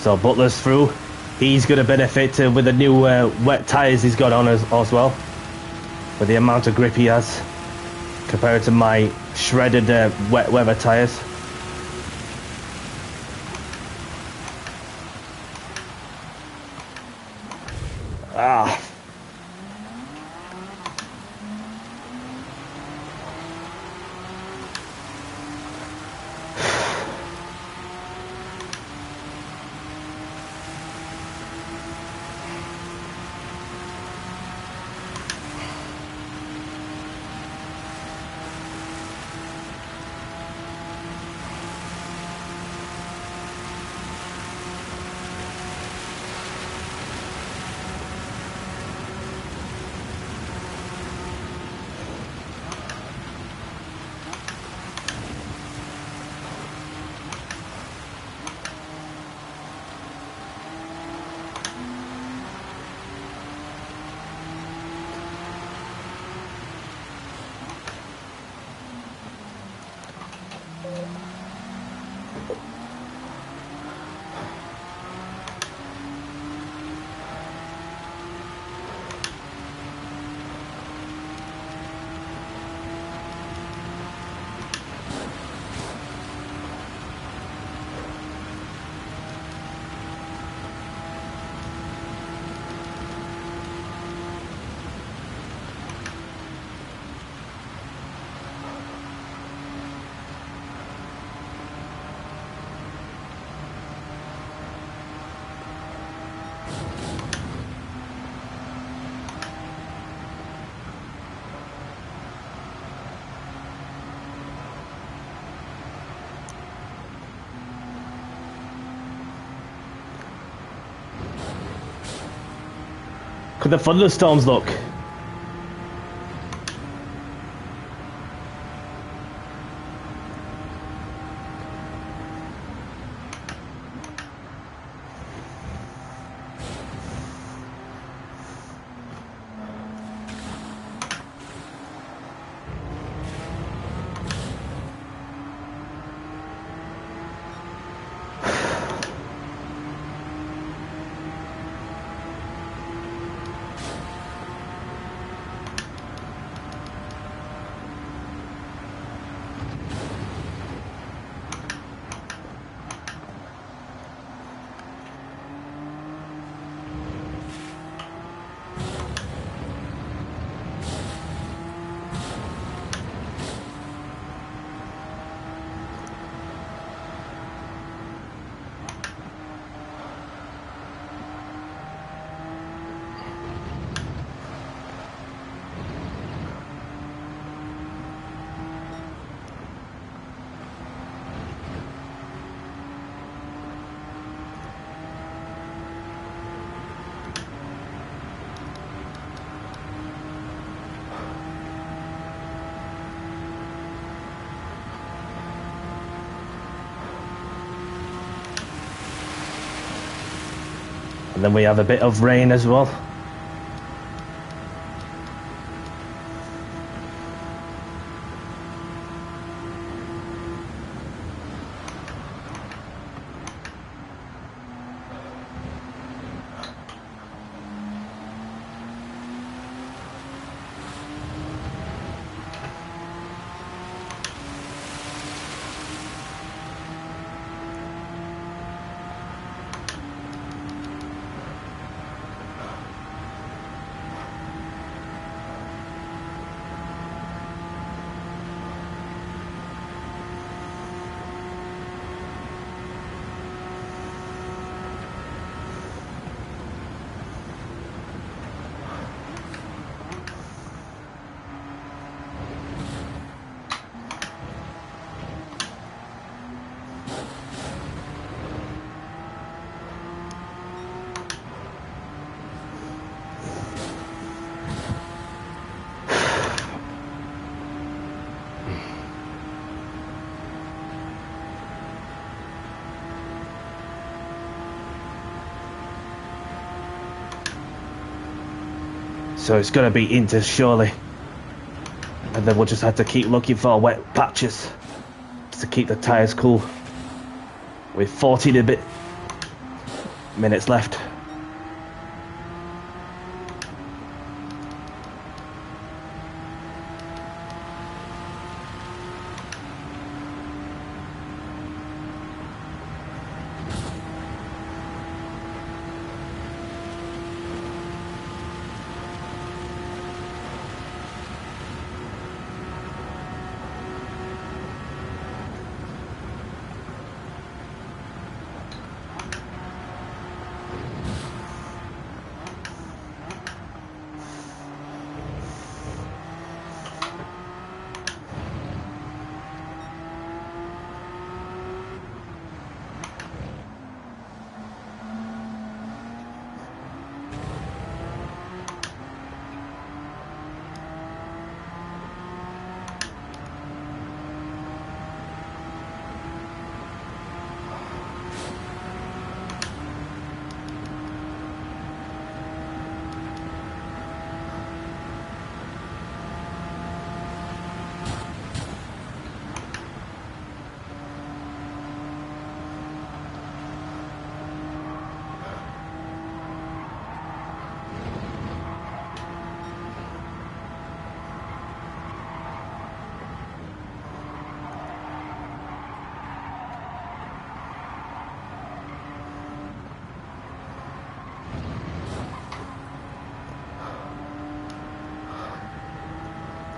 So Butler's through. He's going to benefit with the new wet tyres he's got on as well. With the amount of grip he has compared to my shredded wet weather tyres. Ah. Could the thunderstorms look? And then we have a bit of rain as well. So it's going to be into surely. And then we'll just have to keep looking for wet patches to keep the tyres cool. With 14 and a bit minutes left.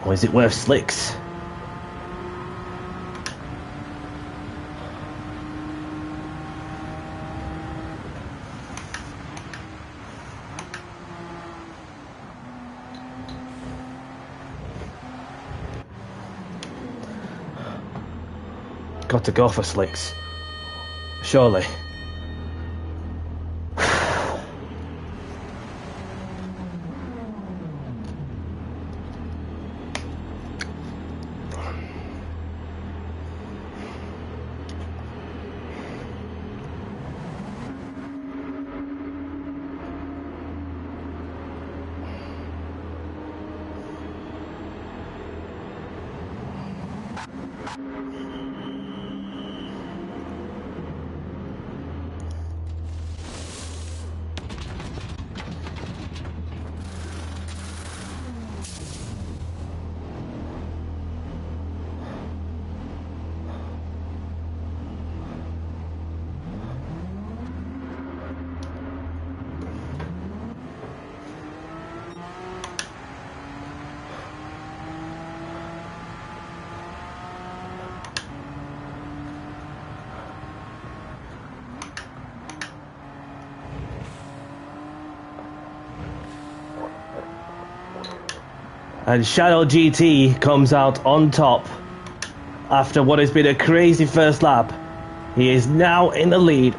Or is it worth slicks? Got to go for slicks. Surely. And Shadow GT comes out on top after what has been a crazy first lap. He is now in the lead.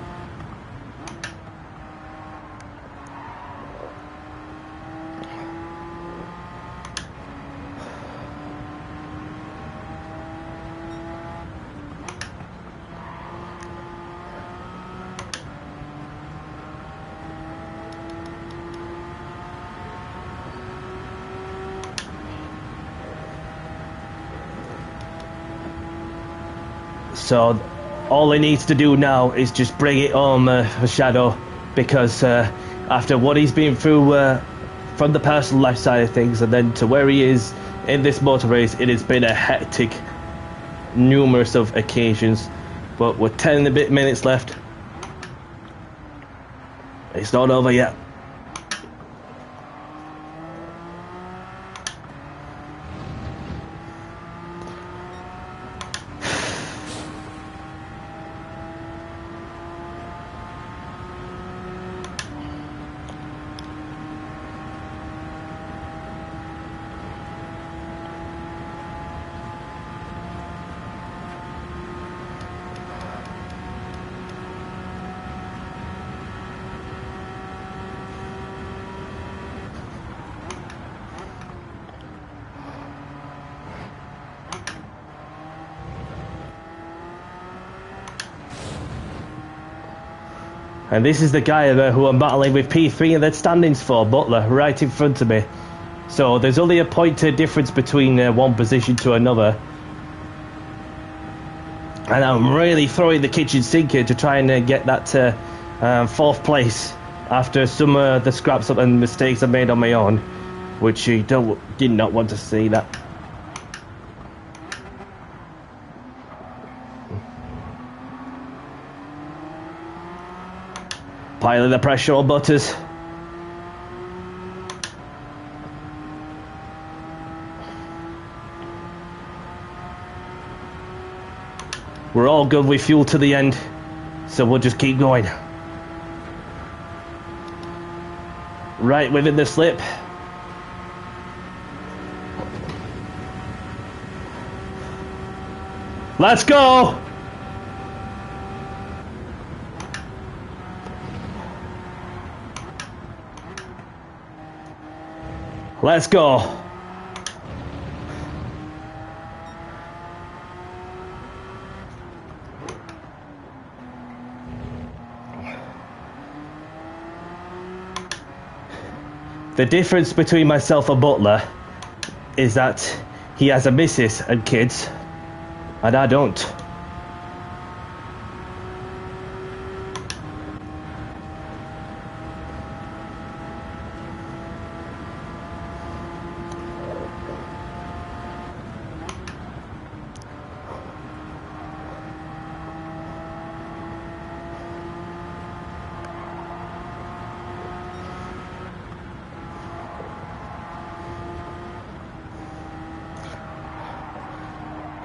So all he needs to do now is just bring it home for Shadow, because after what he's been through from the personal life side of things and then to where he is in this motor race, it has been a hectic numerous of occasions. But with 10 and a bit minutes left, it's not over yet. And this is the guy who I'm battling with P3 in the standings for, Butler, right in front of me. So there's only a point difference between one position to another. And I'm really throwing the kitchen sink here to try and get that fourth place after some of the scraps up and mistakes I made on my own, which you did not want to see that. Piling the pressure on Butters. We're all good with fuel to the end, so we'll just keep going. Right within the slip. Let's go! Let's go. The difference between myself and Butler is that he has a missus and kids, and I don't.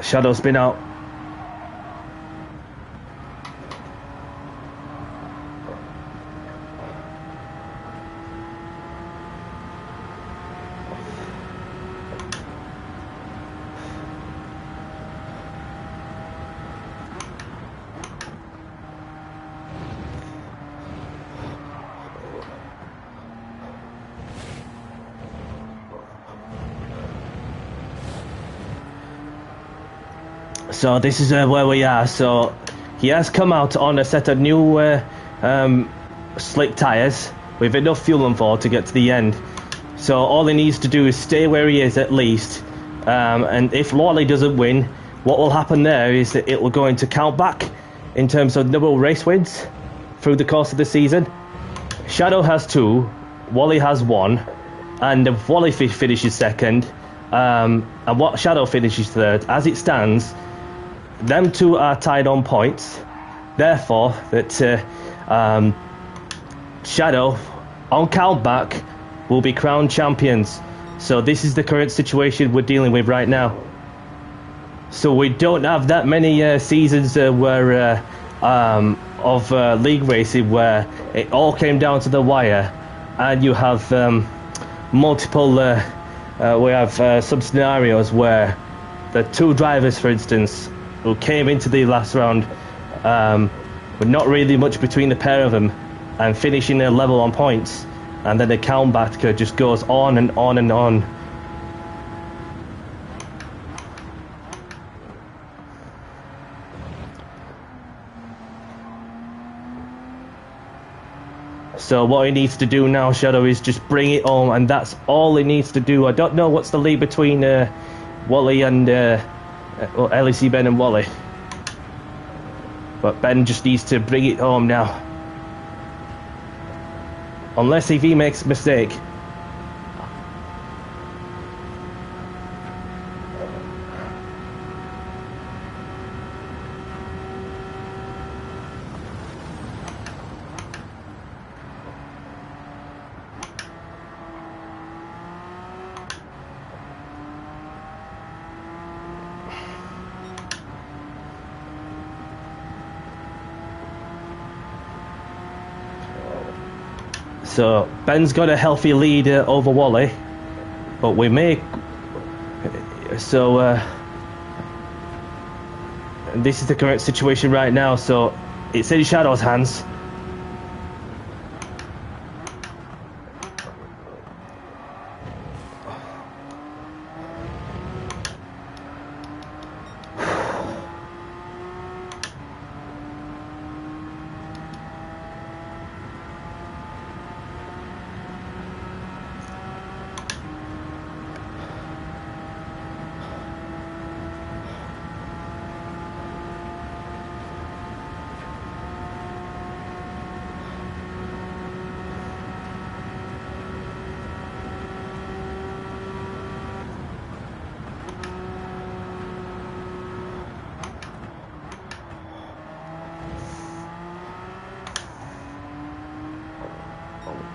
Shadow's been out. So this is where we are. So he has come out on a set of new slick tyres with enough fuel on board to get to the end. So all he needs to do is stay where he is at least. And if Lawley doesn't win, what will happen there is that it will go into count back in terms of number of race wins through the course of the season. Shadow has 2, Wally has 1, and if Wally finishes second, and what Shadow finishes third, as it stands, them two are tied on points. Therefore, that Shadow on countback will be crowned champions. So this is the current situation we're dealing with right now. So we don't have that many seasons where of league racing where it all came down to the wire, and you have multiple. We have some scenarios where the 2 drivers, for instance, who came into the last round with not really much between the pair of them, and finishing their level on points, and then the countback just goes on and on and on. So what he needs to do now, Shadow, is just bring it home, and that's all he needs to do. I don't know what's the lead between Wally and LEC Ben and Wally. But Ben just needs to bring it home now. Unless if he makes a mistake. So Ben's got a healthy lead over Wally, but we may. So this is the current situation right now. So it's in Shadow's hands.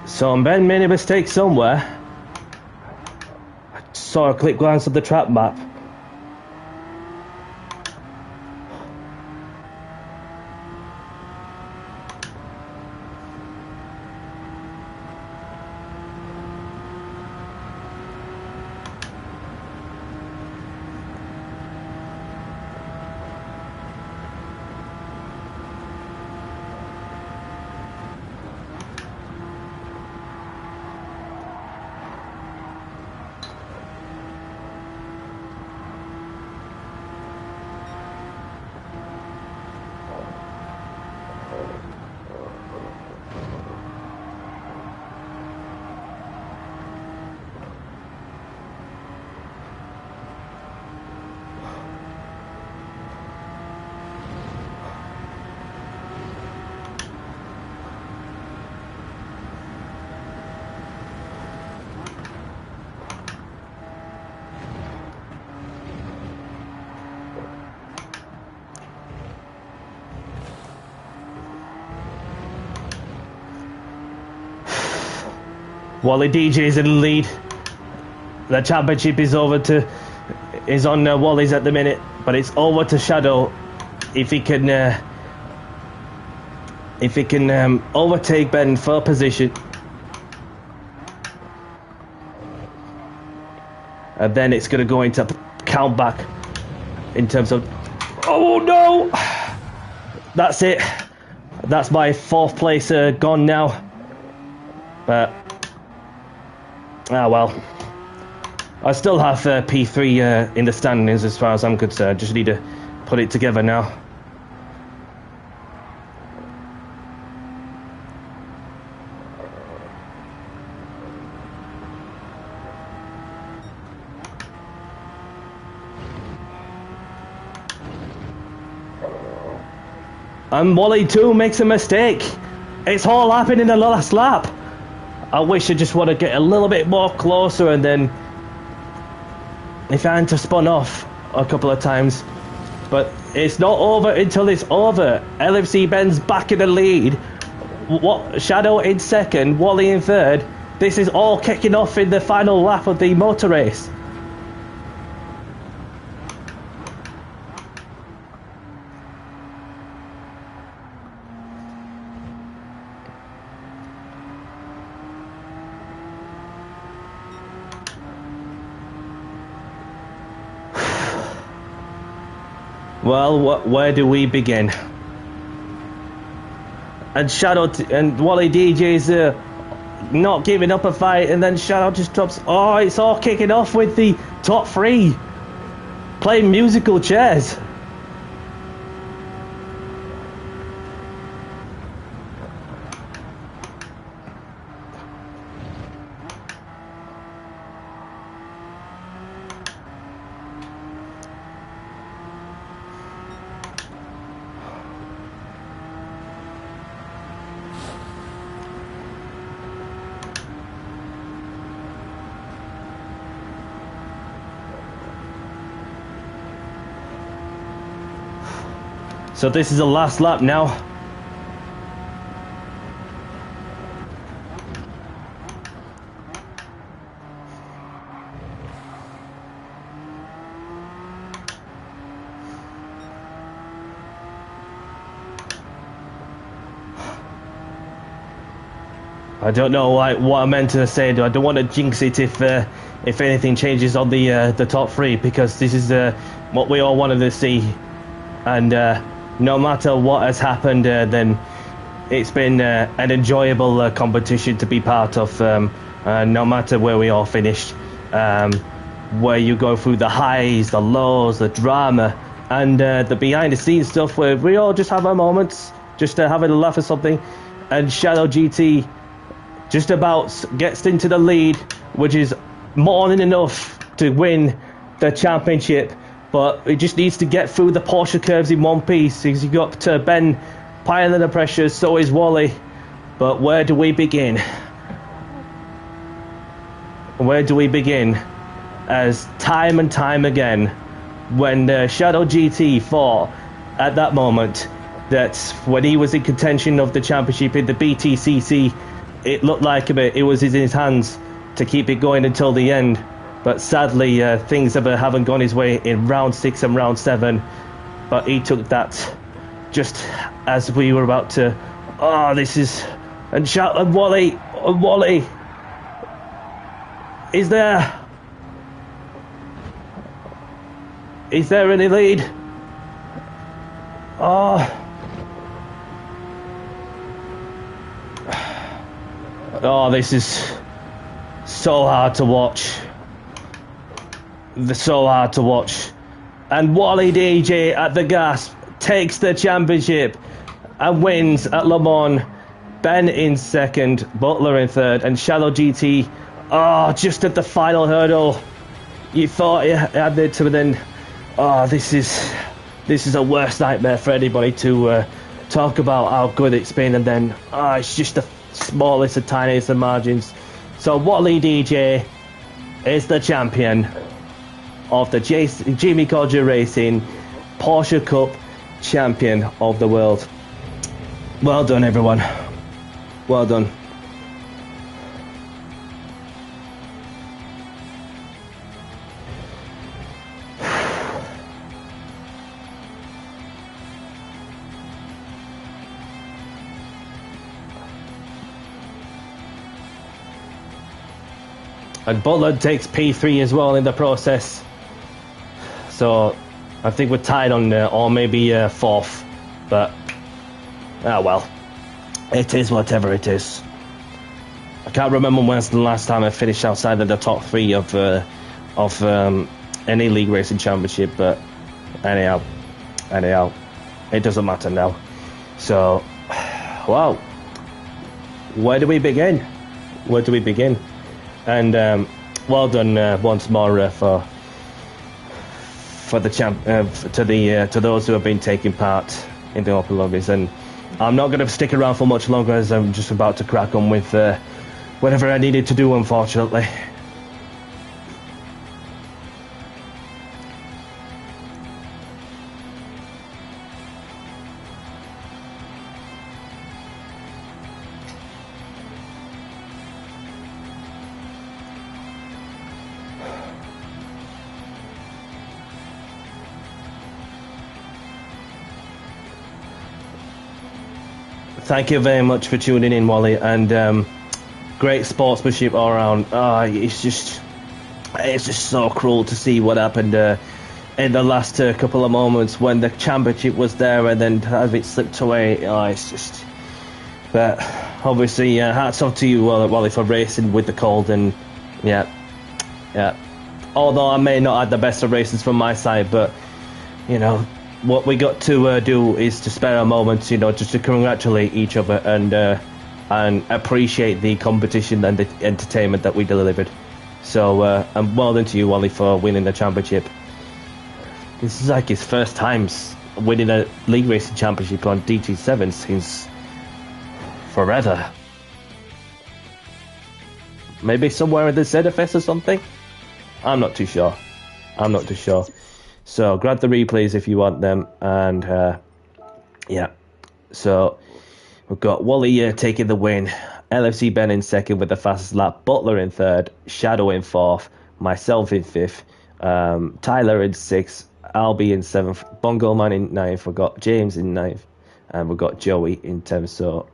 So Ben made a mistake somewhere. I saw a quick glance at the track map. Wally DJ's in the lead. The championship is on Wally's at the minute, but it's over to Shadow if he can overtake Ben for position, and then it's going to go into count back in terms of. Oh no! That's it. That's my fourth place gone now. But well, I still have P3 in the standings as far as I'm concerned. Just need to put it together now. And Wally too makes a mistake. It's all happened in the last lap. I wish I just want to get a little bit more closer, and then if I hadn't have spun off a couple of times. But it's not over until it's over. LFC Ben's back in the lead. Shadow in second, Wally in third. This is all kicking off in the final lap of the motor race. Well, where do we begin? And Shadow and Wally DJ's not giving up a fight, and then Shadow just drops. Oh, it's all kicking off with the top three playing musical chairs. So this is the last lap now. I don't know what I meant to say. I don't want to jinx it if anything changes on the top three, because this is what we all wanted to see, and no matter what has happened, then it's been an enjoyable competition to be part of. No matter where we all finished, where you go through the highs, the lows, the drama, and the behind-the-scenes stuff, where we all just have our moments, just having a laugh or something, and Shadow GT just about gets into the lead, which is more than enough to win the championship, but it just needs to get through the Porsche curves in one piece, because you got Ben piling the pressure, so is Wally. But where do we begin? Where do we begin? As time and time again, when Shadow GT thought at that moment that when he was in contention of the championship in the BTCC, it looked like it was in his hands to keep it going until the end. But sadly, things haven't gone his way in round 6 and round 7. But he took that just as we were about to. Oh, this is. And Wally. Wally. Is there any lead? Oh. Oh, this is so hard to watch. So hard to watch. And Wally DJ at the gas takes the championship and wins at Le Mans. Ben in second, Butler in third, and Shadow GT, just at the final hurdle. You thought he had it to, then, this is a worst nightmare for anybody to talk about how good it's been, and then, it's just the smallest and tiniest of margins. So Wally DJ is the champion of the Jimmy Codger Racing Porsche Cup champion of the world. Well done, everyone. Well done. And Butler takes P3 as well in the process. So I think we're tied on or maybe 4th. But, well. It is whatever it is. I can't remember when's the last time I finished outside of the top 3 of any league racing championship. But anyhow. It doesn't matter now. So, wow. Where do we begin? And well done once more for the to those who have been taking part in the Open Lobbies. And I'm not going to stick around for much longer, as I'm just about to crack on with whatever I needed to do, unfortunately. Thank you very much for tuning in, Wally, and great sportsmanship all around. It's just so cruel to see what happened in the last couple of moments when the championship was there and then have it slipped away. It's just. But obviously, hats off to you, Wally, for racing with the cold, and yeah. Although I may not have the best of races from my side, but you know. What we got to do is to spare a moment, just to congratulate each other and appreciate the competition and the entertainment that we delivered. So, and well done to you, Wally, for winning the championship. This is like his first time winning a league racing championship on GT7 since forever. Maybe somewhere in the ZFS or something? I'm not too sure. So grab the replays if you want them, and Yeah. So we've got Wally taking the win, LFC Ben in second with the fastest lap, Butler in third, Shadow in fourth, myself in fifth, Tyler in sixth, Albie in seventh, Bongo Man in ninth, we've got James in ninth, and we've got Joey in tenth. So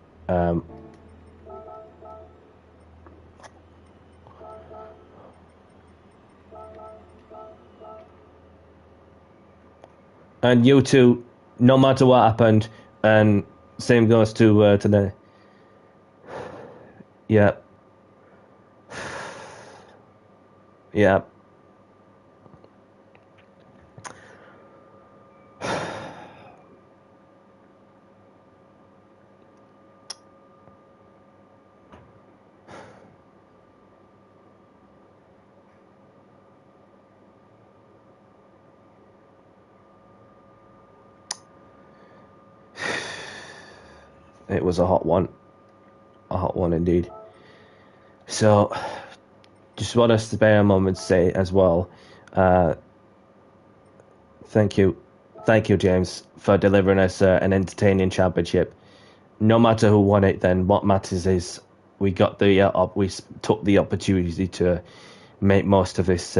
and you two, no matter what happened, and same goes to today. Yeah, yeah. It was a hot one indeed. So, just want to spare a moment to say as well, uh, thank you, James, for delivering us an entertaining championship. No matter who won it, then what matters is we got the took the opportunity to make most of this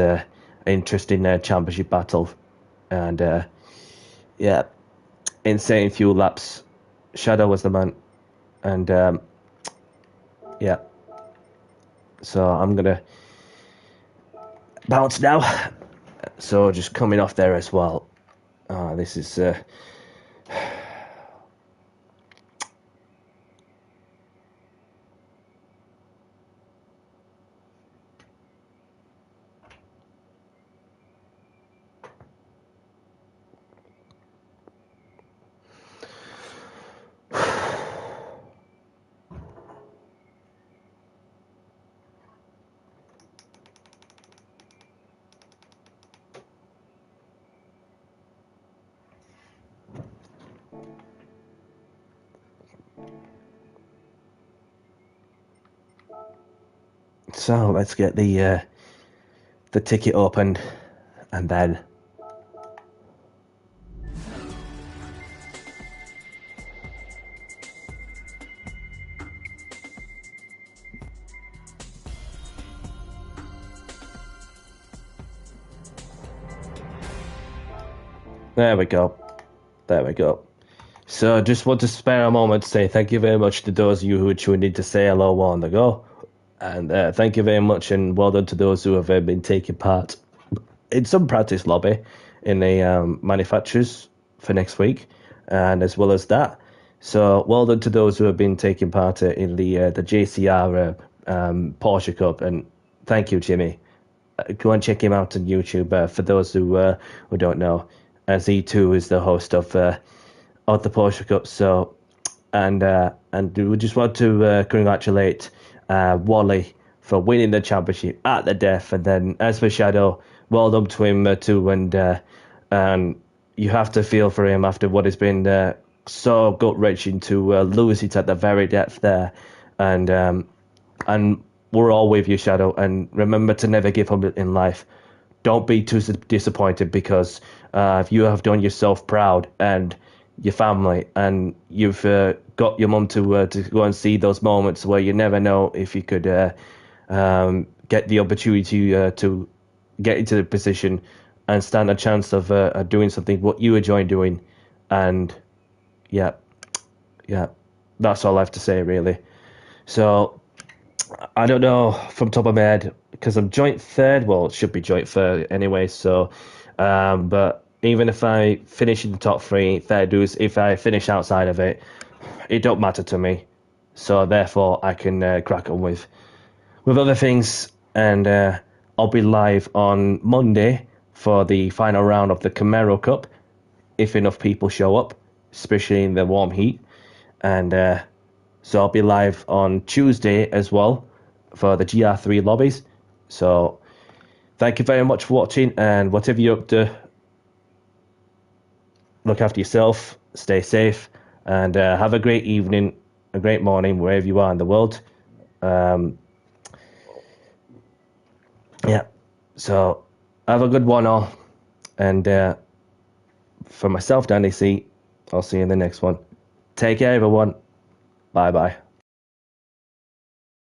interesting championship battle, and yeah, insane few laps. Shadow was the man, and yeah. So I'm gonna bounce now. So just coming off there as well. This is so let's get the ticket opened, and then there we go. There we go. So just want to spare a moment to say thank you very much to those of you who tuned in to say hello on the go. And thank you very much, and well done to those who have been taking part in some practice lobby in the manufacturers for next week, and as well as that. So well done to those who have been taking part in the JCR Porsche Cup, and thank you, Jimmy. Go and check him out on YouTube. For those who don't know, as he too is the host of the Porsche Cup. So, and we just want to congratulate Wally for winning the championship at the death, and then as for Shadow, well done to him too, and you have to feel for him after what has been so gut wrenching to lose it at the very depth there, and we're all with you, Shadow, and remember to never give up in life. Don't be too disappointed, because you have done yourself proud and your family, and you've got your mum to go and see those moments where you never know if you could get the opportunity to get into the position and stand a chance of doing something what you enjoy doing. And yeah, that's all I have to say, really. So I don't know from top of my head, because I'm joint third. Well, it should be joint third anyway. So, but even if I finish in the top three, fair dues. If I finish outside of it, it don't matter to me. So therefore, I can crack on with other things, and I'll be live on Monday for the final round of the Camaro Cup, if enough people show up, especially in the warm heat, and so I'll be live on Tuesday as well for the GR3 lobbies. So thank you very much for watching, and whatever you're up to, look after yourself, stay safe, and have a great evening, a great morning, wherever you are in the world. Yeah, so have a good one all, and for myself, Danny C, I'll see you in the next one. Take care, everyone. Bye bye.